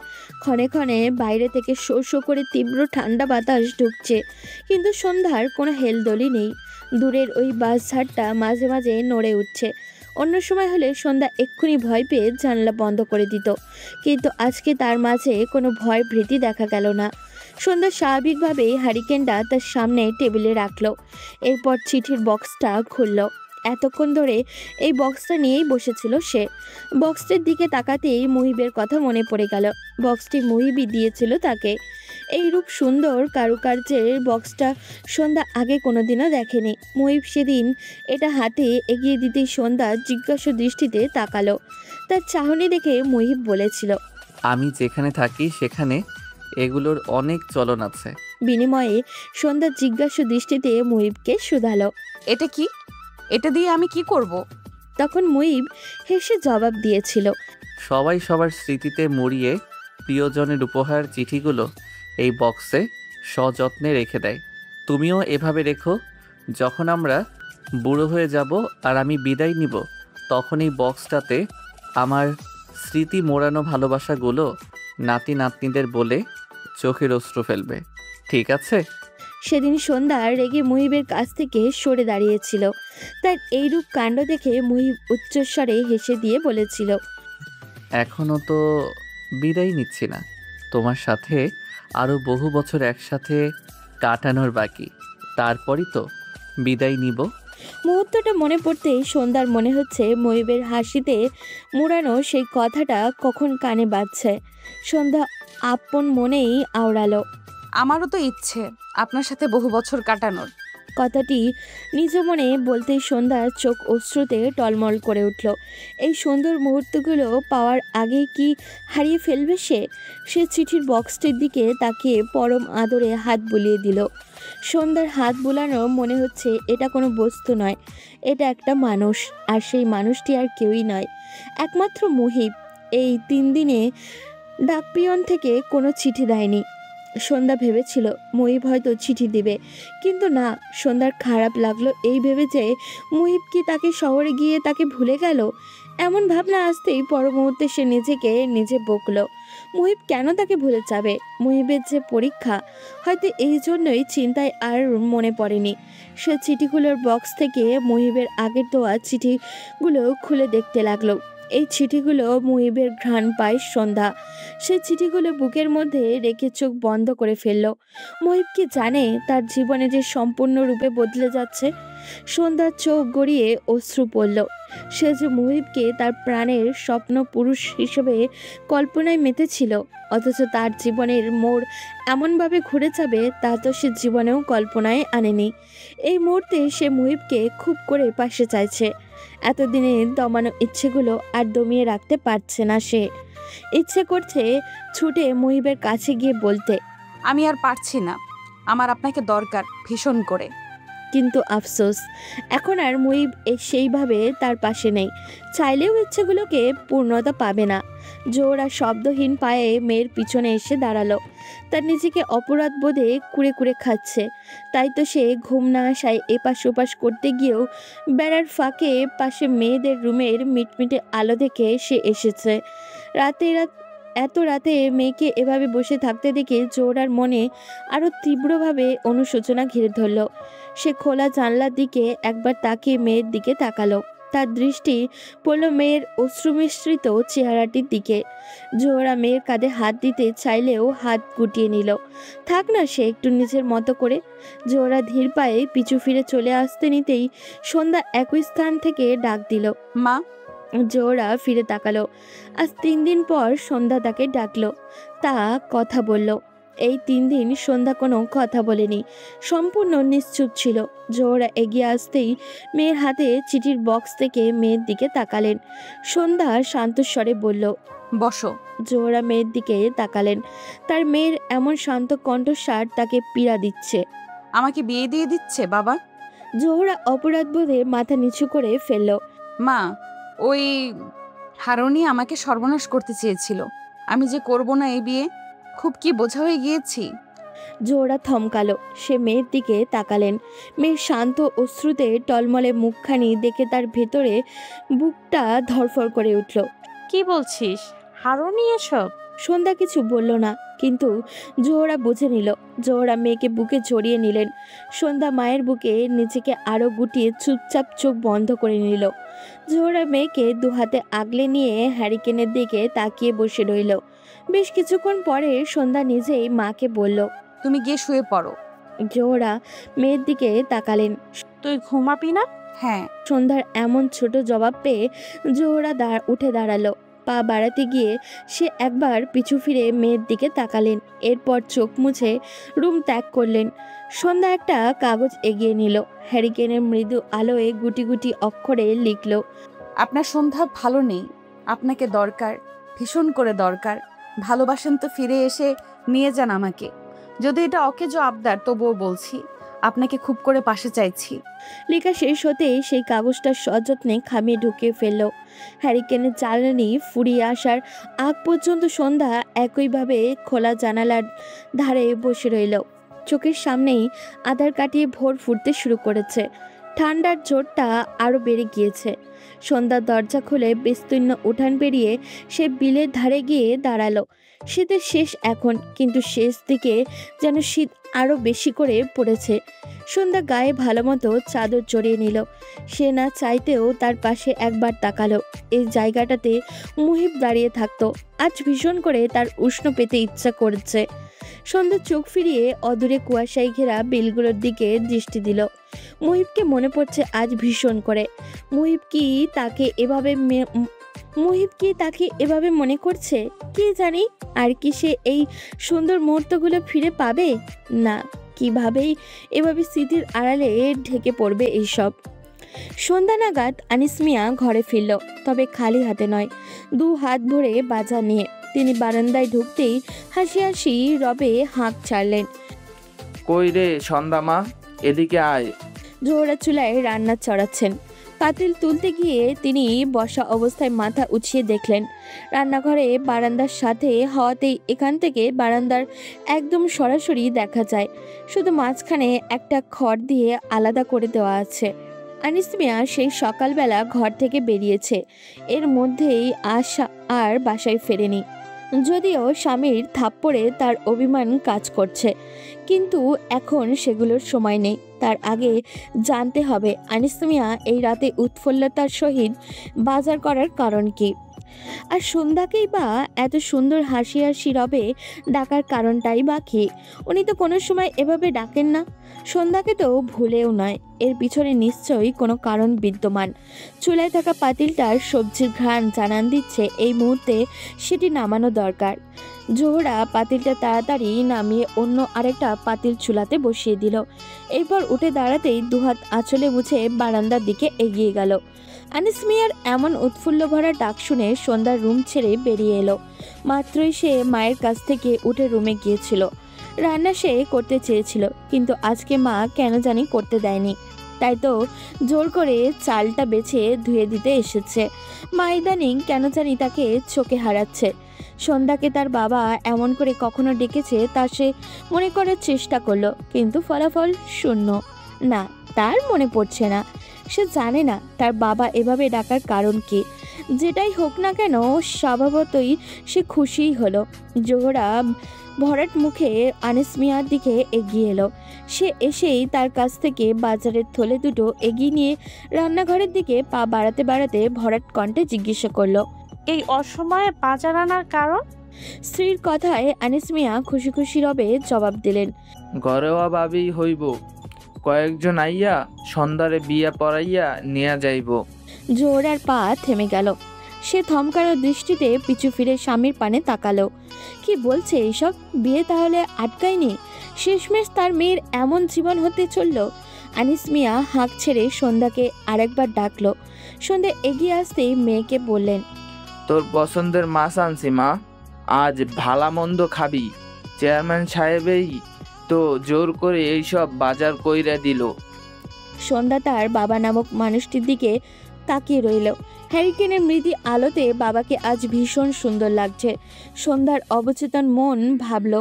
ক্ষণে ক্ষণে বাইরে থেকে শো শো করে তীব্র ঠান্ডা বাতাস ঢুকছে, কিন্তু সন্ধ্যার কোনো হেলদোলই নেই। দূরের ওই বাসঝাড়টা মাঝে মাঝে নড়ে উঠছে। অন্য সময় হলে সন্ধ্যা এক্ষুনি ভয় পেয়ে জানলা বন্ধ করে দিত, কিন্তু আজকে তার মাঝে কোনো ভয় ভীতি দেখা গেল না। সন্ধ্যা স্বাভাবিকভাবেই হারিকেনটা তার সামনে টেবিলে রাখলো, এরপর চিঠির বক্সটা খুলল। এতক্ষণ ধরে এই বক্সটা নিয়েই বসেছিল সে। বক্সটির দিকে তাকাতেই মুহিবের কথা মনে পড়ে গেল। বক্সটি মুহিবই দিয়েছিল তাকে। এই রূপ সুন্দর কারুকার্যের বক্সটা সন্ধ্যা আগে কোনোদিনও দেখেনি। মুহিব সেদিন এটা হাতে এগিয়ে দিতেই সন্ধ্যা জিজ্ঞাসু দৃষ্টিতে তাকালো। তার চাহনি দেখে মুহিব বলেছিল, আমি যেখানে থাকি সেখানে এগুলোর অনেক চলন আছে। বিনিময়ে সন্ধ্যা জিজ্ঞাসু দৃষ্টিতে মুহিবকে শুধালো, এটা কি? এটা দিয়ে আমি কি করব? তখন মুহিব হেসে জবাব দিয়েছিল, সবাই সবার স্মৃতিতে মুড়িয়ে প্রিয়জনের উপহার চিঠিগুলো এই বক্সে সযত্নে রেখে দেয়। তুমিও এভাবে রেখো। যখন আমরা বুড়ো হয়ে যাব আর আমি বিদায় নিব, তখন এই বক্সটাতে আমার স্মৃতি মোড়ানো ভালোবাসাগুলো নাতি নাতনিদের বলে চোখের অশ্রু ফেলবে, ঠিক আছে? সেদিন সন্ধ্যা রেগে মুহিবের কাছ থেকে সরে দাঁড়িয়েছিল। তার এইরূপ কাণ্ড দেখে মুহিব উচ্চস্বরে হেসে দিয়ে বলেছিল, এখনও তো বিদায় নিচ্ছি না, তোমার সাথে আরও বহু বছর একসাথে কাটানোর বাকি, তারপরই তো বিদায় নিব। মুহূর্তটা মনে পড়তেই সন্ধ্যার মনে হচ্ছে মুহিবের হাসিতে মুড়ানো সেই কথাটা কখন কানে বাজছে। সন্ধ্যা আপন মনেই আওড়ালো, আমারও তো ইচ্ছে আপনার সাথে বহু বছর কাটানোর। কথাটি নিজ মনে বলতেই সন্ধ্যার চোখ অশ্রুতে টলমল করে উঠল। এই সুন্দর মুহূর্তগুলো পাওয়ার আগেই কি হারিয়ে ফেলবে সে চিঠির বক্সটির দিকে তাকিয়ে পরম আদরে হাত বুলিয়ে দিল। সন্ধ্যার হাত বুলানো মনে হচ্ছে এটা কোনো বস্তু নয়, এটা একটা মানুষ, আর সেই মানুষটি আর কেউই নয়, একমাত্র মুহিব। এই 3 দিনে ডাকপিয়ন থেকে কোনো চিঠি দেয়নি। সন্ধ্যা ভেবেছিল মুহিব হয়তো চিঠি দিবে, কিন্তু না। সন্ধ্যার খারাপ লাগলো এই ভেবে যে মুহিব কি তাকে শহরে গিয়ে তাকে ভুলে গেল। এমন ভাবনা আসতেই পর মুহূর্তে সে নিজেকে নিজে বকলো। মুহিব কেন তাকে ভুলে যাবে? মুহিবের যে পরীক্ষা, হয়তো এই জন্যই চিন্তায় আর মনে পড়েনি। সে চিঠিগুলোর বক্স থেকে মুহিবের আগের দেওয়া চিঠিগুলো খুলে দেখতে লাগলো। এই চিঠিগুলো মুহিবের ঘ্রাণ পায় সন্ধ্যা। সে চিঠিগুলো বুকের মধ্যে রেখে চোখ বন্ধ করে ফেলল। মুহিব কি জানে তার জীবনে যে সম্পূর্ণরূপে বদলে যাচ্ছে? সন্ধ্যার চোখ গড়িয়ে অশ্রু পড়ল। সে যে মুহিবকে তার প্রাণের স্বপ্ন পুরুষ হিসেবে কল্পনায় মেতেছিল, অথচ তার জীবনের মোড় এমনভাবে ঘুরে যাবে তা তো সে জীবনেও কল্পনায় আনেনি। এই মুহূর্তে সে মুহিবকে খুব করে পাশে চাইছে। এতদিনে দমানো ইচ্ছেগুলো আর দমিয়ে রাখতে পারছে না সে। ইচ্ছে করছে ছুটে মুহিবের কাছে গিয়ে বলতে, আমি আর পারছি না, আমার আপনাকে দরকার ভীষণ করে। কিন্তু আফসোস, এখন আর মুহিব সেইভাবে তার পাশে নেই। চাইলেও ইচ্ছেগুলোকে পূর্ণতা পাবে না। জোর আর শব্দহীন পায়ে মেয়ের পিছনে এসে দাঁড়ালো। তার নিজেকে অপরাধ বোধে কুড়ে কুড়ে খাচ্ছে। তাই তো সে ঘুম না আসায় এপাশ ওপাশ করতে গিয়েও বেড়ার ফাঁকে পাশে মেয়েদের রুমের মিটমিটে আলো দেখে সে এসেছে। এত রাতে মেয়েকে এভাবে বসে থাকতে দেখে জোহরার মনে আরও তীব্রভাবে অনুশোচনা ঘিরে ধরল। সে খোলা জানলার দিকে একবার তাকিয়ে মেয়ের দিকে তাকালো। তার দৃষ্টি পড়ল মেয়ের অশ্রুমিশ্রিত চেহারাটির দিকে। জোহরা মেয়ের কাঁধে হাত দিতে চাইলেও হাত গুটিয়ে নিল। থাক না সে একটু নিজের মতো করে। জোহরা ধীর পায়ে পিছু ফিরে চলে আসতে নিতেই সন্ধ্যা একই স্থান থেকে ডাক দিল, মা। জোহরা ফিরে তাকালো। আজ 3 দিন পর সন্ধ্যা তাকে ডাকলো, তা কথা বলল। এই 3 দিন সন্ধ্যা কোনো কথা বলেনি, সম্পূর্ণ নিশ্চুপ ছিল। জোহরা এগিয়ে আসতেই মেয়ের হাতে চিঠির বক্স থেকে মেয়ের দিকে তাকালেন। সন্ধ্যা শান্ত স্বরে বলল, বসো। জোহরা মেয়ের দিকে তাকালেন। তার মেয়ের এমন শান্ত কণ্ঠস্বর তাকে পীড়া দিচ্ছে। আমাকে বিয়ে দিয়ে দিচ্ছে বাবা? জোহরা অপরাধবোধে মাথা নিচু করে ফেলল। মা, ওই হারুনি আমাকে সর্বনাশ করতে চেয়েছিল। আমি যে করব না এই বিয়ে, খুব কি বোঝা হয়ে গিয়েছি। জোহরা থমকালো। সে মেয়ের দিকে তাকালেন। মেয়ের শান্ত অশ্রুতে টলমলে মুখখানি দেখে তার ভেতরে বুকটা ধরফর করে উঠল। কি বলছিস? হারুনি এসব? সন্ধ্যা কিছু বলল না, কিন্তু জোহরা বুঝে নিল। জোহরা মেয়েকে বুকে জড়িয়ে নিলেন। সন্ধ্যা মায়ের বুকে নিজেকে আরো গুটিয়ে চুপচাপ চোখ বন্ধ করে নিল। জোহরা মেয়েকে দুহাতে আগলে নিয়ে হ্যারিকেনের দিকে তাকিয়ে বসে রইল। বেশ কিছুক্ষণ পরে সন্ধ্যা নিজেই মাকে বলল, তুমি গিয়ে শুয়ে পড়ো। জোহরা মেয়ের দিকে তাকালেন। তুই ঘুমাবি না? হ্যাঁ। সন্ধ্যার এমন ছোট জবাব পেয়ে জোহরা উঠে দাঁড়ালো। পা বাড়াতে গিয়ে সে একবার পিছু ফিরে মেয়ের দিকে তাকালেন। এরপর চোখ মুছে রুম ত্যাগ করলেন। সন্ধ্যা একটা কাগজ এগিয়ে নিল। হ্যারিকেনের মৃদু আলোয় গুটি গুটি অক্ষরে লিখল, আপনার সন্ধ্যা ভালো নেই, আপনাকে দরকার, ভীষণ করে দরকার। ভালোবাসেন তো ফিরে এসে নিয়ে যান আমাকে। যদি এটা অকেজো আবদার, তবুও বলছি, আপনাকে খুব করে পাশে চাইছি। লেখা শেষ হতেই সেই কাগজটা সযত্নে খামিয়ে ঢুকিয়ে ফেলল। হ্যারিকেনের জ্বালানি ফুরিয়ে আসার আগ পর্যন্ত সন্ধ্যা একইভাবে খোলা জানালার ধারে বসে রইল। চোখের সামনেই আধার কাটিয়ে ভোর ফুটতে শুরু করেছে। ঠান্ডার জোরটা আরও বেড়ে গিয়েছে। সন্ধ্যার দরজা খুলে বিস্তীর্ণ উঠান পেরিয়ে সে বিলের ধারে গিয়ে দাঁড়ালো। শীতের শেষ এখন, কিন্তু শেষ দিকে যেন শীত আরও বেশি করে পড়েছে। সন্ধ্যা গায়ে ভালো মতো চাদর জড়িয়ে নিল। সে না চাইতেও তার পাশে একবার তাকালো। এই জায়গাটাতে মুহিব দাঁড়িয়ে থাকতো। আজ ভীষণ করে তার উষ্ণ পেতে ইচ্ছা করছে। সন্ধ্যা চোখ ফিরিয়ে অদূরে কুয়াশায় ঘেরা বিলগুলোর দিকে দৃষ্টি দিল। মুহিবকে মনে পড়ছে আজ ভীষণ করে। মুহিব কি তাকে এভাবে মনে করছে? কি জানি, আর কি সে এই সুন্দর মুহূর্তগুলো ফিরে পাবে? না, কিভাবেই এভাবে স্মৃতির আড়ালে ঢেকে পড়বে এইসব। সন্ধ্যা নাগাদ আনিস মিয়া ঘরে ফিরল, তবে খালি হাতে নয়, 2 হাত ভরে বাজার নিয়ে। তিনি বারান্দায় ঢুকতেই হাসি হাসি রবে হাঁক ছাড়লেন। কই রে সন্ধ্যা মা, এদিকে আয়। জোহরা চুলায় রান্না চড়াচ্ছেন। পাতিল তুলতে গিয়ে তিনি বসা অবস্থায় মাথা উঠিয়ে দেখলেন রান্নাঘরে বারান্দার সাথে হওয়াতেই এখান থেকে বারান্দার একদম সরাসরি দেখা যায়। শুধু মাঝখানে একটা খড় দিয়ে আলাদা করে দেওয়া আছে। আনিস মিয়া সেই সকালবেলা ঘর থেকে বেরিয়েছে, এর মধ্যেই আর বাসায় ফেরেনি। যদিও স্বামীর থাপ্পড়ে তার অভিমান কাজ করছে, কিন্তু এখন সেগুলোর সময় নেই। তার আগে জানতে হবে আনিস মিয়া এই রাতে উৎফুল্লতার সহিত বাজার করার কারণ কি, আর সন্ধ্যাকেই বা এত সুন্দর হাসি হাসি রবে ডাকার কারণটাই বা কি। উনি তো কোনো সময় এভাবে ডাকেন না। সন্ধ্যাকে তো ভুলেও নয়, এর পিছনে নিশ্চয়ই কোনো কারণ বিদ্যমান। চুলায় থাকা পাতিলটার সবজির ঘ্রাণ জানান দিচ্ছে এই মুহূর্তে সেটি নামানো দরকার। জোহরা পাতিলটা তাড়াতাড়ি নামিয়ে অন্য আরেকটা পাতিল চুলাতে বসিয়ে দিল। এরপর উঠে দাঁড়াতেই 2 হাত আঁচলে মুছে বারান্দার দিকে এগিয়ে গেল। আনিস মিয়ার এমন উৎফুল্ল ভরা ডাক শুনে সন্ধ্যার রুম ছেড়ে বেরিয়ে এলো। মাত্রই সে মায়ের কাছ থেকে উঠে রুমে গিয়েছিল। রান্না সে করতে চেয়েছিল, কিন্তু আজকে মা কেন জানি করতে দেয়নি। তাই তো জোর করে চালটা বেছে ধুয়ে দিতে এসেছে। মা ইদানিং কেন জানি তাকে চোখে হারাচ্ছে। সন্ধ্যাকে তার বাবা এমন করে কখনো ডেকেছে তা সে মনে করার চেষ্টা করলো, কিন্তু ফলাফল শূন্য। না, তার মনে পড়ছে না। সে জানে না তার বাবা এভাবে ডাকার কারণ কি। যেটাই হোক না কেন, স্বভাবতই সে খুশিই হলো। জোহরা ভরাট মুখে আনিস মিয়ার দিকে এগিয়ে এলো। সে এসেই তার কাছ থেকে বাজারের থলে দুটো এগিয়ে নিয়ে রান্নাঘরের দিকে পা বাড়াতে বাড়াতে ভরাট কণ্ঠে জিজ্ঞাসা করলো, এই অসময়ে বাজার আনার কারণ? স্ত্রীর কথায় আনিস মিয়া খুশি খুশি রবে জবাব দিলেন, ঘরেওয়া ভাবি হইব, কয়েকজন আইয়া সন্ধ্যারে বিয়া পড়াইয়া নিয়া যাইব। জোহরার পা থেমে গেল। সে থমকানো দৃষ্টিতে পিছু ফিরে স্বামীর পানে তাকালো। কি বলছে এইসব? বিয়ে তাহলে আটকায়নি? শেষমেশ তার মেয়ের এমন জীবন হতে চলল। আনিস মিয়া হাঁক ছেড়ে সন্ধ্যাকে আরেকবার ডাকলো। সন্ধ্যা এগিয়ে আসতেই মেয়েকে বললেন, তোর পছন্দের মাছ আনছি মা, আজ ভালা মন্দ খাবি। চেয়ারম্যান সাহেবেই তো জোর করে এইসব বাজার কইরা দিল। সন্ধ্যা তার বাবা নামক মানুষটির দিকে তাকিয়ে রইল। হ্যারিকেনের মৃদু আলোতে বাবাকে আজ ভীষণ সুন্দর লাগছে। সন্ধ্যার অবচেতন মন ভাবল,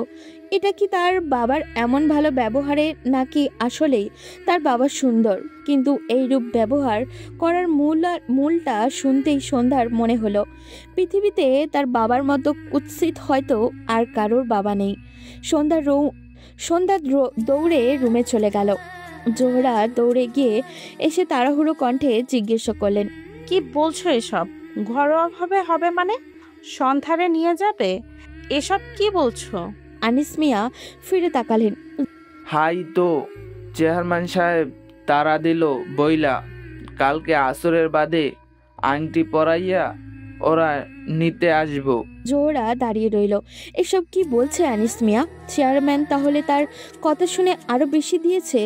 এটা কি তার বাবার এমন ভালো ব্যবহারে, নাকি আসলেই তার বাবা সুন্দর? কিন্তু এই রূপ ব্যবহার করার মূলটা শুনতেই সন্ধ্যার মনে হলো পৃথিবীতে তার বাবার মতো কুৎসিত হয়তো আর কারোর বাবা নেই। সন্ধ্যা দৌড়ে রুমে চলে গেল। জোহরা দৌড়ে গিয়ে এসে তাড়াহুড়ো কণ্ঠে জিজ্ঞেস করলেন, কি বলছো এসব? ঘরোয়াভাবে হবে মানে? সন্ধ্যারে নিয়ে যাবে? এসব কি বলছো? আনিস মিয়া ফিরে তাকালেন। হাই তো চেয়ারম্যান সাহেব তারা দিল বইলা, কালকে আসরের বাদে আংটি পরাইয়া ওরা নিতে আসবো। জোহরা দাঁড়িয়ে রইল। এসব কি বলছে আনিস মিয়া? চেয়ারম্যান তাহলে তার কথা শুনে আরো বেশি দিয়েছে?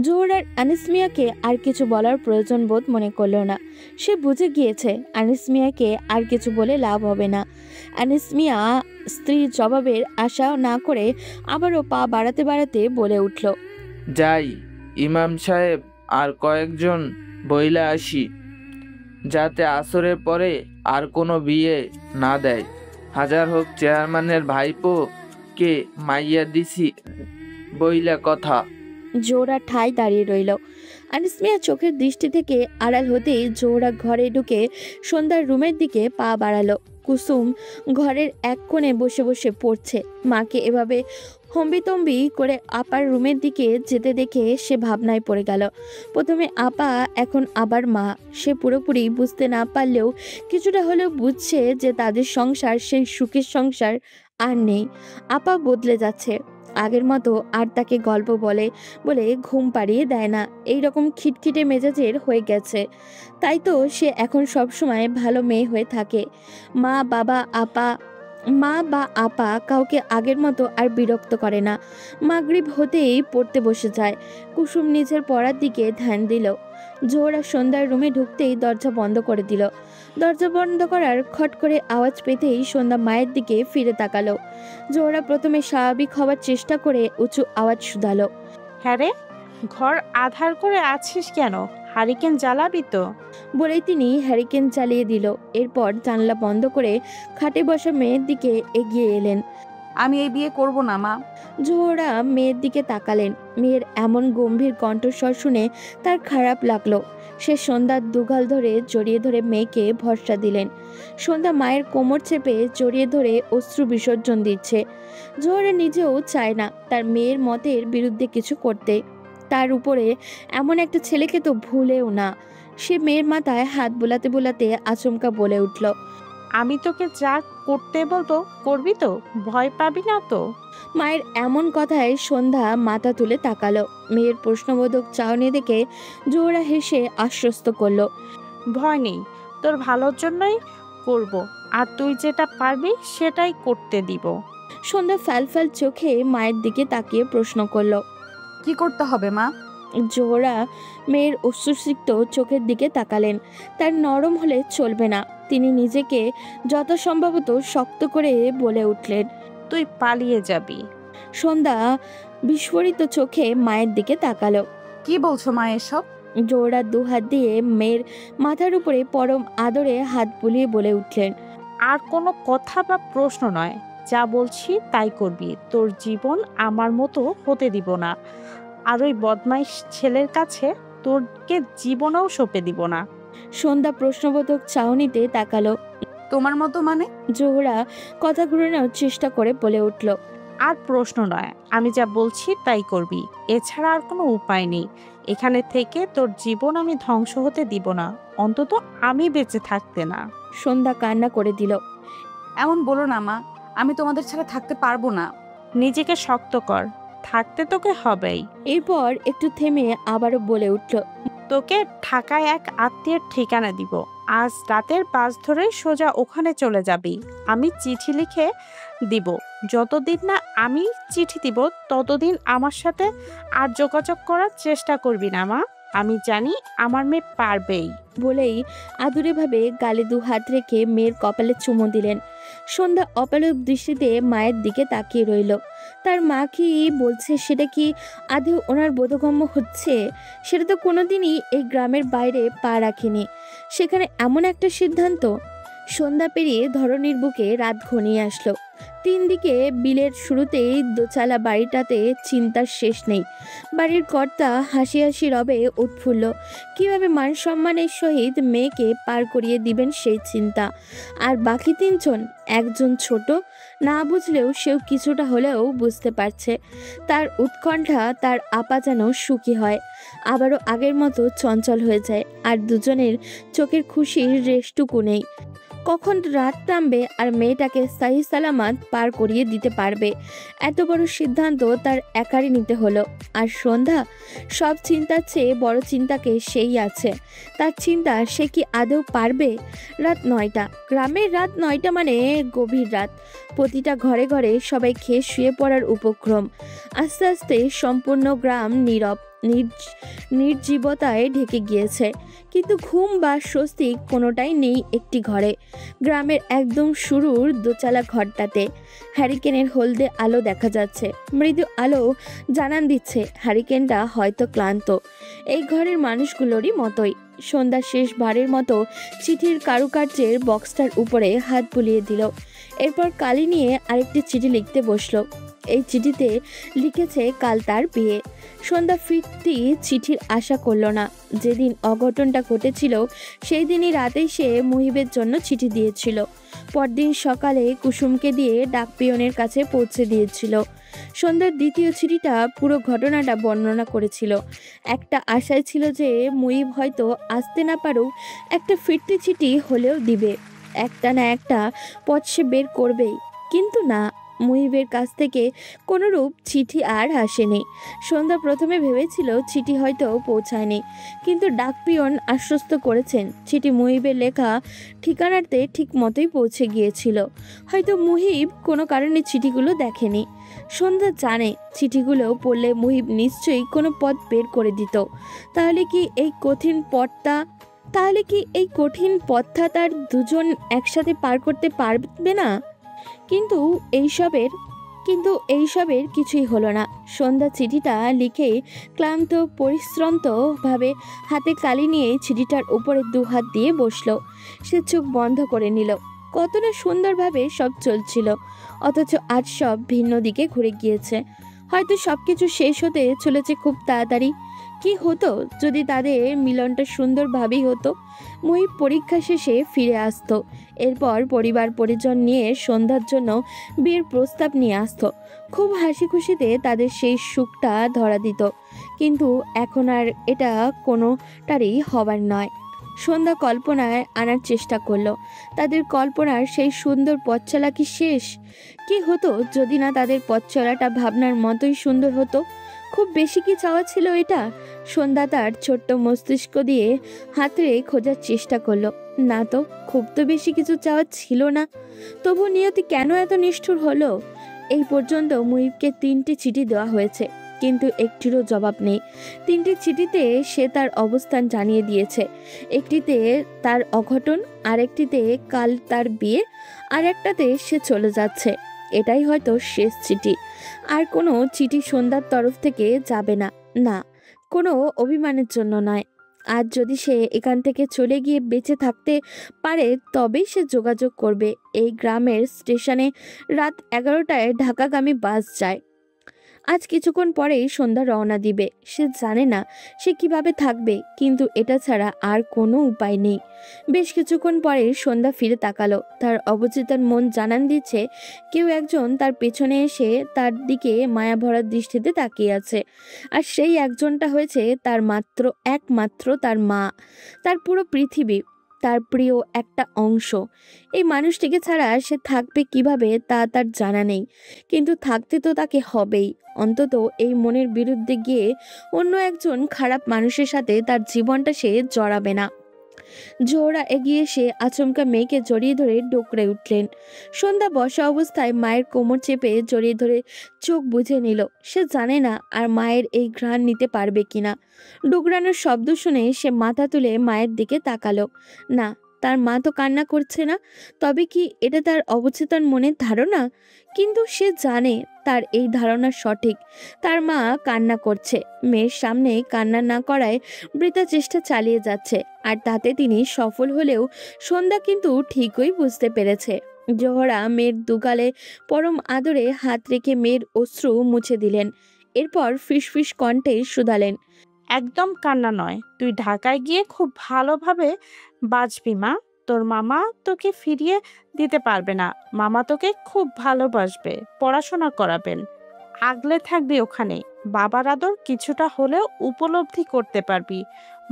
জোহরার আনিস মিয়াকে আর কিছু বলার প্রয়োজন বোধ মনে করল না। সে বুঝে গিয়েছে আনিস মিয়াকে আর কিছু বলে লাভ হবে না। আনিস মিয়া স্ত্রীর জবাবের আশা না করে আবারও পা বাড়াতে বাড়াতে বলে উঠল, যাই ইমাম সাহেব আর কয়েকজন বইলা আসি, যাতে আসরের পরে আর কোনো বিয়ে না দেয়। হাজার হোক চেয়ারম্যানের ভাইপো কে মাইয়া দিছি বইলা কথা। জোহরা ঠায় দাঁড়িয়ে রইল। আনিস মিয়া চোখের দৃষ্টি থেকে আড়াল হতেই জোহরা ঘরে ঢুকে সন্ধ্যার রুমের দিকে পা বাড়ালো। কুসুম ঘরের এক কোণে বসে বসে পড়ছে। মাকে এভাবে হম্বিতম্বি করে আপার রুমের দিকে যেতে দেখে সে ভাবনায় পড়ে গেল। প্রথমে আপা, এখন আবার মা। সে পুরোপুরি বুঝতে না পারলেও কিছুটা হলেও বুঝছে যে তাদের সংসার সেই সুখের সংসার আর নেই। আপা বদলে যাচ্ছে। আগের মতো আর তাকে গল্প বলে বলে ঘুম পাড়িয়ে দেয় না, এই রকম খিটখিটে মেজাজের হয়ে গেছে। তাই তো সে এখন সবসময় ভালো মেয়ে হয়ে থাকে। মা বা আপা কাউকে আগের মতো আর বিরক্ত করে না। মাগরিব হতেই পড়তে বসে যায়। কুসুম নিজের পড়ার দিকে ধ্যান দিল। জোহরা সন্ধ্যার রুমে ঢুকতেই দরজা বন্ধ করে দিল। দরজা বন্ধ করার খট করে আওয়াজ পেতেই সন্ধ্যা মায়ের দিকে ফিরে তাকালো। জোহরা প্রথমে স্বাভাবিক হওয়ার চেষ্টা করে উঁচু আওয়াজ শুধালো, হ্যাঁ রে, ঘর আধার করে আছিস কেন? হারিকেন জ্বালাবি তো? বলেই তিনি হ্যারিকেন চালিয়ে দিল। এরপর জানলা বন্ধ করে খাটে বসা মেয়ের দিকে এগিয়ে এলেন। আমি এই বিয়ে করব না মা। জোহরা মেয়ের দিকে তাকালেন। মেয়ের এমন গম্ভীর কণ্ঠস্বর শুনে তার খারাপ লাগলো। সে সন্ধ্যার দুগাল ধরে জড়িয়ে ধরে মেয়েকে ভরসা দিলেন। সন্ধ্যা মায়ের কোমর চেপে জড়িয়ে ধরে অশ্রু বিসর্জন দিচ্ছে। জোহরা নিজেও চায় না তার মেয়ের মতের বিরুদ্ধে কিছু করতে। তার উপরে এমন একটা ছেলেকে তো ভুলেও না। সে মেয়ের মাথায় হাত বোলাতে বোলাতে আচমকা বলে উঠল, আমি তোকে যা করতে বলবো করবি তো? ভয় পাবি না তো? মায়ের এমন কথায় সন্ধ্যা মাথা তুলে তাকালো। মেয়ের প্রশ্নবোধক চাহনি দেখে জোহরা হেসে আশ্বস্ত করলো, ভয় নেই, তোর ভালোর জন্যই করব, আর তুই যেটা পারবি সেটাই করতে দিব। সন্ধ্যা ফ্যাল চোখে মায়ের দিকে তাকিয়ে প্রশ্ন করলো, কি করতে হবে মা? জোহরা মেয়ের অশ্রুসিক্ত চোখের দিকে তাকালেন। তার নরম হলে চলবে না। তিনি নিজেকে যথাসম্ভবত শক্ত করে বলে উঠলেন, তুই পালিয়ে যাবি। সন্ধ্যা বিস্ফোরিত চোখে মায়ের দিকে তাকালো। কি বলছো মা এসব? জোহরা দুহাত দিয়ে মেয়ের মাথার উপরে পরম আদরে হাত বুলিয়ে বলে উঠলেন, আর কোনো কথা বা প্রশ্ন নয়, যা বলছি তাই করবি। তোর জীবন আমার মতো হতে দিব না, আর ওই বদমাইশ ছেলের কাছে তোরকে জীবনেও সঁপে দিব না। সন্ধ্যা প্রশ্নবোধক চাহনিতে তাকালো। তোমার মতো মানে? জোহরা কথা ঘুরানোর চেষ্টা করে বলে উঠল, আর প্রশ্ন নয়, আমি যা বলছি তাই করবি। এছাড়া আর কোনো উপায় নেই। এখানে থেকে তোর জীবন আমি ধ্বংস হতে দিব না, অন্তত আমি বেঁচে থাকতে না। সন্ধ্যা কান্না করে দিল। এমন বলো না মা, আমি তোমাদের ছাড়া থাকতে পারবো না। নিজেকে শক্ত কর, থাকতে তোকে হবেই। এরপর একটু থেমে আবারও বলে উঠল, তোকে ঢাকায় এক আত্মীয়ের ঠিকানা দিব। আজ রাতের বাস ধরে সোজা ওখানে চলে যাবি। আমি চিঠি লিখে দিব। যতদিন না আমি চিঠি দিব ততদিন আমার সাথে আর যোগাযোগ করার চেষ্টা করবি না মা। আমি জানি আমার মেয়ে পারবেই। বলেই আদুরেভাবে গালে দু হাত রেখে মেয়ের কপালে চুমো দিলেন। সন্ধ্যা অপলক দৃষ্টিতে মায়ের দিকে তাকিয়ে রইল। তার মা কি বলছে সেটা কি আদৌ ওনার বোধগম্য হচ্ছে? সেটা তো কোনোদিনই এই গ্রামের বাইরে পা রাখেনি। সেখানে এমন একটা সিদ্ধান্ত। সন্ধ্যা পেরিয়ে ধরণীর বুকে রাত ঘনিয়ে আসলো। 3 দিকে বিলের শুরুতেই দোচালা বাড়িটাতে চিন্তার শেষ নেই। বাড়ির কর্তা হাসি হাসি রবে উৎফুল্ল। কিভাবে মান সম্মানের সহিত মেয়েকে পার করিয়ে দিবেন সেই চিন্তা। আর বাকি 3 জন, একজন ছোট, না বুঝলেও সেও কিছুটা হলেও বুঝতে পারছে। তার উৎকণ্ঠা তার আপা যেন সুখী হয়, আবারও আগের মতো চঞ্চল হয়ে যায়। আর দুজনের চোখের খুশির রেশটুকু নেই। কখন রাত নামবে আর মেয়েটাকে সহি সালামত পার করিয়ে দিতে পারবে, এত বড় সিদ্ধান্ত তার একারই নিতে হলো। আর সন্ধ্যা সব চিন্তার চেয়ে বড় চিন্তাকে সেই আছে। তার চিন্তা সে কি আদৌ পারবে। রাত 9টা। গ্রামের রাত 9টা মানে গভীর রাত। প্রতিটা ঘরে ঘরে সবাই খেয়ে শুয়ে পড়ার উপক্রম। আস্তে আস্তে সম্পূর্ণ গ্রাম নীরব, নির্জীবতায় ঢেকে গিয়েছে। কিন্তু ঘুম বা স্বস্তি কোনোটাই নেই একটি ঘরে। গ্রামের একদম শুরুর দোচালা ঘরটাতে হ্যারিকেনের হলদে আলো দেখা যাচ্ছে। মৃদু আলো জানান দিচ্ছে হ্যারিকেনটা হয়তো ক্লান্ত। এই ঘরের মানুষগুলোরই মতোই। সন্ধ্যা শেষবারের মতো চিঠির কারুকার্যের বক্সটার উপরে হাত বুলিয়ে দিল। এরপর কালি নিয়ে আরেকটি চিঠি লিখতে বসলো। এই চিঠিতে লিখেছে কাল তার বিয়ে। সন্ধ্যা ফিরতি চিঠির আশা করল না। যেদিন অঘটনটা ঘটেছিল সেই দিনই রাতেই সে মুহিবের জন্য চিঠি দিয়েছিল। পরদিন সকালে কুসুমকে দিয়ে ডাকপিয়নের কাছে পৌঁছে দিয়েছিল। সন্ধ্যার দ্বিতীয় চিঠিটা পুরো ঘটনাটা বর্ণনা করেছিল। একটা আশায় ছিল যে মুহিব হয়তো আসতে না পারুক, একটা ফিরতি চিঠি হলেও দিবে। একটা না একটা পথ সে বের করবেই। কিন্তু না, মুহিবের কাছ থেকে কোনোরূপ চিঠি আর আসেনি। সন্ধ্যা প্রথমে ভেবেছিল চিঠি হয়তো পৌঁছায়নি, কিন্তু ডাকপিয়ন আশ্বস্ত করেছেন চিঠি মুহিবের লেখা ঠিকানাতে ঠিক মতোই পৌঁছে গিয়েছিল। হয়তো মুহিব কোনো কারণে চিঠিগুলো দেখেনি। সন্ধ্যা জানে চিঠিগুলো পড়লে মুহিব নিশ্চয়ই কোনো পথ বের করে দিত। তাহলে কি এই কঠিন পথটা তার দুজন একসাথে পার করতে পারবে না? কিন্তু এইসবের কিছুই হলো না। সন্ধ্যা চিঠিটা লিখে ক্লান্ত পরিশ্রান্তভাবে হাতে কালি নিয়ে চিঠিটার উপরে 2 হাত দিয়ে বসলো। সে চোখ বন্ধ করে নিল। কত না সুন্দরভাবে সব চলছিল, অথচ আজ সব ভিন্ন দিকে ঘুরে গিয়েছে। হয়তো সবকিছু শেষ হতে চলেছে খুব তাড়াতাড়ি। কি হতো যদি তাদের মিলনটা সুন্দরভাবেই হতো? মুহিব পরীক্ষা শেষে ফিরে আসতো। এরপর পরিবার পরিজন নিয়ে সন্ধ্যার জন্য বিয়ের প্রস্তাব নিয়ে আসতো। খুব হাসি খুশিতে তাদের সেই সুখটা ধরা দিত। কিন্তু এখন আর এটা কোনোটারই হবার নয়। সন্ধ্যা কল্পনায় আনার চেষ্টা করলো। তাদের কল্পনার সেই সুন্দর পথ চলা কি শেষ? কি হতো যদি না তাদের পথ চলাটা ভাবনার মতোই সুন্দর হতো? খুব বেশি কি চাওয়া ছিল এটা? সন্ধ্যা তার ছোট্ট মস্তিষ্ক দিয়ে হাতড়ে খোঁজার চেষ্টা করলো। না তো, খুব তো বেশি কিছু চাওয়া ছিল না। তবু নিয়তি কেন এত নিষ্ঠুর হলো? এই পর্যন্ত মুহিবকে 3টি চিঠি দেওয়া হয়েছে, কিন্তু একটিরও জবাব নেই। 3টি চিঠিতে সে তার অবস্থান জানিয়ে দিয়েছে। একটিতে তার অঘটন, আরেকটিতে কাল তার বিয়ে, আর একটাতে সে চলে যাচ্ছে। এটাই হয়তো শেষ চিঠি। আর কোনো চিঠি সন্ধ্যার তরফ থেকে যাবে না। না, কোনো অভিমানের জন্য নয়। আজ যদি সে এখান থেকে চলে গিয়ে বেঁচে থাকতে পারে তবেই সে যোগাযোগ করবে। এই গ্রামের স্টেশনে রাত 11টায় ঢাকাগামী বাস যায়। আজ কিছুক্ষণ পরেই সন্ধ্যা রওনা দিবে। সে জানে না সে কিভাবে থাকবে, কিন্তু এটা ছাড়া আর কোনো উপায় নেই। বেশ কিছুক্ষণ পরে সন্ধ্যা ফিরে তাকালো। তার অবচেতন মন জানান দিচ্ছে কেউ একজন তার পেছনে এসে তার দিকে মায়া ভরা দৃষ্টিতে তাকিয়ে আছে। আর সেই একজনটা হয়েছে তার একমাত্র তার মা। তার পুরো পৃথিবী, তার প্রিয় একটা অংশ। এই মানুষটিকে ছাড়া সে থাকবে কিভাবে তা তার জানা নেই, কিন্তু থাকতে তো তাকে হবেই। অন্তত এই মনের বিরুদ্ধে গিয়ে অন্য একজন খারাপ মানুষের সাথে তার জীবনটা সে জড়াবে না। জোহরা এগিয়ে এসে আচমকা মেয়েকে জড়িয়ে ধরে ডোকরে উঠলেন। সন্ধ্যা বসা অবস্থায় মায়ের কোমর চেপে জড়িয়ে ধরে চোখ বুজে নিল। সে জানে না আর মায়ের এই ঘ্রাণ নিতে পারবে কিনা। ডুকরানোর শব্দ শুনে সে মাথা তুলে মায়ের দিকে তাকালো। না, তার মা তো কান্না করছে না। তবে কি এটা তার অবচেতন মনের ধারণা? কিন্তু সে জানে তার এই ধারণা সঠিক। তার মা কান্না করছে। মেয়ের সামনে কান্না না করায় বৃথা চেষ্টা চালিয়ে যাচ্ছে, আর তাতে তিনি সফল হলেও সন্ধ্যা কিন্তু ঠিকই বুঝতে পেরেছে। জোহরা মেয়ের দুগালে পরম আদরে হাত রেখে মেয়ের অশ্রু মুছে দিলেন। এরপর ফিসফিস কণ্ঠে শুধালেন, একদম কান্না নয়, তুই ঢাকায় গিয়ে খুব ভালোভাবে বাঁচবি মা। তোর মামা তোকে ফিরিয়ে দিতে পারবে না। মামা তোকে খুব ভালোবাসবে, পড়াশোনা করাবেন, আগলে থাকবি ওখানে। বাবার আদর কিছুটা হলেও উপলব্ধি করতে পারবি।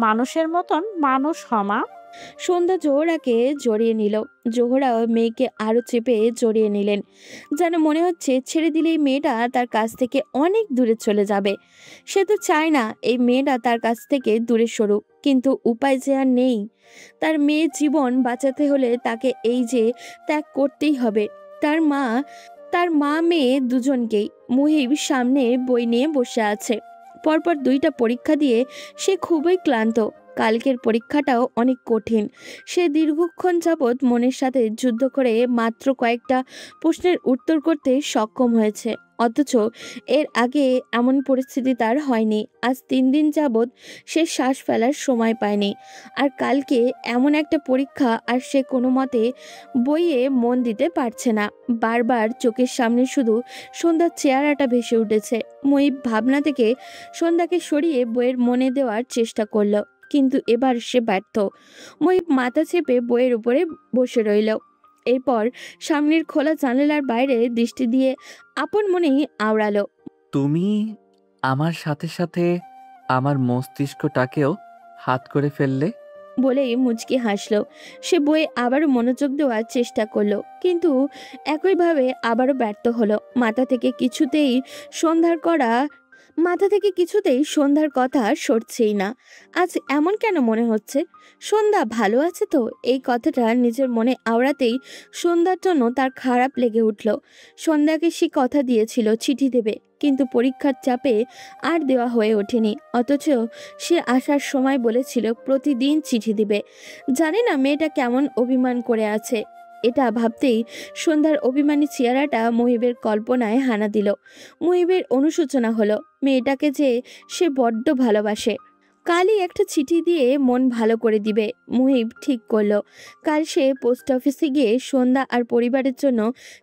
মানুষের মতন মানুষ হ মা। সন্ধ্যা জোহরাকে জড়িয়ে নিল। জোহরা মেয়েকে আরো চেপে জড়িয়ে নিলেন। যেন মনে হচ্ছে ছেড়ে দিলেই মেয়েটা তার কাছ থেকে অনেক দূরে চলে যাবে। সে তো চায় না এই মেয়েটা তার কাছ থেকে দূরে সরুক, কিন্তু উপায় যে আর নেই। তার মেয়ের জীবন বাঁচাতে হলে তাকে এই যে ত্যাগ করতেই হবে। তার মা মেয়ে দুজনকেই। মুহিব সামনে বই নিয়ে বসে আছে। পরপর 2টা পরীক্ষা দিয়ে সে খুবই ক্লান্ত। কালকের পরীক্ষাটাও অনেক কঠিন। সে দীর্ঘক্ষণ যাবৎ মনের সাথে যুদ্ধ করে মাত্র কয়েকটা প্রশ্নের উত্তর করতে সক্ষম হয়েছে। অথচ এর আগে এমন পরিস্থিতি তার হয়নি। আজ 3 দিন যাবৎ সে শ্বাস ফেলার সময় পায়নি। আর কালকে এমন একটা পরীক্ষা, আর সে কোনো মতে বইয়ে মন দিতে পারছে না। বারবার চোখের সামনে শুধু সন্ধ্যার চেহারাটা ভেসে উঠেছে। মুহিব ভাবনা থেকে সন্ধ্যাকে সরিয়ে বইয়ের মনে দেওয়ার চেষ্টা করলো, কিন্তু এবার সে ব্যর্থ। মুহিব মাথা চেপে বইয়ের উপরে বসে রইল। এরপর সামনের খোলা জানালার বাইরে দৃষ্টি দিয়ে আপন মনেই আওড়ালো, তুমি আমার সাথে সাথে আমার মস্তিষ্কটাকেও হাত করে ফেললে। বলেই মুচকি হাসলো। সে বইয়ে আবারও মনোযোগ দেওয়ার চেষ্টা করলো, কিন্তু একইভাবে আবারও ব্যর্থ হলো। মাথা থেকে কিছুতেই সন্ধ্যার কথা সরছেই না। আজ এমন কেন মনে হচ্ছে? সন্ধ্যা ভালো আছে তো? এই কথাটা নিজের মনে আওড়াতেই সন্ধ্যার জন্য তার খারাপ লেগে উঠল। সন্ধ্যাকে সে কথা দিয়েছিল চিঠি দেবে, কিন্তু পরীক্ষার চাপে আর দেওয়া হয়ে ওঠেনি। অথচ সে আসার সময় বলেছিল প্রতিদিন চিঠি দিবে। জানে না মেয়েটা কেমন অভিমান করে আছে। এটা ভাবতেই সন্ধ্যার অভিমানী চেহারাটা মুহিবের কল্পনায় হানা দিল। মুহিবের অনুশোচনা হলো, মেয়েটাকে যে সে বড্ড ভালোবাসে। কালই একটা চিঠি দিয়ে মন ভালো করে দিবে। মুহিব ঠিক করলো, কাল সে পোস্ট অফিসে গিয়ে সন্ধ্যা আর পরিবারের জন্য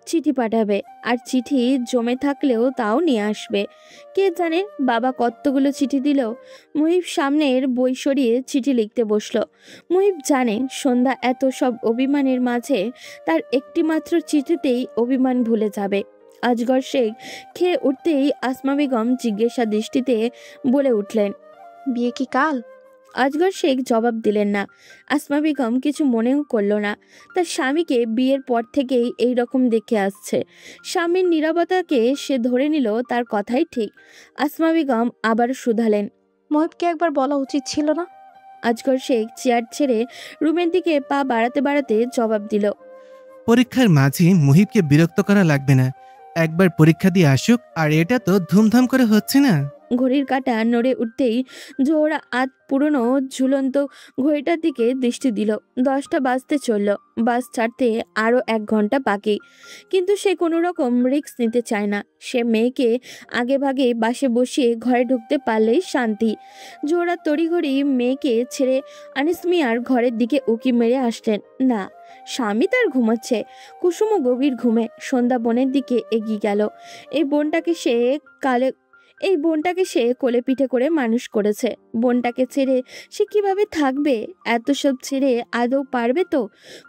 চিঠি পাঠাবে, আর চিঠি জমে থাকলেও তাও নিয়ে আসবে। কে জানে বাবা কতগুলো চিঠি দিল। মুহিব সামনের বই সরিয়ে চিঠি লিখতে বসলো। মুহিব জানে সন্ধ্যা এত সব অভিমানের মাঝে তার একটিমাত্র চিঠিতেই অভিমান ভুলে যাবে। আজগর শেখ খেয়ে উঠতেই আসমা বেগম জিজ্ঞাসা দৃষ্টিতে বলে উঠলেন, বিয়ে কি কাল? আজগর শেখ জবাব দিলেন না। আসমা বেগম কিছু মনেও করল না। তার স্বামীকে বিয়ের পর থেকেই এই রকম দেখে আসছে। স্বামীর নীরবতাকে সে ধরে নিল তার কথাই ঠিক। আসমা বেগম আবার শুধালেন, মহিবকে একবার বলা উচিত ছিল না? আজগর শেখ চেয়ার ছেড়ে রুমের দিকে পা বাড়াতে বাড়াতে জবাব দিল, পরীক্ষার মাঝে মুহিবকে বিরক্ত করা লাগবে না। একবার পরীক্ষা দিয়ে আসুক, আর এটা তো ধুমধাম করে হচ্ছে না। ঘড়ির কাঁটা নড়ে উঠতেই জোহরা পুরনো ঝুলন্ত ঘড়িটার দিকে দৃষ্টি দিল। 10টা বাজতে চলল। বাস ছাড়তে আরও 1 ঘন্টা বাকি, কিন্তু সে কোনো রকম রিস্ক নিতে চায় না। সে মেয়েকে আগে ভাগে বাসে বসিয়ে ঘরে ঢুকতে পারলেই শান্তি। জোহরা তড়িঘড়ি মেয়েকে ছেড়ে আনিস মিয়ার ঘরের দিকে উকি মেরে আসলেন। না, স্বামী তার ঘুমাচ্ছে। কুসুমও গভীর ঘুমে। সন্ধ্যা বোনের দিকে এগিয়ে গেল। এই বোনটাকে সে কোলে পিঠে করে মানুষ করেছে। বোনটাকে ছেড়ে সে কিভাবে থাকবে? এত সব ছেড়ে আদৌ পারবে তো?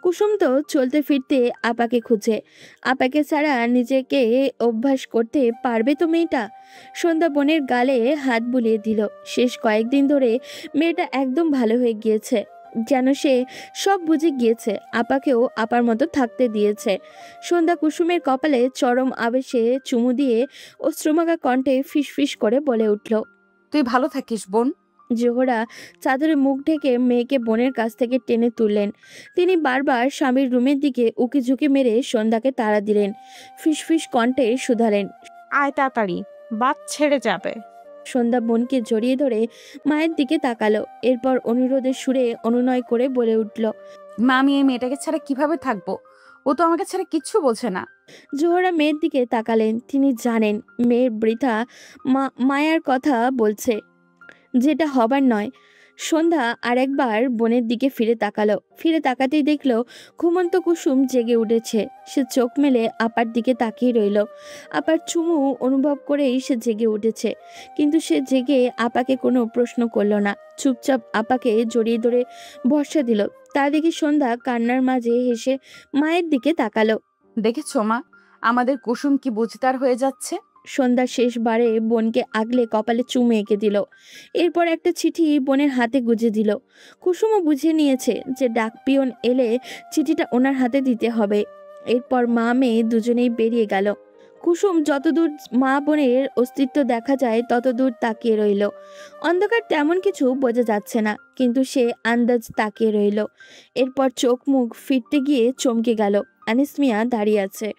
কুসুম তো চলতে ফিরতে আপাকে খুঁজে। আপাকে ছাড়া নিজেকে অভ্যাস করতে পারবে তো মেয়েটা? সন্ধ্যা বোনের গালে হাত বুলিয়ে দিল। শেষ কয়েকদিন ধরে মেয়েটা একদম ভালো হয়ে গিয়েছে। যেন সে সব বুঝে গিয়েছে, আপাকেও আপার মতো থাকতে দিয়েছে। সন্ধ্যা কুসুমের কপালে চরম আবেশে চুমু দিয়ে অশ্রুমাখা কণ্ঠে ফিসফিস করে বলে উঠল, তুই ভালো থাকিস বোন। জোহরা চাদরে মুখ ঢেকে মেয়েকে বোনের কাছ থেকে টেনে তুললেন। তিনি বারবার স্বামীর রুমের দিকে উকি ঝুঁকি মেরে সন্ধ্যাকে তাড়া দিলেন। ফিসফিস কণ্ঠে শুধালেন, আয় তাড়াতাড়ি, বাদ ছেড়ে যাবে। সন্ধ্যা বোনকে জড়িয়ে ধরে মায়ের দিকে তাকালো। এরপর অনুরোধের সুরে অনুনয় করে বলে উঠল, মা, আমি এই মেয়েটাকে ছাড়া কিভাবে থাকবো? ও তো আমাকে ছাড়া কিচ্ছু বলছে না। জোহরা মেয়ের দিকে তাকালেন। তিনি জানেন মেয়ের বৃথা মায়ার কথা বলছে, যেটা হবার নয়। সন্ধ্যা আরেকবার বোনের দিকে ফিরে তাকালো। ফিরে তাকাতেই দেখলো ঘুমন্ত কুসুম জেগে উঠেছে। সে চোখ মেলে আপার দিকে তাকিয়ে রইল। আপার চুমু অনুভব করেই সে জেগে উঠেছে, কিন্তু সে জেগে আপাকে কোনো প্রশ্ন করলো না। চুপচাপ আপাকে জড়িয়ে ধরে ভরসা দিল। তা দেখে সন্ধ্যা কান্নার মাঝে হেসে মায়ের দিকে তাকালো। দেখেছো মা, আমাদের কুসুম কি বুঝতার হয়ে যাচ্ছে। সন্ধ্যা শেষবারে বোনকে আগলে কপালে চুমু এঁকে দিল। এরপর একটা চিঠি বোনের হাতে গুজে দিল। কুসুমও বুঝে নিয়েছে যে ডাকপিয়ন এলে চিঠিটা ওনার হাতে দিতে হবে। এরপর মা মেয়ে দুজনেই বেরিয়ে গেল। কুসুম যতদূর মা বোনের অস্তিত্ব দেখা যায় ততদূর তাকিয়ে রইল। অন্ধকার তেমন কিছু বোঝা যাচ্ছে না, কিন্তু সে আন্দাজ তাকিয়ে রইল। এরপর চোখ মুখ ফিরতে গিয়ে চমকে গেল। আনিস মিয়া দাঁড়িয়ে আছে।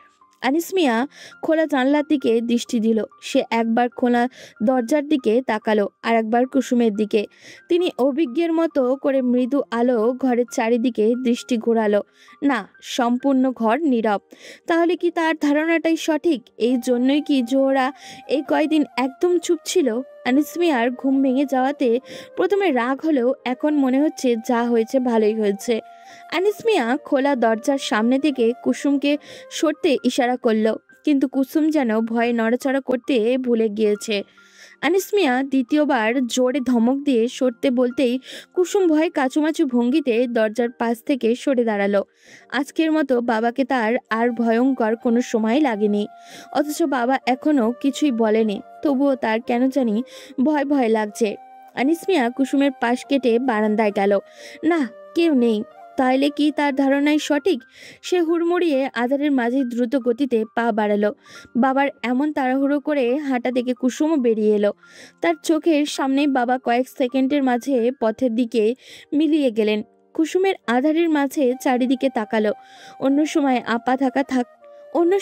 আনিস মিয়া খোলা জানলার দিকে দৃষ্টি দিল। সে একবার খোলা দরজার দিকে তাকালো, আর একবার কুসুমের দিকে। তিনি অভিজ্ঞের মতো করে মৃদু আলো ঘরের চারিদিকে দৃষ্টি ঘোরালো। না, সম্পূর্ণ ঘর নীরব। তাহলে কি তার ধারণাটাই সঠিক? এই জন্যই কি জোহরা এই কয়দিন একদম চুপ ছিল? আনিস মিয়ার ঘুম ভেঙে যাওয়াতে প্রথমে রাগ হলেও এখন মনে হচ্ছে যা হয়েছে ভালোই হয়েছে। আনিস মিয়া খোলা দরজার সামনে থেকে কুসুমকে সরতে ইশারা করলো, কিন্তু কুসুম যেন ভয়ে নড়াচড়া করতে ভুলে গিয়েছে। আনিস মিয়া দ্বিতীয়বার জোরে ধমক দিয়ে সরতে বলতেই কুসুম ভয়ে কাচুমাচু ভঙ্গিতে দরজার পাশ থেকে সরে দাঁড়ালো। আজকের মতো বাবাকে তার আর ভয়ঙ্কর কোনো সময় লাগেনি, অথচ বাবা এখনো কিছুই বলেনি। তবুও তার কেন জানি ভয় ভয় লাগছে। আনিস মিয়া কুসুমের পাশ কেটে বারান্দায় গেল। না, কেউ নেই। তাইলে কি তার ধারণাই সঠিক? সে হুড়মুড়িয়ে আধারের মাঝে দ্রুত গতিতে পা বাড়ালো। বাবার এমন তাড়াহুড়ো করে হাঁটা দেখে কুসুমও বেরিয়ে এলো। তার চোখের সামনেই বাবা কয়েক সেকেন্ডের মাঝে পথের দিকে মিলিয়ে গেলেন। কুসুমের আধারের মাঝে চারিদিকে তাকালো। অন্য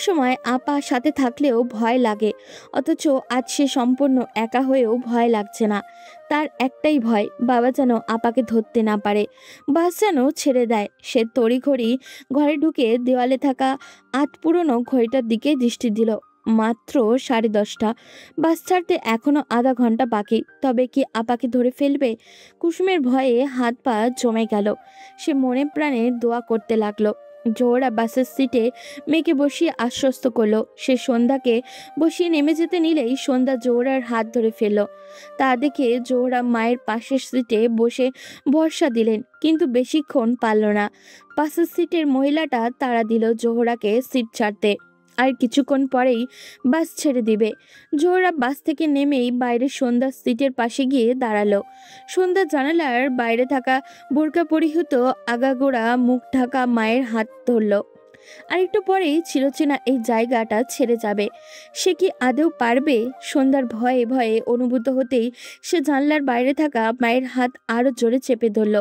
সময় আপা সাথে থাকলেও ভয় লাগে, অথচ আজ সে সম্পূর্ণ একা হয়েও ভয় লাগছে না। তার একটাই ভয়, বাবা যেন আপাকে ধরতে না পারে, বাস যেন ছেড়ে দেয়। সে তড়িঘড়ি ঘরে ঢুকে দেওয়ালে থাকা পুরনো ঘড়িটার দিকে দৃষ্টি দিল। মাত্র 10:30। বাস ছাড়তে এখনো আধা ঘন্টা বাকি। তবে কি আপাকে ধরে ফেলবে? কুসুমের ভয়ে হাত পা জমে গেল। সে মনে প্রাণে দোয়া করতে লাগলো। জোহরা বাসের সিটে মেয়েকে বসিয়ে আশ্বস্ত করলো। সে সন্ধ্যাকে বসিয়ে নেমে যেতে নিলেই সন্ধ্যা জোহরার হাত ধরে ফেলল। তা দেখে জোহরা মায়ের পাশের সিটে বসে ভরসা দিলেন, কিন্তু বেশিক্ষণ পারল না। পাশের সিটের মহিলাটা তাড়া দিল জোহরাকে সিট ছাড়তে। আর কিছুক্ষণ পরেই বাস ছেড়ে দিবে। জোহরা বাস থেকে নেমেই বাইরে সন্ধ্যার সিটের পাশে গিয়ে দাঁড়ালো। সন্ধ্যা জানালার বাইরে থাকা বোরকা পরিহিত আগাগোড়া মুখ ঢাকা মায়ের হাত ধরল। আর একটু পরেই চিরচেনা এই জায়গাটা ছেড়ে যাবে। সে কি আদৌ পারবে? সন্ধ্যার ভয়ে ভয়ে অনুভূত হতেই সে জানলার বাইরে থাকা মায়ের হাত আরো জোরে চেপে ধরল।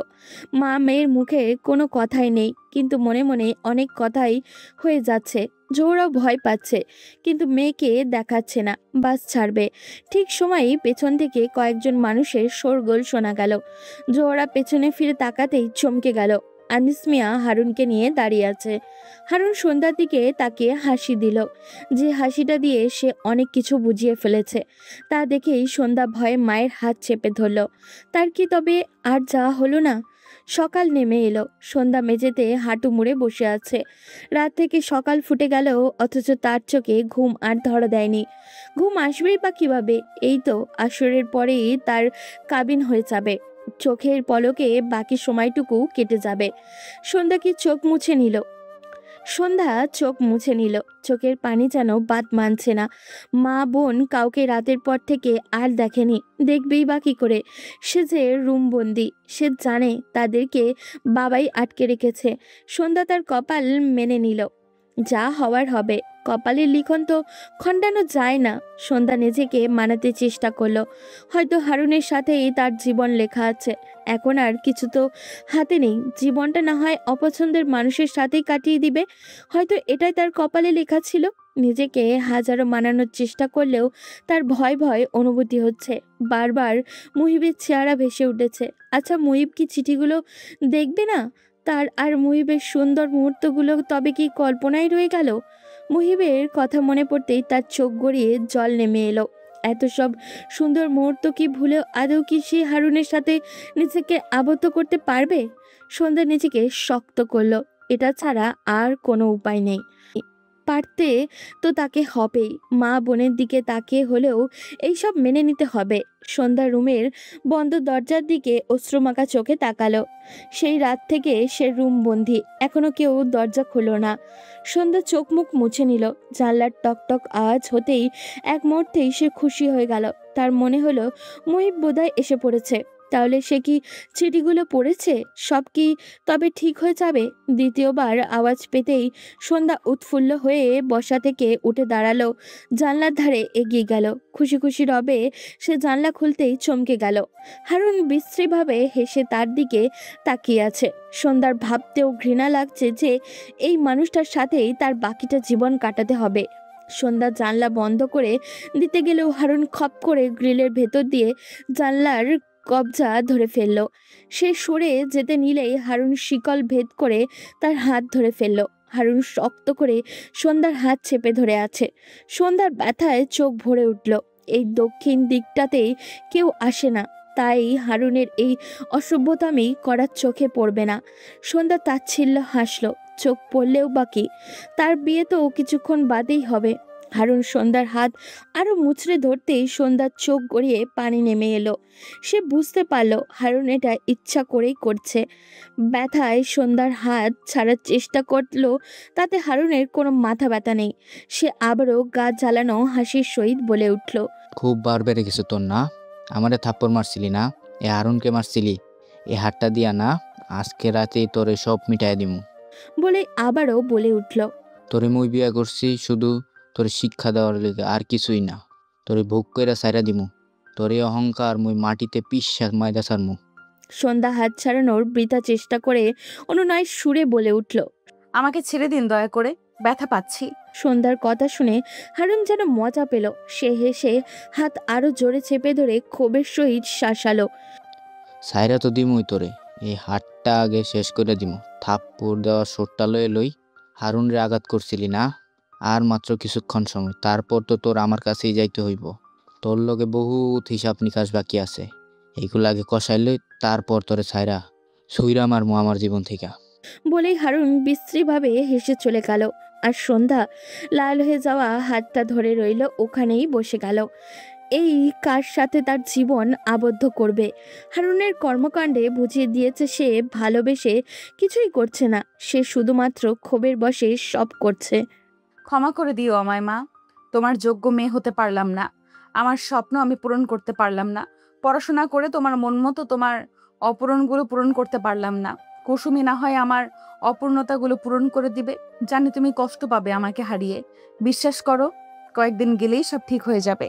মা মেয়ের মুখে কোনো কথাই নেই, কিন্তু মনে মনে অনেক কথাই হয়ে যাচ্ছে। জোহরাও ভয় পাচ্ছে, কিন্তু মেয়েকে দেখাচ্ছে না। বাস ছাড়বে ঠিক সময়েই পেছন থেকে কয়েকজন মানুষের শোরগোল শোনা গেল। জোহরা পেছনে ফিরে তাকাতেই চমকে গেল। আনিস মিয়া হারুনকে নিয়ে দাঁড়িয়ে আছে। হারুন সন্ধ্যার দিকে তাকিয়ে হাসি দিল, যে হাসিটা দিয়ে সে অনেক কিছু বুঝিয়ে ফেলেছে। তা দেখেই সন্ধ্যা ভয়ে মায়ের হাত চেপে ধরল। তার কি তবে আর যাওয়া হলো না? সকাল নেমে এলো। সন্ধ্যা মেঝেতে হাঁটু মুড়ে বসে আছে। রাত থেকে সকাল ফুটে গেল, অথচ তার চোখে ঘুম আর ধরা দেয়নি। ঘুম আসবেই বা কিভাবে? এই তো আসরের পরেই তার কাবিন হয়ে যাবে। চোখের পলকে বাকি সময়টুকু কেটে যাবে। সন্ধ্যা কি চোখ মুছে নিল। সন্ধ্যা চোখ মুছে নিল, চোখের পানি যেন বাদ মানছে না। মা বোন কাউকে রাতের পর থেকে আর দেখেনি, দেখবেই বা কি করে? সে যে রুমবন্দি, সে জানে তাদেরকে বাবাই আটকে রেখেছে। সন্ধ্যা তার কপাল মেনে নিল, যা হওয়ার হবে। কপালের লিখন তো খণ্ডানো যায় না। সন্ধ্যা নিজেকে মানাতে চেষ্টা করলো, হয়তো হারুনের সাথেই তার জীবন লেখা আছে। এখন আর কিছু তো হাতে নেই, জীবনটা না হয় অপছন্দের মানুষের সাথেই কাটিয়ে দিবে। হয়তো এটাই তার কপালে লেখা ছিল। নিজেকে হাজারো মানানোর চেষ্টা করলেও তার ভয় ভয় অনুভূতি হচ্ছে। বারবার মুহিবের চেহারা ভেসে উঠেছে। আচ্ছা, মুহিব কি চিঠিগুলো দেখবে না? তার আর মুহিবের সুন্দর মুহূর্তগুলো তবে কি কল্পনায় রয়ে গেল? মুহিবের কথা মনে পড়তেই তার চোখ গড়িয়ে জল নেমে এলো। এত সব সুন্দর মুহূর্ত কি ভুলেও আদৌ কি সে হারুনের সাথে নিজেকে আবদ্ধ করতে পারবে? সন্ধ্যা নিজেকে শক্ত করলো, এটা ছাড়া আর কোনো উপায় নেই। পারতে তো তাকে হবেই। মা বোনের দিকে তাকিয়ে হলেও এইসব মেনে নিতে হবে। সন্ধ্যা রুমের বন্ধ দরজার দিকে অশ্রুমাখা চোখে তাকালো। সেই রাত থেকে সে রুম বন্দি, এখনো কেউ দরজা খুলল না। সন্ধ্যা চোখ মুখ মুছে নিল। জানলার টকটক আওয়াজ হতেই এক মুহূর্তেই সে খুশি হয়ে গেল। তার মনে হলো মুহিব বোধহয় এসে পড়েছে। তাহলে সে কি চিঠিগুলো পড়েছে? সব কি তবে ঠিক হয়ে যাবে? দ্বিতীয়বার আওয়াজ পেতেই সন্ধ্যা উৎফুল্ল হয়ে বসা থেকে উঠে দাঁড়ালো, জানলার ধারে এগিয়ে গেল। খুশি খুশি রবে সে জানলা খুলতেই চমকে গেল। হারুন বিশ্রীভাবে হেসে তার দিকে তাকিয়ে আছে। সন্ধ্যার ভাবতেও ঘৃণা লাগছে যে এই মানুষটার সাথেই তার বাকিটা জীবন কাটাতে হবে। সন্ধ্যা জানলা বন্ধ করে দিতে গেলেও হারুন খপ করে গ্রিলের ভেতর দিয়ে জানলার কবজা ধরে ফেলল। সে সরে যেতে নিলেই হারুন শিকল ভেদ করে তার হাত ধরে ফেলল। হারুন শক্ত করে সন্ধ্যার হাত চেপে ধরে আছে। সন্ধ্যার ব্যথায় চোখ ভরে উঠল। এই দক্ষিণ দিকটাতেই কেউ আসে না, তাই হারুনের এই অসভ্যতামি করার চোখে পড়বে না। সন্ধ্যা তাচ্ছিল্য হাসল, চোখ পড়লেও বাকি, তার বিয়ে তো কিছুক্ষণ বাদেই হবে। হারুন সন্ধ্যার হাত আরো মুচড়ে ধরতেই সন্ধ্যার চোখ গড়িয়ে পানি নেমে এলো। সে বুঝতে পারল হারুন এটা ইচ্ছা করেই করছে। ব্যথায় সন্ধ্যার হাত ছাড়ার চেষ্টা করলো, তাতে হারুনের কোনো মাথা ব্যথা নেই। সে আবারও গা জ্বালানো হাসির সহিত বলে উঠল, খুব বার বেড়ে গেছে তোর না? আমারে থাপ্পড় মারছিলি না? এ হারুনকে মারছিলি? এ হাতটা দিয়া না, আজকে রাতেই তোরে সব মিটাই দিমু। বলে আবারও বলে উঠল, তোরে মুই বিয়া করছি শুধু তোরে শিক্ষা দেওয়ার লেগে, আর কিছুই না। তোরে ভোগ কইরা সাইরা দিমু। তোর এই অহংকার মুই মাটিতে পিষা ময়দা ছাড়মু। সন্ধ্যা হাত ছাড়ানোর বৃথা চেষ্টা করে অনুনয় সুরে বলে উঠল, আমাকে ছেড়ে দিন দয়া করে, ব্যথা পাচ্ছি। সন্ধ্যার কথা শুনে হারুন যেন মজা পেল। সে হেসে হাত আরো জোরে চেপে ধরে ক্ষোভের সহিত শাসালো, সাইরা তো দিমুই তোরে, এই হাতটা আগে শেষ করে দিমু। থাপ্পড় দেওয়ার সোটটা লয়ে লই। হারুন রে আঘাত করছিলি না? আর মাত্র কিছুক্ষণ সময়, তারপর তো তোর আমার কাছেই যাইতে হইব। তোর লগে বহুত হিসাব নিকাশ বাকি আছে, এইগুলো আগে কষাইলে তারপর তোরে ছাইরা ছুইরা মারমু আমার জীবন থেকে। বলেই হারুন বিশ্রীভাবে হেসে চলে গেল। আর সন্ধ্যা লাল হয়ে যাওয়া হাতটা ধরে রইল, ওখানেই বসে গেল। এই কার সাথে তার জীবন আবদ্ধ করবে? হারুনের কর্মকাণ্ডে বুঝিয়ে দিয়েছে সে ভালোবেসে কিছুই করছে না, সে শুধুমাত্র ক্ষোভের বশে সব করছে। ক্ষমা করে দিও আমায় মা, তোমার যোগ্য মেয়ে হতে পারলাম না। আমার স্বপ্ন আমি পূরণ করতে পারলাম না। পড়াশোনা করে তোমার মন মতো তোমার অপূরণগুলো পূরণ করতে পারলাম না। কুসুমি না হয় আমার অপূর্ণতাগুলো পূরণ করে দিবে। জানি তুমি কষ্ট পাবে আমাকে হারিয়ে। বিশ্বাস করো, কয়েকদিন গেলেই সব ঠিক হয়ে যাবে।